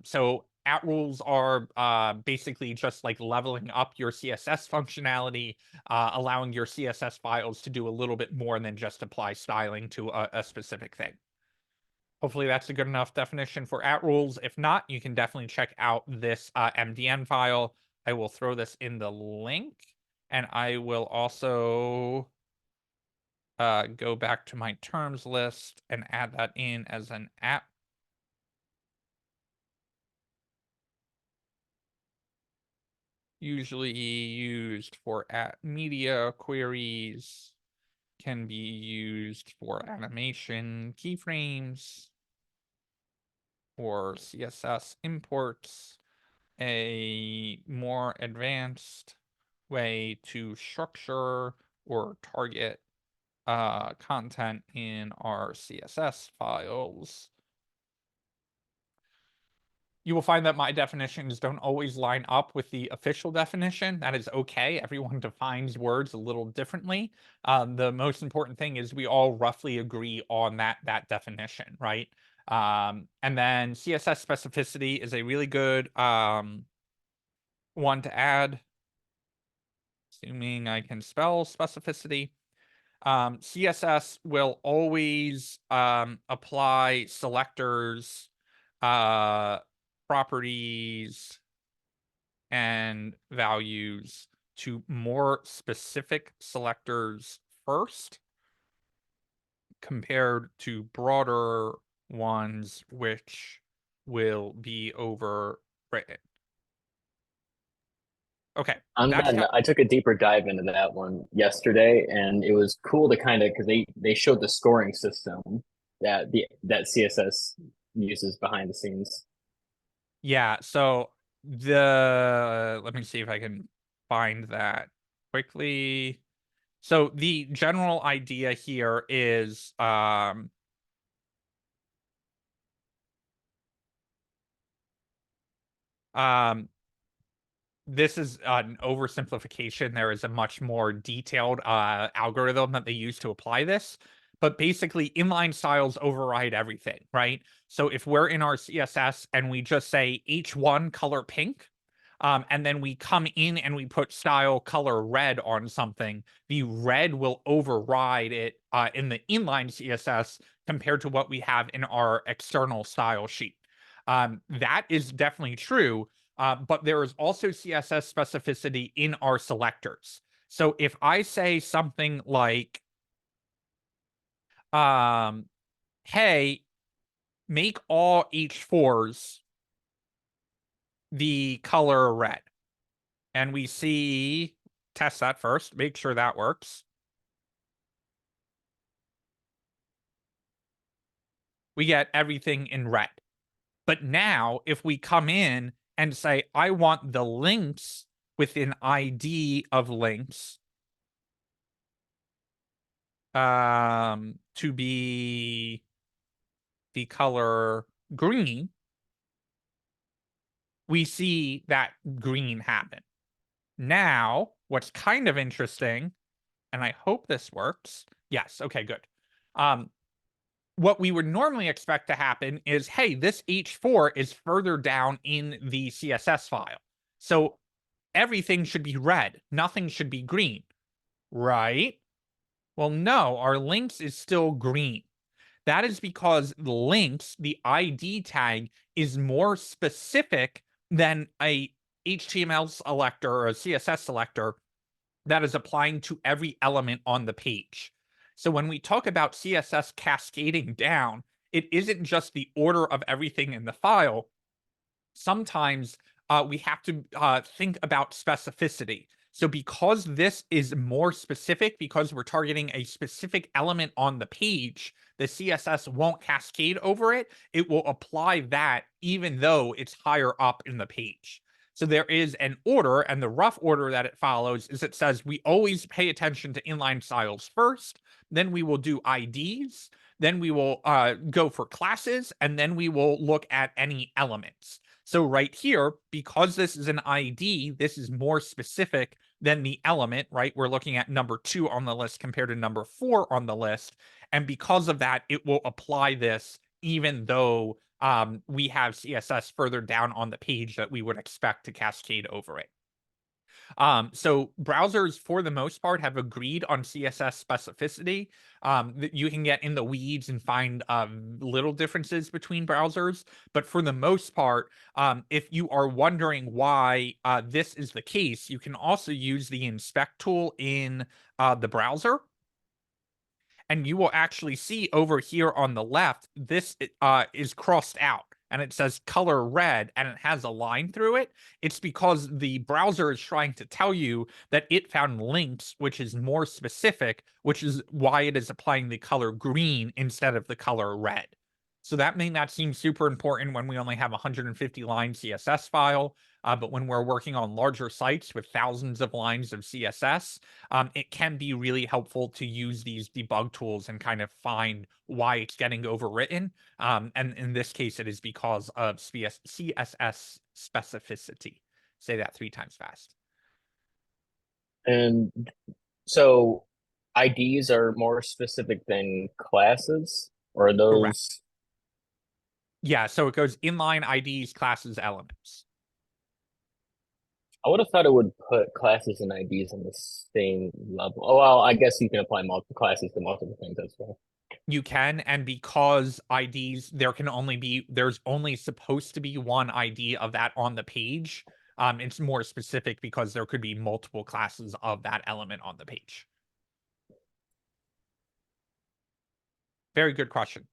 So at rules are basically just like leveling up your CSS functionality, allowing your CSS files to do a little bit more than just apply styling to a specific thing. Hopefully that's a good enough definition for at rules. If not, you can definitely check out this MDN file. I will throw this in the link, and I will also go back to my terms list and add that in as an at. Usually used for at media queries, can be used for animation keyframes or CSS imports. A more advanced way to structure or target content in our CSS files. You will find that my definitions don't always line up with the official definition. That is okay. Everyone defines words a little differently. The most important thing is we all roughly agree on that definition, right? And then CSS specificity is a really good one to add. Assuming I can spell specificity. CSS will always apply selectors, properties, and values to more specific selectors first, compared to broader ones which will be overwritten. Okay. I took a deeper dive into that one yesterday, and it was cool to kind of because they showed the scoring system that CSS uses behind the scenes. Yeah, so let me see if I can find that quickly. So the general idea here is this is an oversimplification. There is a much more detailed algorithm that they use to apply this. But basically, inline styles override everything, right? So if we're in our CSS and we just say H1 color pink, and then we come in and we put style color red on something, the red will override it in the inline CSS compared to what we have in our external style sheet. That is definitely true. But there is also CSS specificity in our selectors. So if I say something like, hey, make all H4s the color red, and we see, test that first, make sure that works. We get everything in red. But now if we come in and say, I want the links with an ID of links to be the color green, we see that green happen. Now, what's kind of interesting, and I hope this works. Yes, okay, good. What we would normally expect to happen is, hey, this H4 is further down in the CSS file. So everything should be red. Nothing should be green, right? Well, no, our links is still green. That is because the links, the ID tag, is more specific than a HTML selector or a CSS selector that is applying to every element on the page. So when we talk about CSS cascading down, it isn't just the order of everything in the file. Sometimes we have to think about specificity. So because this is more specific, because we're targeting a specific element on the page, the CSS won't cascade over it. It will apply that even though it's higher up in the page. So there is an order, and the rough order that it follows is it says we always pay attention to inline styles first, then we will do IDs, then we will go for classes, and then we will look at any elements. So right here, because this is an ID, this is more specific than the element, right? We're looking at number 2 on the list compared to number 4 on the list. And because of that, it will apply this even though we have CSS further down on the page that we would expect to cascade over it. So browsers, for the most part, have agreed on CSS specificity. That you can get in the weeds and find little differences between browsers, but for the most part, if you are wondering why this is the case, you can also use the inspect tool in the browser. And you will actually see over here on the left, this is crossed out and it says color red and it has a line through it. It's because the browser is trying to tell you that it found links, which is more specific, which is why it is applying the color green instead of the color red. So that may not seem super important when we only have a 150 line CSS file, but when we're working on larger sites with thousands of lines of CSS, it can be really helpful to use these debug tools and kind of find why it's getting overwritten. And in this case, it is because of CSS specificity. Say that 3 times fast. And so IDs are more specific than classes, or are those? Correct. Yeah, so it goes inline IDs, classes, elements. I would have thought it would put classes and IDs on the same level. Oh, well, I guess you can apply multiple classes to multiple things as well. You can, and because IDs, there's only supposed to be one ID of that on the page. It's more specific because there could be multiple classes of that element on the page. Very good question.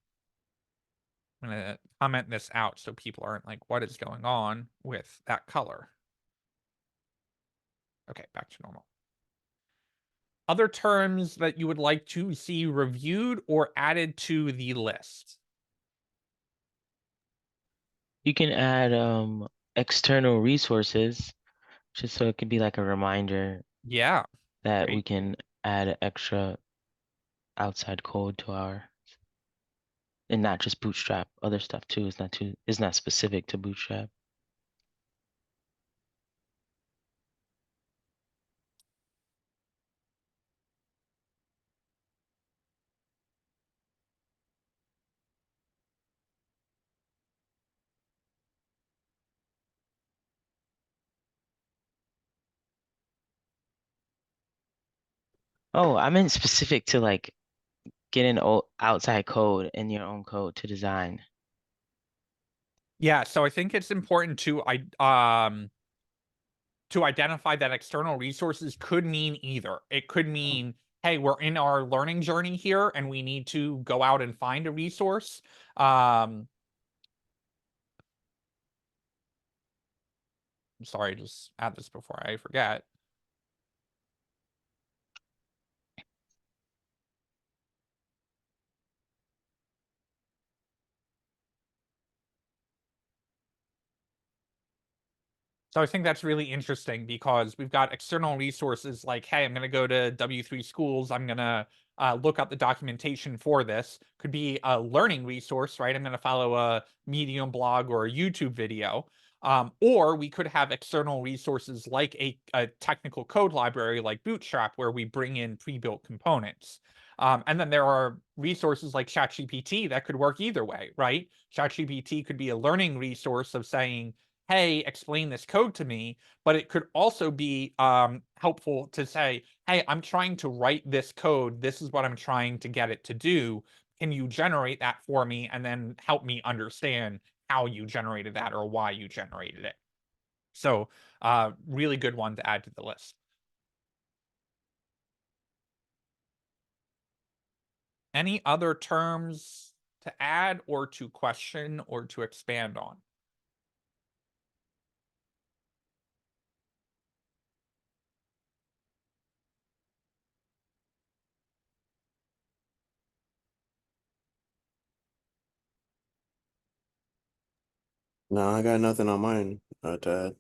I'm going to comment this out so people aren't like, what is going on with that color? Okay, back to normal. Other terms that you would like to see reviewed or added to the list? You can add external resources just so it could be like a reminder Yeah. that Great. we can add extra outside code to our, and not just Bootstrap, other stuff too. Is not specific to Bootstrap. Oh, I meant specific to like getting outside code in your own code to design. Yeah, so I think it's important to identify that external resources could mean either. It could mean, hey, we're in our learning journey here and we need to go out and find a resource. I'm sorry, just add this before I forget. So I think that's really interesting because we've got external resources like, hey, I'm going to go to W3 schools. I'm going to look up the documentation for this. Could be a learning resource, right? I'm going to follow a Medium blog or a YouTube video. Or we could have external resources like a technical code library like Bootstrap, where we bring in pre-built components. And then there are resources like ChatGPT that could work either way, right? ChatGPT could be a learning resource of saying, hey, explain this code to me, but it could also be helpful to say, hey, I'm trying to write this code. This is what I'm trying to get it to do. Can you generate that for me and then help me understand how you generated that or why you generated it? So really good one to add to the list. Any other terms to add or to question or to expand on? No, I got nothing on mine to add.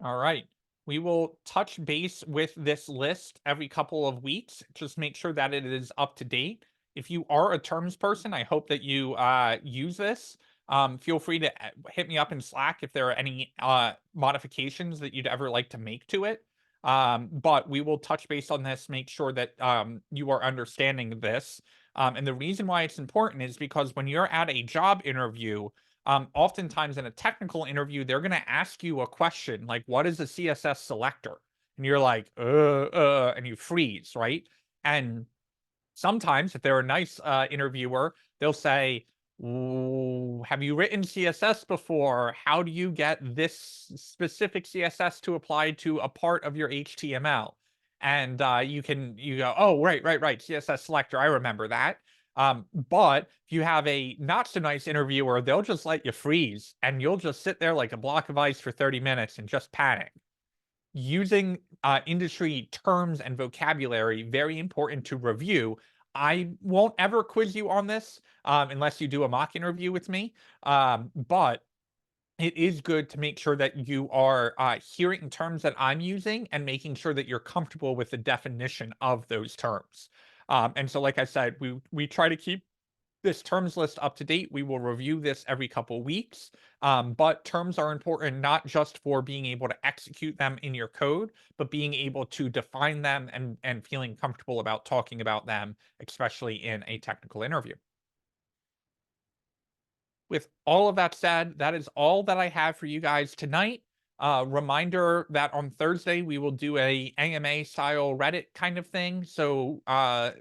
All right. We will touch base with this list every couple of weeks. Just make sure that it is up to date. If you are a terms person, I hope that you use this. Feel free to hit me up in Slack if there are any modifications that you'd ever like to make to it. But we will touch base on this, make sure that you are understanding this. And the reason why it's important is because when you're at a job interview, oftentimes in a technical interview, they're going to ask you a question like, what is a CSS selector? And you're like, and you freeze, right? And sometimes if they're a nice interviewer, they'll say, have you written CSS before? How do you get this specific CSS to apply to a part of your HTML? And you go, oh, right, CSS selector, I remember that. But if you have a not so nice interviewer, they'll just let you freeze and you'll just sit there like a block of ice for 30 minutes and just panic. Using industry terms and vocabulary, very important to review. I won't ever quiz you on this unless you do a mock interview with me. But it is good to make sure that you are hearing terms that I'm using and making sure that you're comfortable with the definition of those terms. And so, like I said, we try to keep this terms list up to date. We will review this every couple weeks. But terms are important not just for being able to execute them in your code, but being able to define them and feeling comfortable about talking about them, especially in a technical interview. With all of that said, that is all that I have for you guys tonight. Reminder that on Thursday we will do a AMA style Reddit kind of thing. So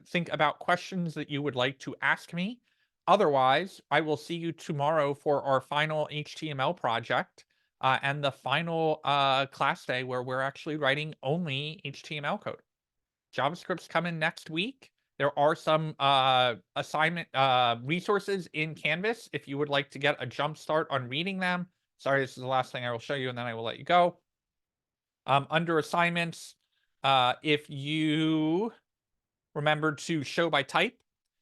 think about questions that you would like to ask me. Otherwise, I will see you tomorrow for our final HTML project and the final class day where we're actually writing only HTML code. JavaScript's coming next week. There are some assignment resources in Canvas if you would like to get a jump start on reading them. Sorry, this is the last thing I will show you, and then I will let you go. Under assignments, if you remember to show by type,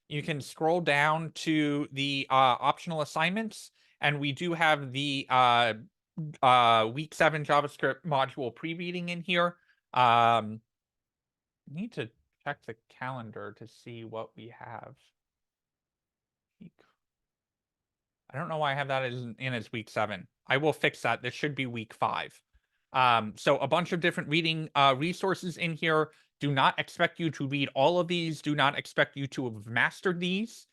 you can scroll down to the optional assignments, and we do have the week 7 JavaScript module pre-reading in here. Need to check the calendar to see what we have. I don't know why I have that as week 7. I will fix that. This should be week 5. So a bunch of different reading resources in here. Do not expect you to read all of these. Do not expect you to have mastered these.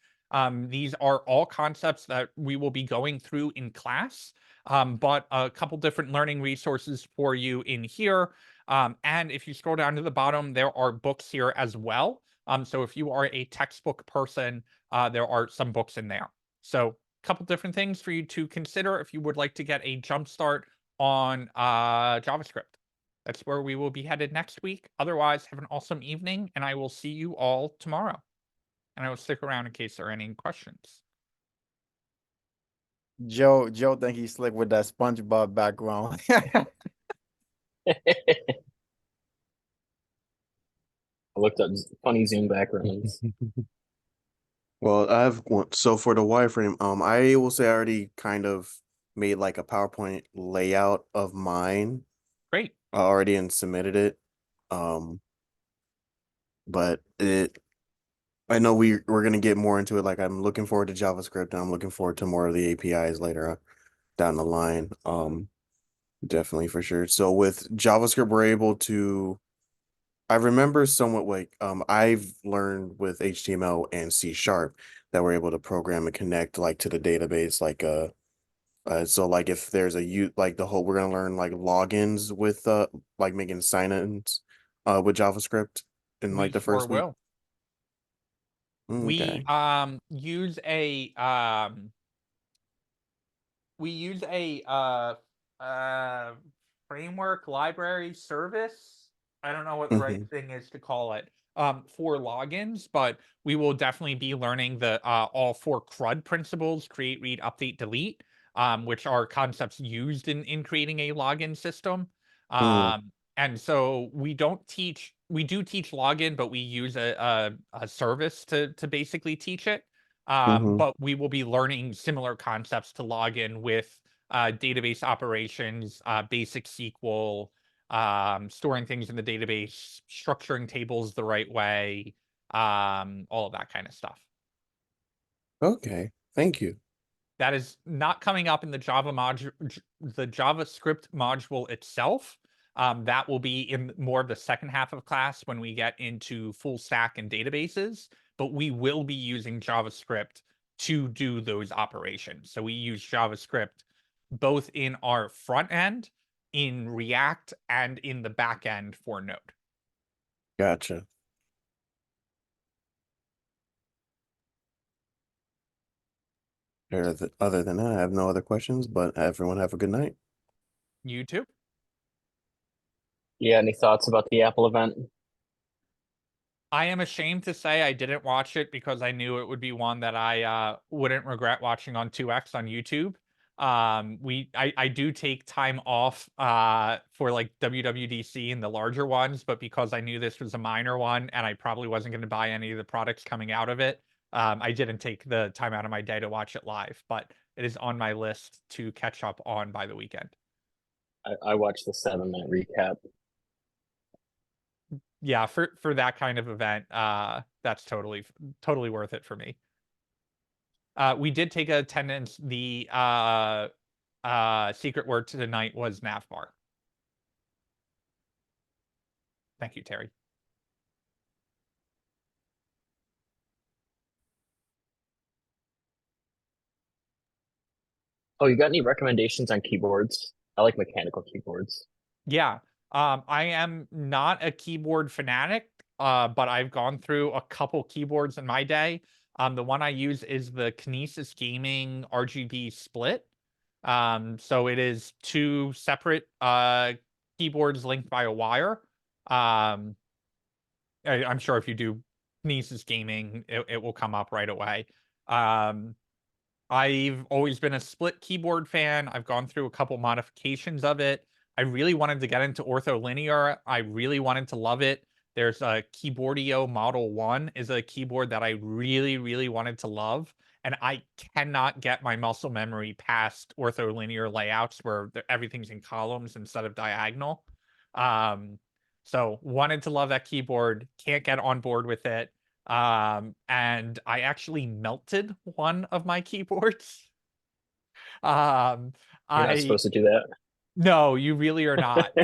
These are all concepts that we will be going through in class, but a couple different learning resources for you in here. And if you scroll down to the bottom, there are books here as well. So if you are a textbook person, there are some books in there. So a couple different things for you to consider if you would like to get a jump start on JavaScript. That's where we will be headed next week. Otherwise, have an awesome evening, and I will see you all tomorrow. And I will stick around in case there are any questions. Joe think he's slick with that SpongeBob background. I looked up funny Zoom backgrounds. Well, I have one. So for the wireframe, I will say I already kind of made like a PowerPoint layout of mine Great. already and submitted it. But I know we're gonna get more into it. Like I'm looking forward to JavaScript and I'm looking forward to more of the APIs later down the line. Definitely for sure. So with JavaScript, we're able to. I remember somewhat like I've learned with HTML and C# that we're able to program and connect like to the database like so like if there's like the whole we're gonna learn like logins with like making sign-ins with JavaScript in like the sure first week. will. Okay. We use a framework library service I don't know what the right Mhm. thing is to call it, for logins, but we will definitely be learning the all 4 CRUD principles: create, read, update, delete, which are concepts used in creating a login system. Mm. And so we don't teach, we do teach login, but we use a service to basically teach it. Mhm. But we will be learning similar concepts to login with database operations, basic SQL, storing things in the database, structuring tables the right way, all of that kind of stuff. Okay. Thank you. That is not coming up in the Java module, the JavaScript module itself. That will be in more of the second half of class when we get into full stack and databases, but we will be using JavaScript to do those operations. So we use JavaScript both in our front end, in React, and in the back end for Node. Gotcha. Other than that, I have no other questions, but everyone have a good night. You too? Yeah, any thoughts about the Apple event? I am ashamed to say I didn't watch it because I knew it would be one that I wouldn't regret watching on 2x on YouTube. I do take time off for like WWDC and the larger ones, but because I knew this was a minor one and I probably wasn't going to buy any of the products coming out of it, I didn't take the time out of my day to watch it live, but it is on my list to catch up on by the weekend. I watched the 7-minute recap. Yeah, for that kind of event, that's totally worth it for me. We did take attendance. The secret word to the night was navbar. Thank you, Terry. Oh, you got any recommendations on keyboards? I like mechanical keyboards. Yeah. I am not a keyboard fanatic, but I've gone through a couple keyboards in my day. The one I use is the Kinesis Gaming RGB Split. So it is 2 separate keyboards linked by a wire. I'm sure if you do Kinesis Gaming, it will come up right away. I've always been a split keyboard fan. I've gone through a couple modifications of it. I really wanted to get into ortholinear. I really wanted to love it. There's a Keyboardio Model 1 is a keyboard that I really wanted to love. And I cannot get my muscle memory past ortholinear layouts where everything's in columns instead of diagonal. So wanted to love that keyboard. Can't get on board with it. And I actually melted one of my keyboards. Um, You're not supposed to do that. No, you really are not.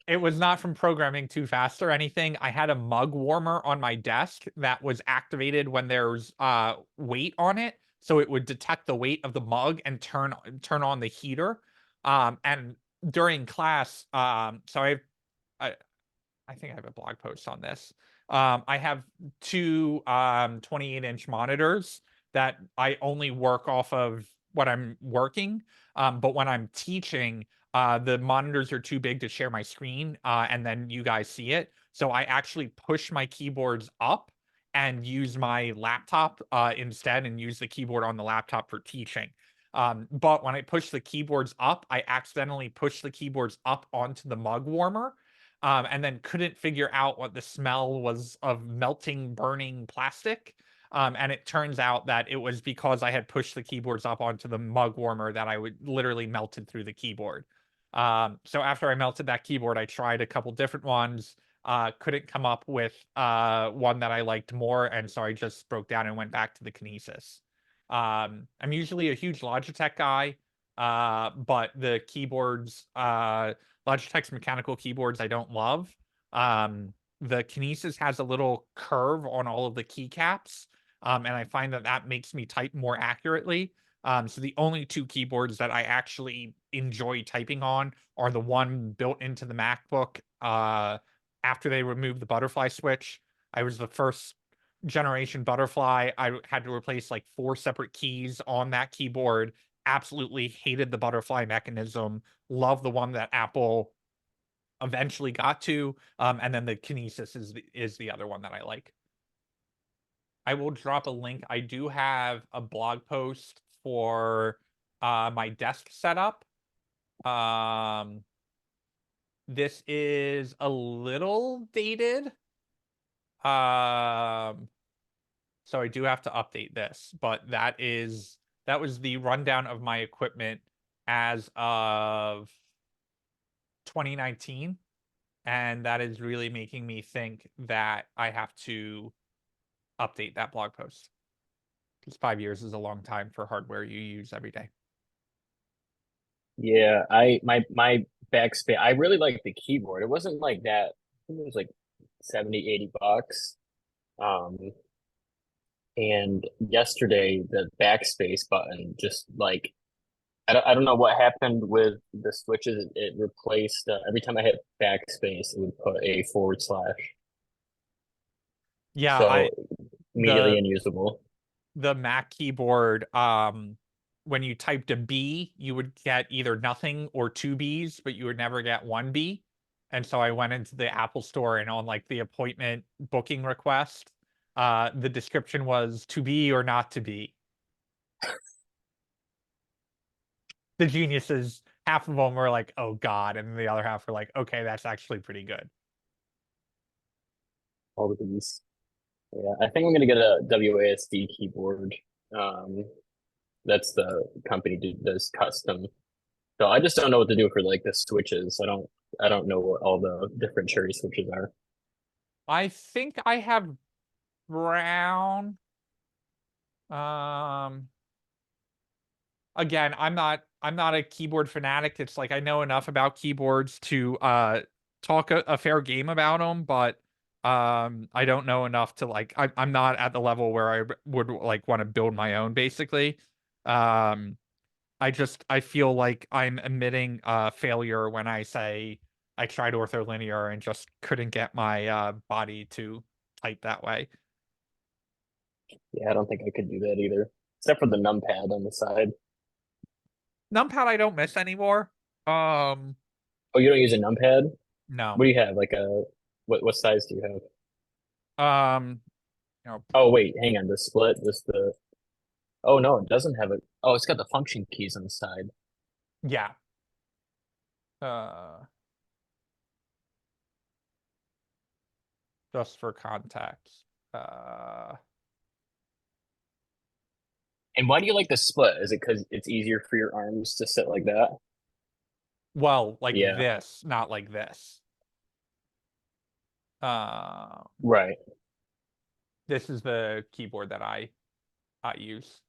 It was not from programming too fast or anything. I had a mug warmer on my desk that was activated when there's weight on it, so it would detect the weight of the mug and turn on the heater. And during class, so I think I have a blog post on this. I have 2 28-inch monitors that I only work off of when I'm working. But when I'm teaching, the monitors are too big to share my screen, and then you guys see it. So I actually push my keyboards up and use my laptop instead, and use the keyboard on the laptop for teaching. But when I push the keyboards up, I accidentally push the keyboards up onto the mug warmer, and then couldn't figure out what the smell was of melting, burning plastic. And it turns out that it was because I had pushed the keyboards up onto the mug warmer that I would literally melted through the keyboard. So after I melted that keyboard, I tried a couple different ones. Couldn't come up with one that I liked more, and so I just broke down and went back to the Kinesis. I'm usually a huge Logitech guy, but the keyboards, Logitech's mechanical keyboards I don't love. The Kinesis has a little curve on all of the keycaps, and I find that makes me type more accurately. So the only 2 keyboards that I actually enjoy typing on are the one built into the MacBook after they removed the butterfly switch. I was the first generation butterfly. I had to replace like 4 separate keys on that keyboard. Absolutely hated the butterfly mechanism. Love the one that Apple eventually got to. And then the Kinesis is the other one that I like. I will drop a link. I do have a blog post for my desk setup. This is a little dated. So I do have to update this, but that was the rundown of my equipment as of 2019. And that is really making me think that I have to update that blog post. Because 5 years is a long time for hardware you use every day. Yeah, my backspace. I really like the keyboard. It wasn't like that. I think it was like 70-80 bucks. And yesterday the backspace button just like I don't know what happened with the switches. It replaced every time I hit backspace, it would put a /. Yeah, So immediately the unusable. the Mac keyboard, when you typed a B, you would get either nothing or 2 Bs, but you would never get 1 B. And so I went into the Apple store, and on like the appointment booking request, the description was to be or not to be. The geniuses, half of them were like, oh God, and the other half were like, okay, that's actually pretty good. All of these. Yeah, I think I'm gonna get a WASD keyboard. That's the company does custom. So I just don't know what to do for like the switches. I don't know what all the different cherry switches are. I think I have brown. Again, I'm not a keyboard fanatic. It's like I know enough about keyboards to talk a fair game about them, but I don't know enough to like I'm not at the level where I would like want to build my own basically. Um I feel like I'm admitting failure when I say I tried ortholinear and just couldn't get my body to type that way. Yeah, I don't think I could do that either. Except for the numpad on the side. Numpad I don't miss anymore. Oh, you don't use a numpad? No. What do you have? Like a what size do you have? Um you know, Oh wait, hang on. The split, this the oh no, it doesn't have it. Oh, it's got the function keys on the side. yeah. Uh just for context. And why do you like the split? Is it because it's easier for your arms to sit like that? Well, like Yeah. this, not like this. Right. This is the keyboard that I use.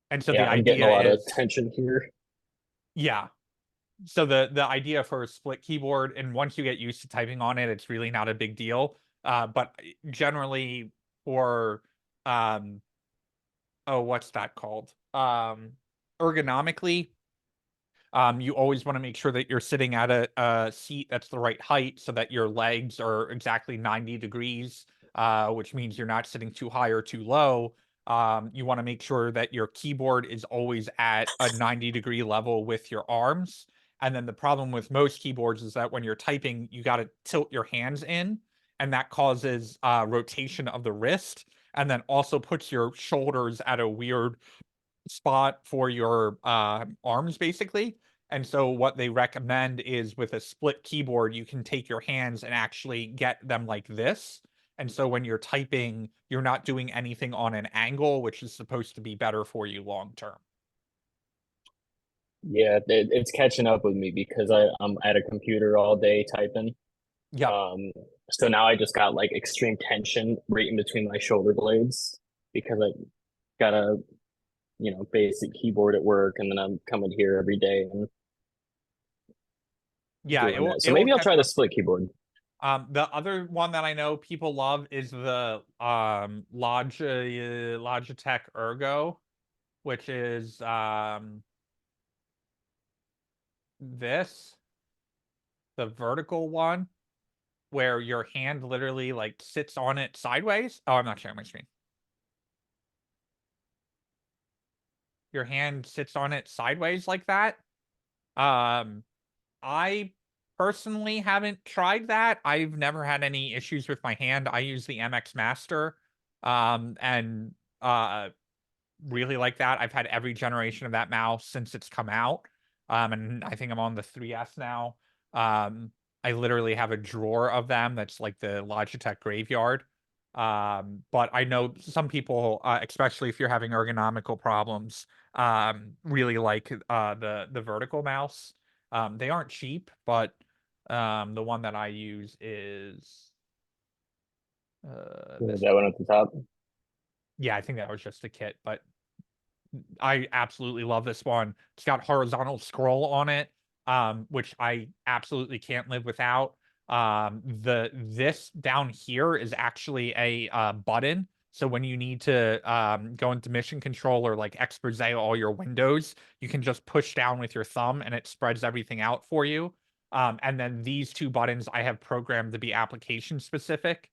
And so Yeah, the I'm getting a idea lot of is, tension here. yeah. So the idea for a split keyboard, and once you get used to typing on it, it's really not a big deal. But generally for oh, what's that called? Ergonomically, you always want to make sure that you're sitting at a seat that's the right height so that your legs are exactly 90 degrees, which means you're not sitting too high or too low. You want to make sure that your keyboard is always at a 90-degree level with your arms. And then the problem with most keyboards is that when you're typing, you got to tilt your hands in, and that causes rotation of the wrist, and then also puts your shoulders at a weird spot for your arms, basically. And so what they recommend is with a split keyboard, you can take your hands and actually get them like this. And so when you're typing, you're not doing anything on an angle, which is supposed to be better for you long term. Yeah, it's catching up with me because I'm at a computer all day typing. Yeah. So now I just got like extreme tension right in between my shoulder blades because I got a basic keyboard at work, and then I'm coming here every day and Yeah, doing that. So it will maybe I'll catch try the up. split keyboard. The other one that I know people love is the Logitech Ergo, which is this, the vertical one, where your hand literally like sits on it sideways. Oh, I'm not sharing my screen. Your hand sits on it sideways like that. I personally haven't tried that. I've never had any issues with my hand. I use the MX Master, and really like that. I've had every generation of that mouse since it's come out. And I think I'm on the 3S now. I literally have a drawer of them that's like the Logitech graveyard. But I know some people, especially if you're having ergonomical problems, really like the vertical mouse. They aren't cheap, but the one that I use is this. That one at the top. Yeah, I think that was just a kit, but I absolutely love this one. It's got horizontal scroll on it, which I absolutely can't live without. This down here is actually a button. So when you need to go into mission control or like expose all your windows, you can just push down with your thumb and it spreads everything out for you. And then these two buttons I have programmed to be application specific.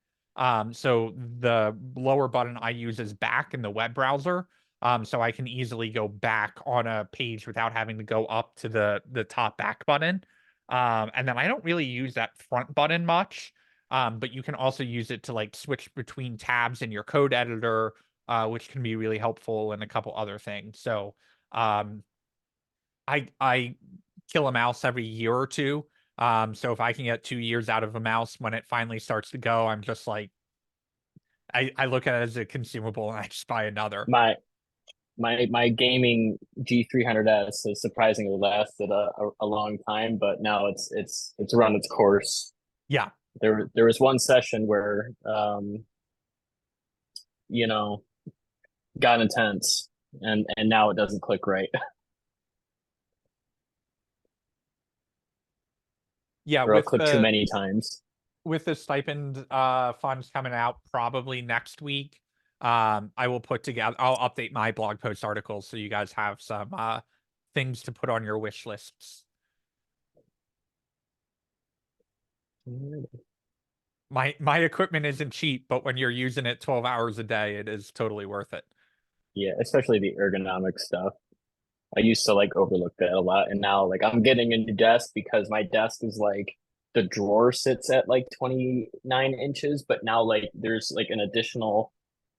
So the lower button I use is back in the web browser. So I can easily go back on a page without having to go up to the top back button. And then I don't really use that front button much. But you can also use it to like switch between tabs in your code editor, which can be really helpful and a couple other things. So I kill a mouse every year or two. So if I can get 2 years out of a mouse when it finally starts to go, I'm just like I look at it as a consumable and I just buy another. My gaming G300S has surprisingly lasted a long time, but now it's run its course. Yeah. There was one session where you know, got intense and now it doesn't click right. Yeah, Or I'll with click too the many times. with the stipend funds coming out probably next week, I will put together. I'll update my blog post articles so you guys have some things to put on your wish lists. My equipment isn't cheap, but when you're using it 12 hours a day, it is totally worth it. Yeah, especially the ergonomic stuff. I used to like overlook that a lot, and now like I'm getting a new desk because my desk is like the drawer sits at like 29 inches, but now like there's like an additional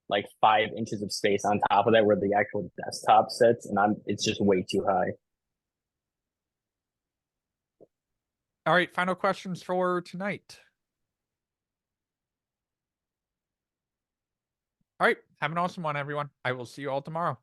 like 5 inches of space on top of that where the actual desktop sits, and it's just way too high. All right, final questions for tonight. All right, have an awesome one, everyone. I will see you all tomorrow.